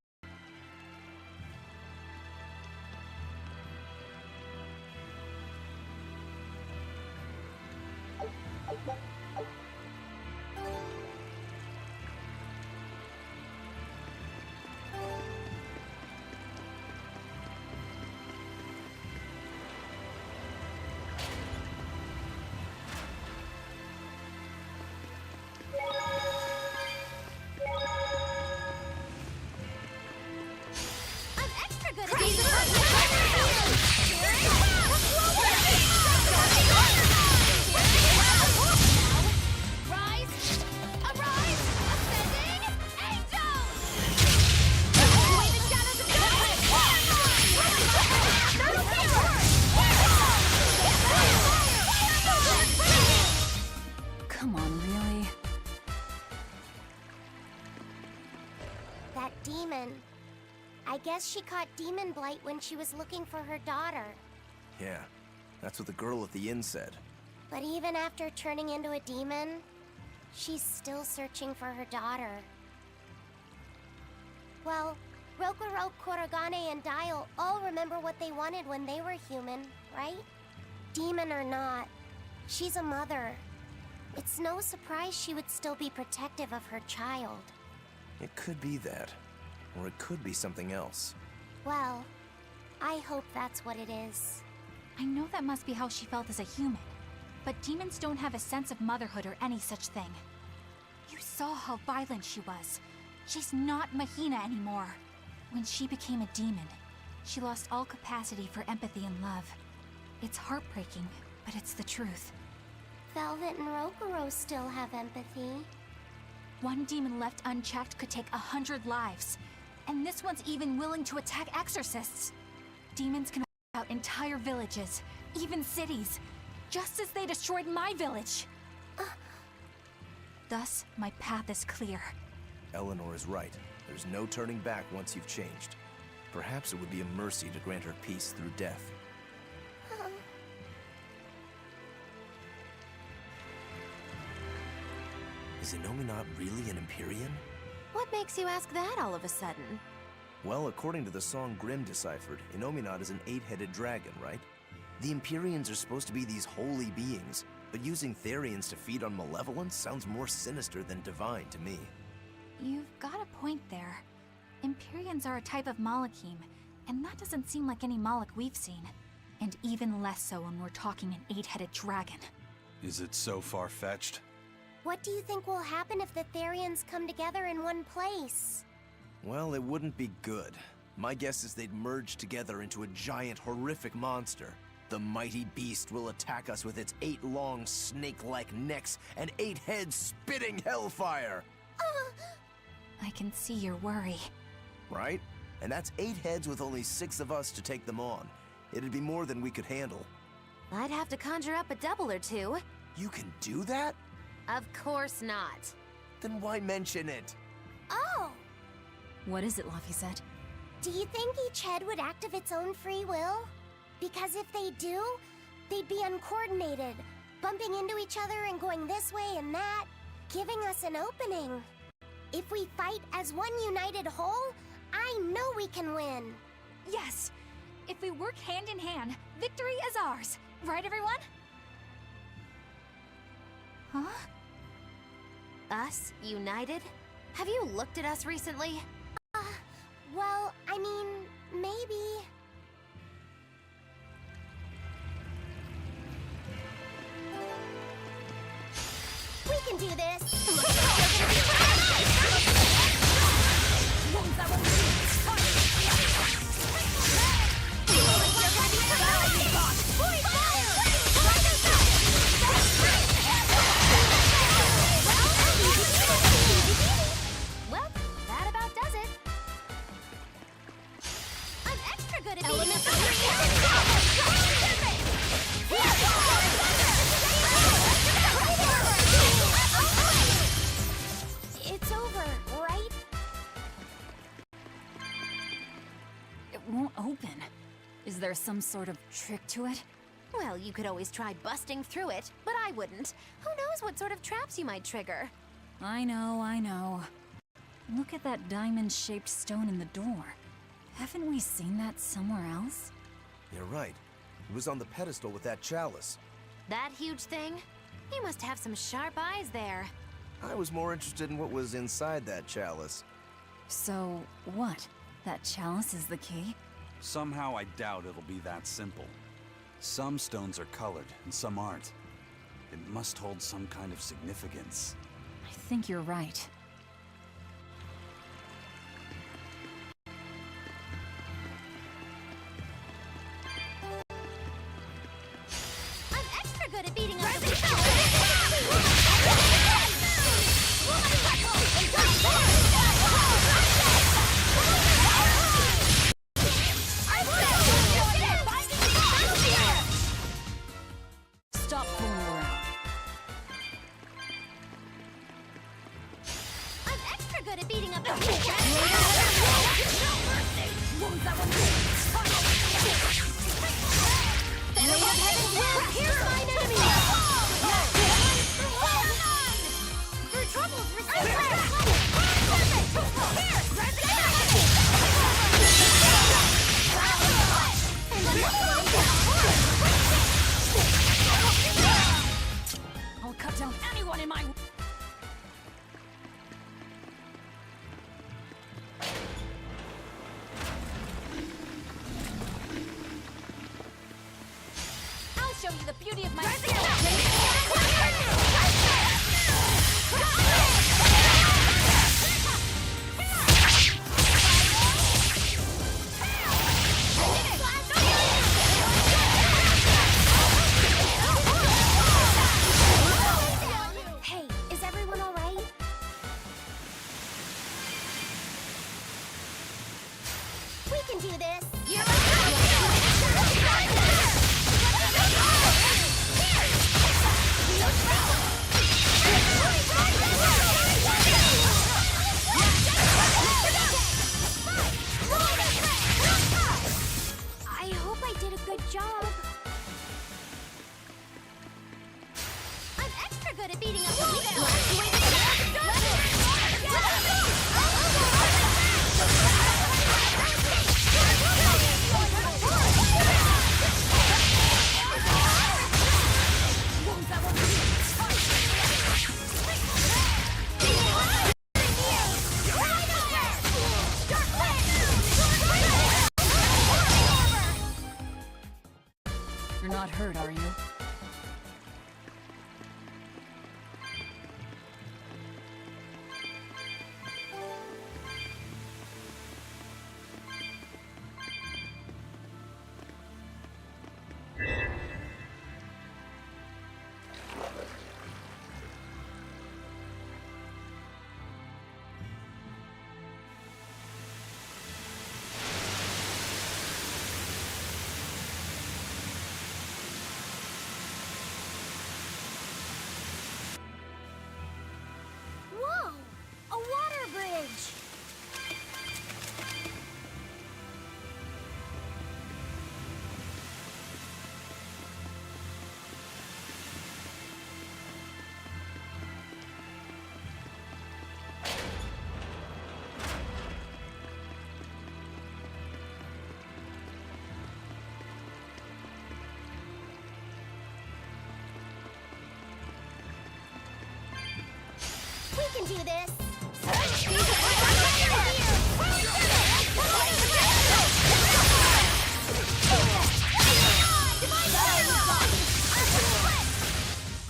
I'm extra good at these. Rise! Arise! Ascending angels! Away the shadows of Come on, really? That demon. I guess she caught demon blight when she was looking for her daughter. Yeah, that's what the girl at the inn said. But even after turning into a demon, she's still searching for her daughter. Well, Rokurok, Korogane, and Dial all remember what they wanted when they were human, right? Demon or not, she's a mother. It's no surprise she would still be protective of her child. It could be that. Or it could be something else. Well, I hope that's what it is. I know that must be how she felt as a human. But demons don't have a sense of motherhood or any such thing. You saw how violent she was. She's not Mahina anymore. When she became a demon, she lost all capacity for empathy and love. It's heartbreaking, but it's the truth. Velvet and Rokuro still have empathy. One demon left unchecked could take 100 lives. And this one's even willing to attack exorcists. Demons can wipe out entire villages, even cities, just as they destroyed my village. Thus, my path is clear. Eleanor is right. There's no turning back once you've changed. Perhaps it would be a mercy to grant her peace through death. Is Innominat really an Empyrean? What makes you ask that all of a sudden? Well, according to the song Grimm deciphered, Innominat is an 8-headed dragon, right? The Empyreans are supposed to be these holy beings, but using Therians to feed on malevolence sounds more sinister than divine to me. You've got a point there. Empyreans are a type of Malachim, and that doesn't seem like any Malach we've seen. And even less so when we're talking an 8-headed dragon. Is it so far-fetched? What do you think will happen if the Therians come together in one place? Well, it wouldn't be good. My guess is they'd merge together into a giant, horrific monster. The mighty beast will attack us with its 8 long, snake-like necks and 8 heads spitting hellfire! I can see your worry. Right? And that's 8 heads with only 6 of us to take them on. It'd be more than we could handle. I'd have to conjure up a double or two. You can do that? Of course not. Then why mention it? Oh! What is it, Laphicet? Do you think each head would act of its own free will? Because if they do, they'd be uncoordinated, bumping into each other and going this way and that, giving us an opening. If we fight as one united whole, I know we can win. Yes! If we work hand in hand, victory is ours. Right, everyone? Huh? Us? United? Have you looked at us recently? Well, I mean, maybe. We can do this! Well, that about does it. I'm extra good at It's over, right? It won't open. Is there some sort of trick to it? Well, you could always try busting through it, but I wouldn't. Who knows what sort of traps you might trigger? I know. Look at that diamond-shaped stone in the door. Haven't we seen that somewhere else? You're right. It was on the pedestal with that chalice. That huge thing? You must have some sharp eyes there. I was more interested in what was inside that chalice. So, what? That chalice is the key? Somehow I doubt it'll be that simple. Some stones are colored, and some aren't. It must hold some kind of significance. I think you're right. I'm extra good at beating up Stop fooling around. I'm extra good at beating up Here's my enemy! Your troubles I'll cut down anyone in my... I'll show you the beauty of my Hey, is everyone all right? We can do this. I hope I did a good job. I'm extra good at beating up You're not hurt, are you? Whoa! A water bridge! We can do this!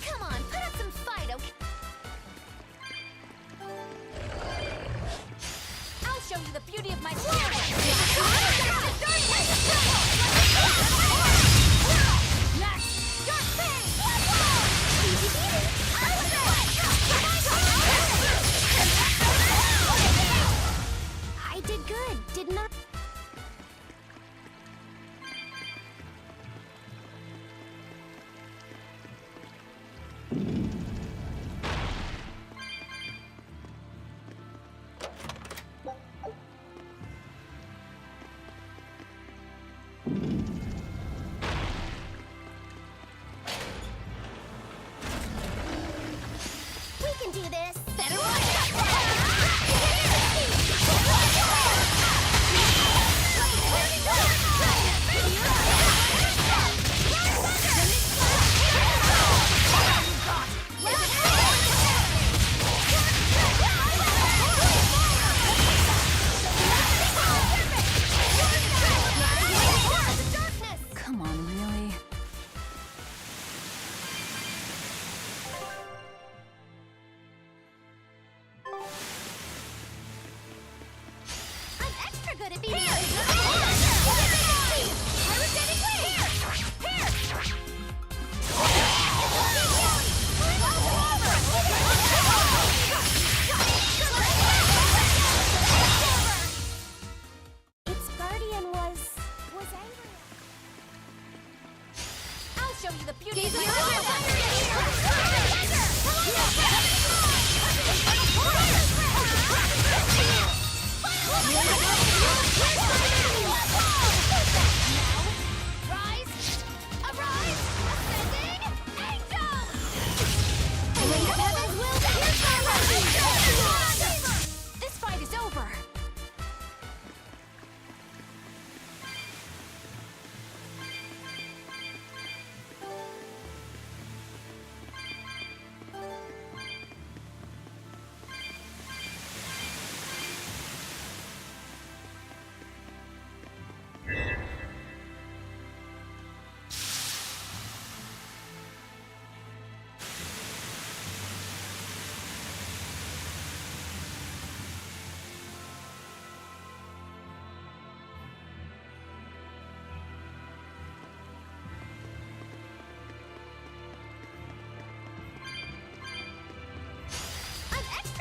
Come on, put up some fight, okay? I'll show you the beauty of my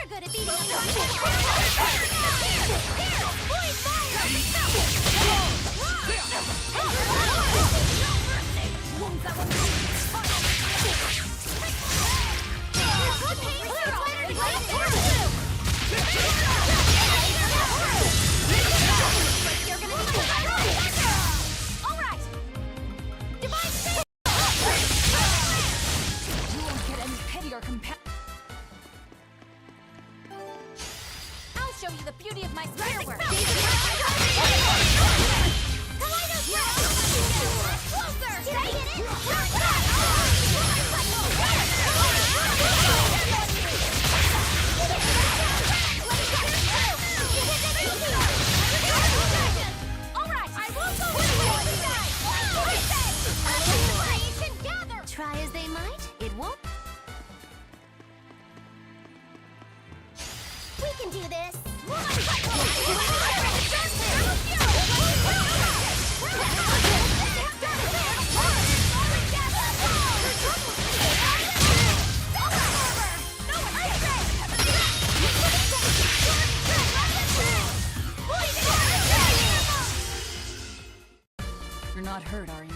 You're good at beating up I'll show you the beauty of my fireworks. Closer! Did I hit it? Alright, I will go. Try as they might, it won't. We can do this. You're not hurt, are you?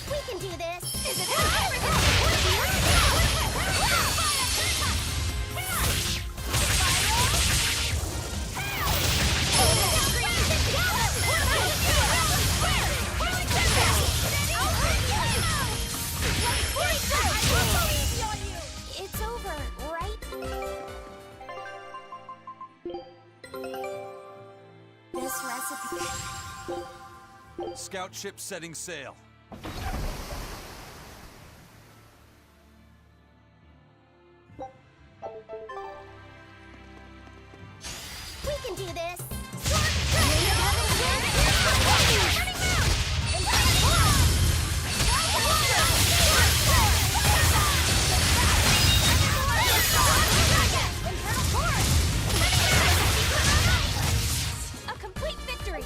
We can do this. Is it It's over, right? This recipe. Scout ship setting sail. We can do this. A complete victory.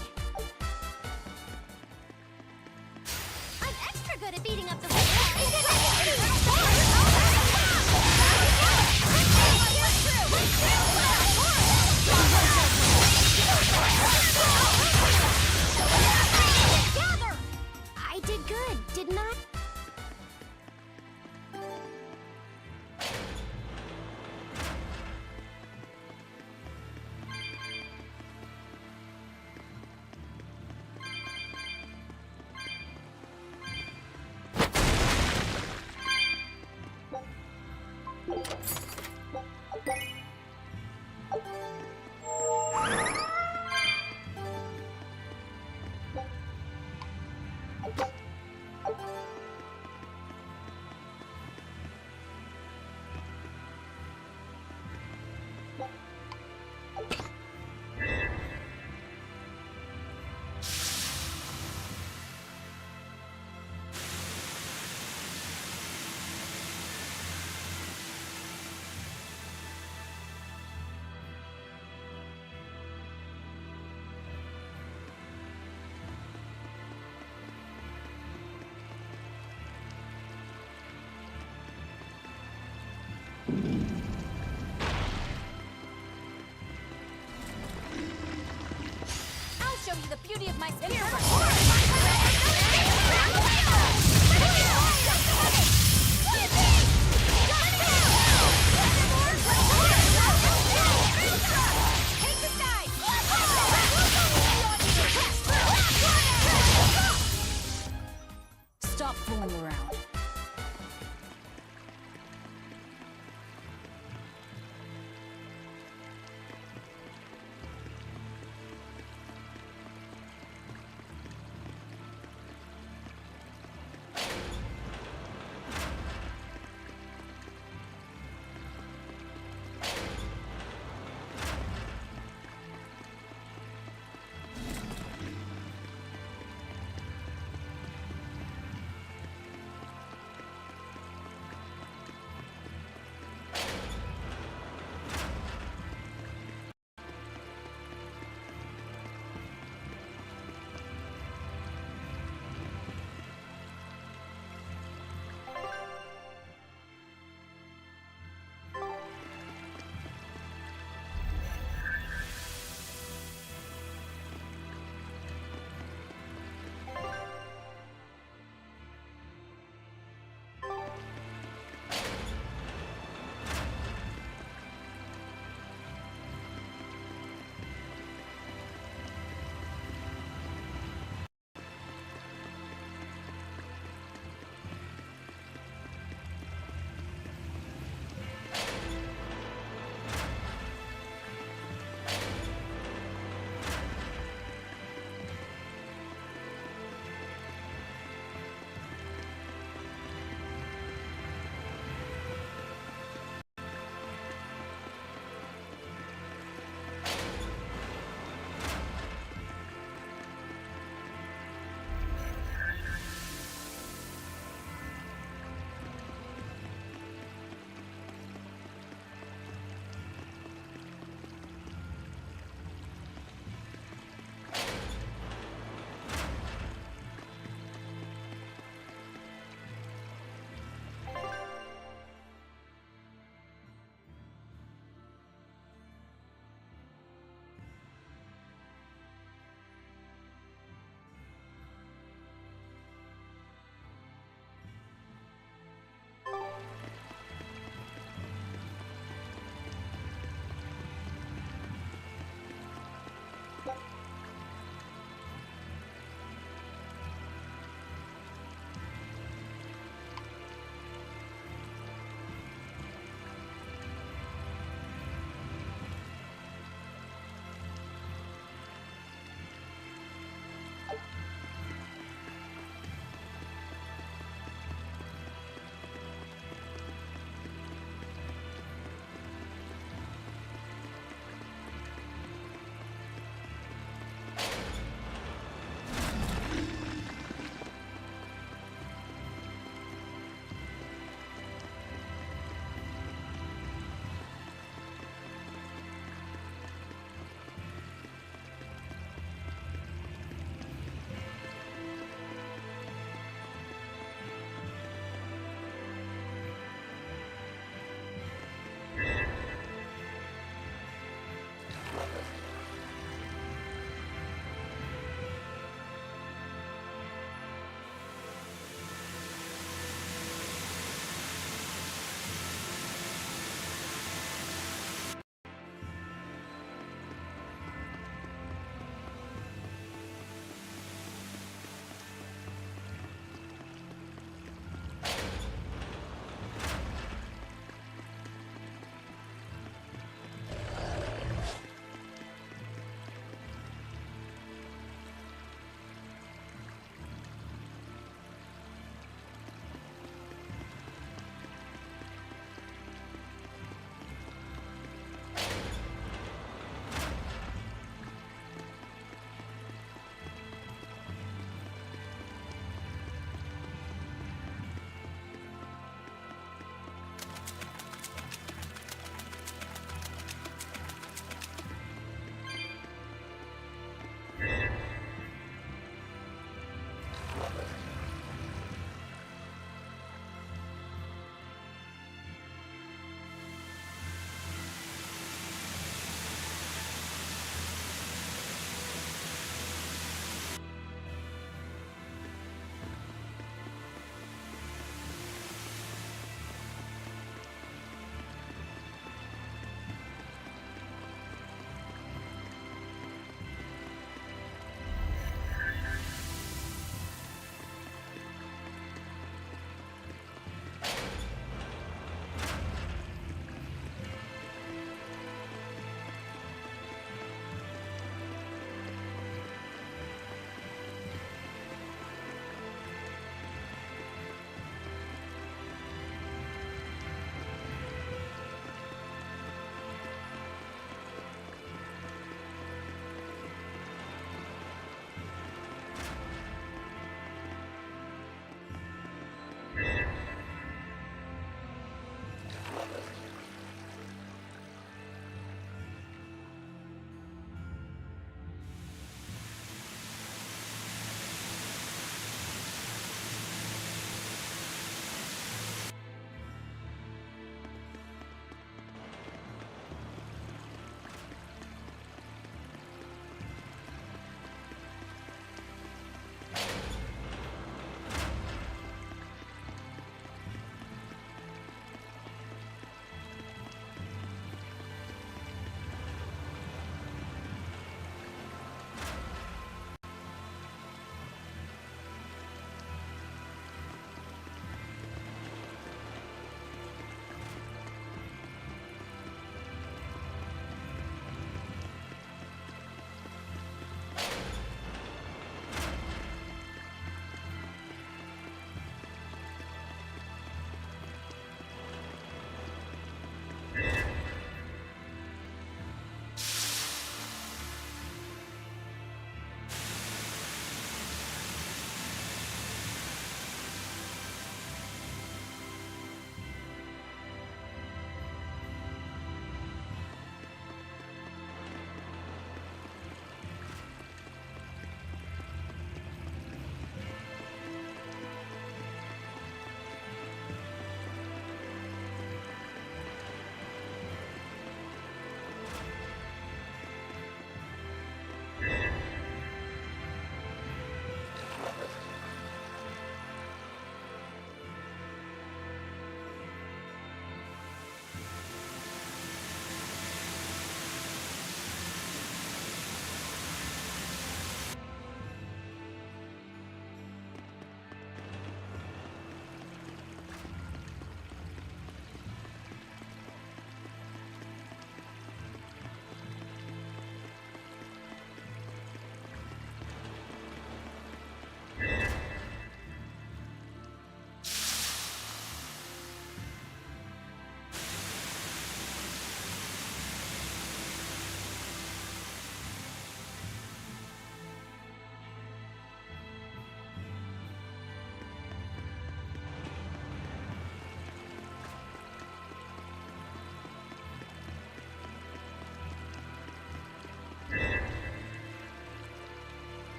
I'll show you the beauty of my spear! Take the sky! Stop fooling around.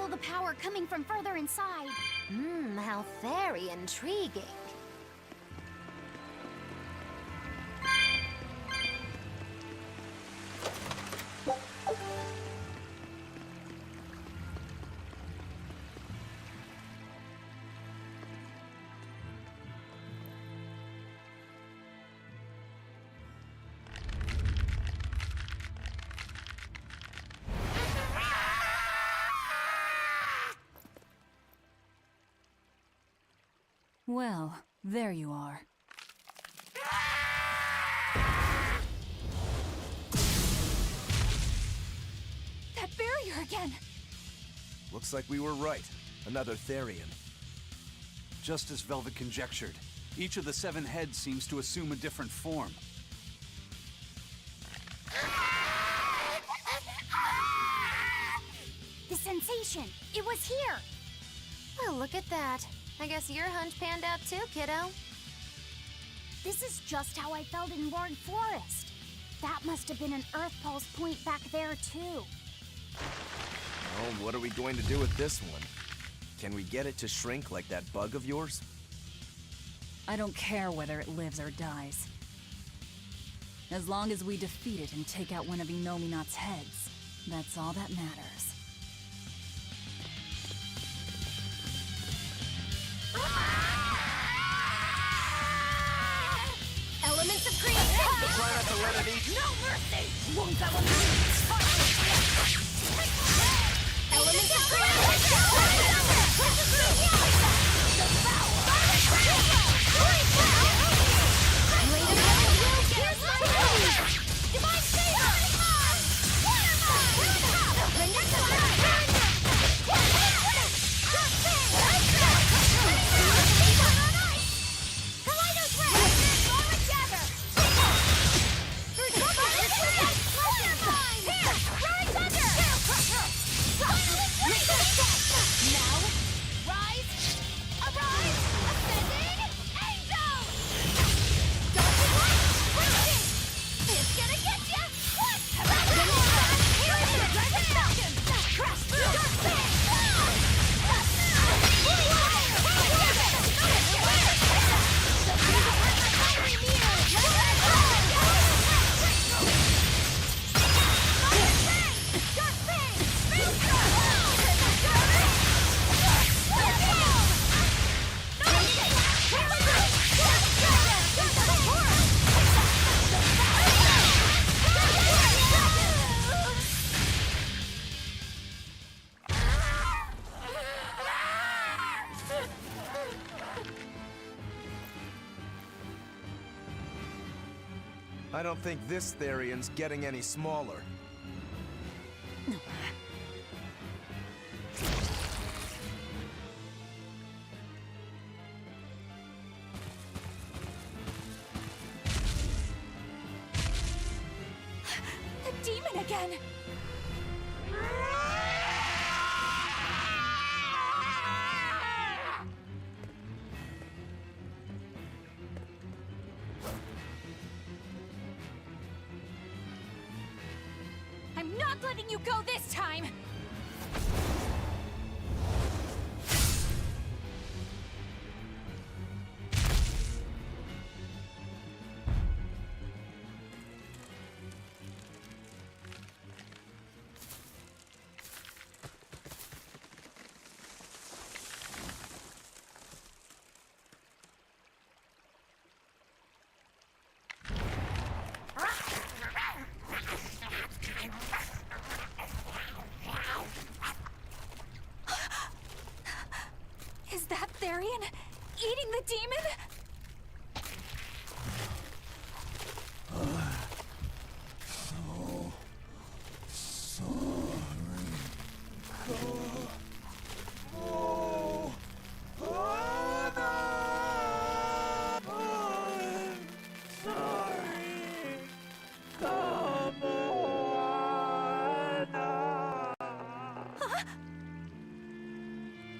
feel the power coming from further inside. How very intriguing. Well, there you are. That barrier again! Looks like we were right. Another Therian. Just as Velvet conjectured, each of the 7 heads seems to assume a different form. The sensation! It was here! Well, look at that. I guess your hunch panned out too, kiddo. This is just how I felt in Lord Forest. That must have been an Earth Pulse point back there, too. Oh, what are we going to do with this one? Can we get it to shrink like that bug of yours? I don't care whether it lives or dies. As long as we defeat it and take out one of Inominat's heads, that's all that matters. Elements of creation! Try not to let it eat. No mercy! Won't that one Elements of I don't think this Therian's getting any smaller. The demon again! I'm not letting you go this time! Is that Therian eating the demon?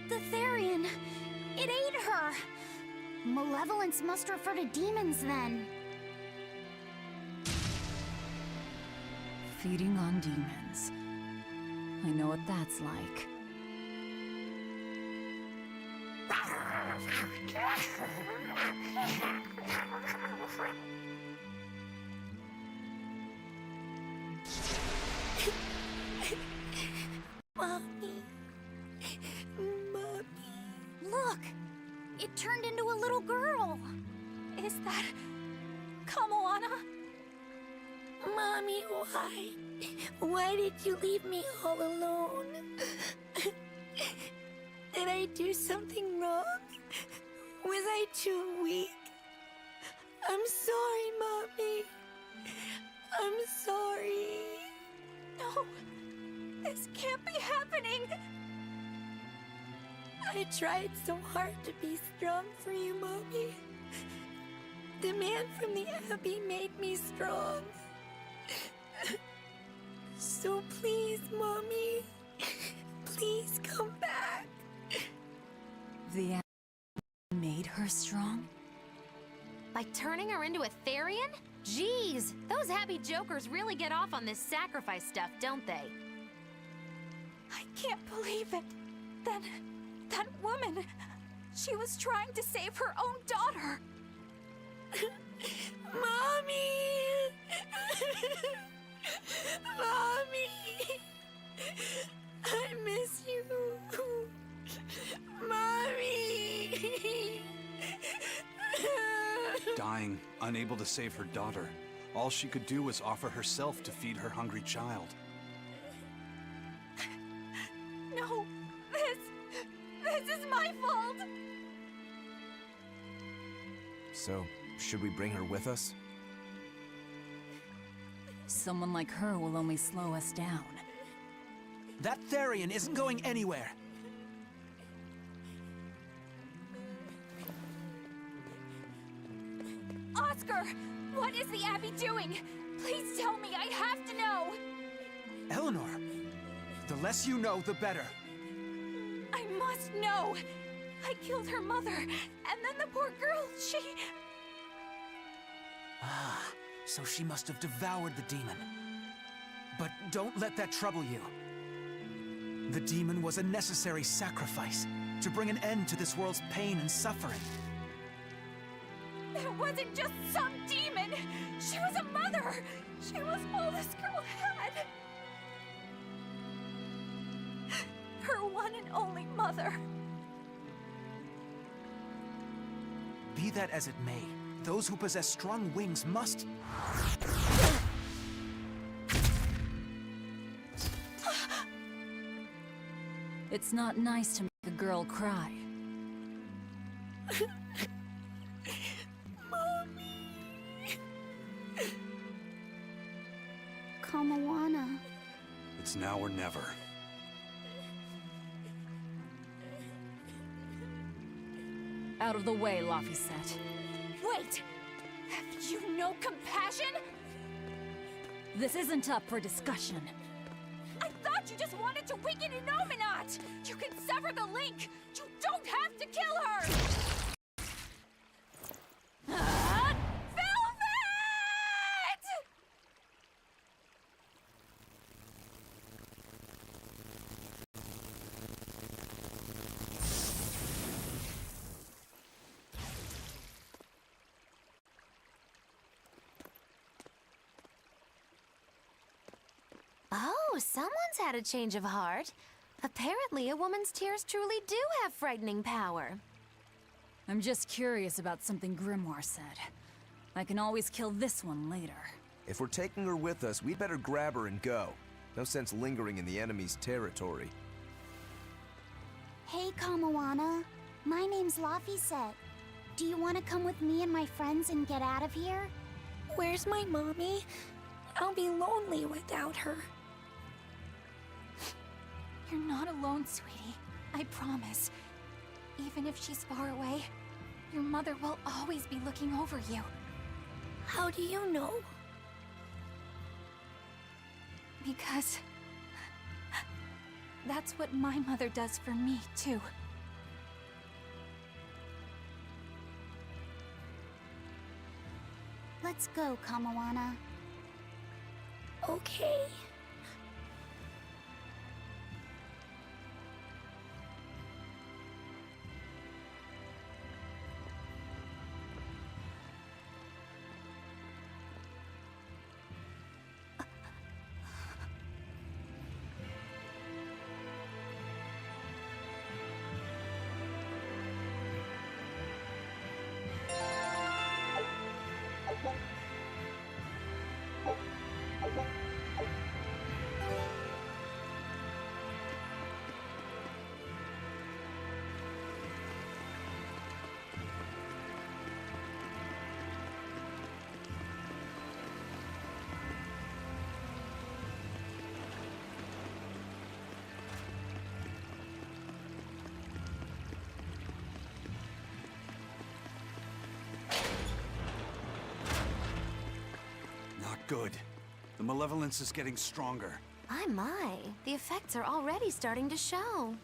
The Therian! It ate her! Malevolence must refer to demons, then. Feeding on demons. I know what that's like. Mommy. Mommy. Look! It turned into a little girl. Is that Kamoana? Mommy, why? Why did you leave me all alone? Did I do something wrong? Was I too weak? I'm sorry, Mommy. I'm sorry. No, this can't be happening. I tried so hard to be strong for you, Mommy. The man from the Abbey made me strong. So please, Mommy, please come back. The Abbey made her strong? By turning her into a Therian? Jeez, those Abbey jokers really get off on this sacrifice stuff, don't they? I can't believe it. That woman, she was trying to save her own daughter. Mommy! Mommy! I miss you. Mommy! Dying, unable to save her daughter, all she could do was offer herself to feed her hungry child. No, this is my fault. So, should we bring her with us? Someone like her will only slow us down. That Therian isn't going anywhere. Oscar, what is the Abbey doing? Please tell me, I have to know. Eleanor, the less you know, the better. I must know. I killed her mother, and then the poor girl, she... Ah, so she must have devoured the demon. But don't let that trouble you. The demon was a necessary sacrifice to bring an end to this world's pain and suffering. It wasn't just some demon! She was a mother! She was all this girl had! Her one and only mother. Be that as it may, those who possess strong wings must... It's not nice to make a girl cry. Kamoana. It's now or never. Out of the way, Laphicet. Wait! Have you no compassion? This isn't up for discussion. I thought you just wanted to weaken Innominat! You can sever the link! You don't have to kill her! Velvet! Oh, someone's had a change of heart. Apparently, a woman's tears truly do have frightening power. I'm just curious about something Grimoire said. I can always kill this one later. If we're taking her with us, we'd better grab her and go. No sense lingering in the enemy's territory. Hey, Kamoana. My name's Laphicet. Do you want to come with me and my friends and get out of here? Where's my mommy? I'll be lonely without her. You're not alone, sweetie. I promise. Even if she's far away, your mother will always be looking over you. How do you know? Because... that's what my mother does for me, too. Let's go, Kamoana. Okay. Not good. The malevolence is getting stronger. My. The effects are already starting to show.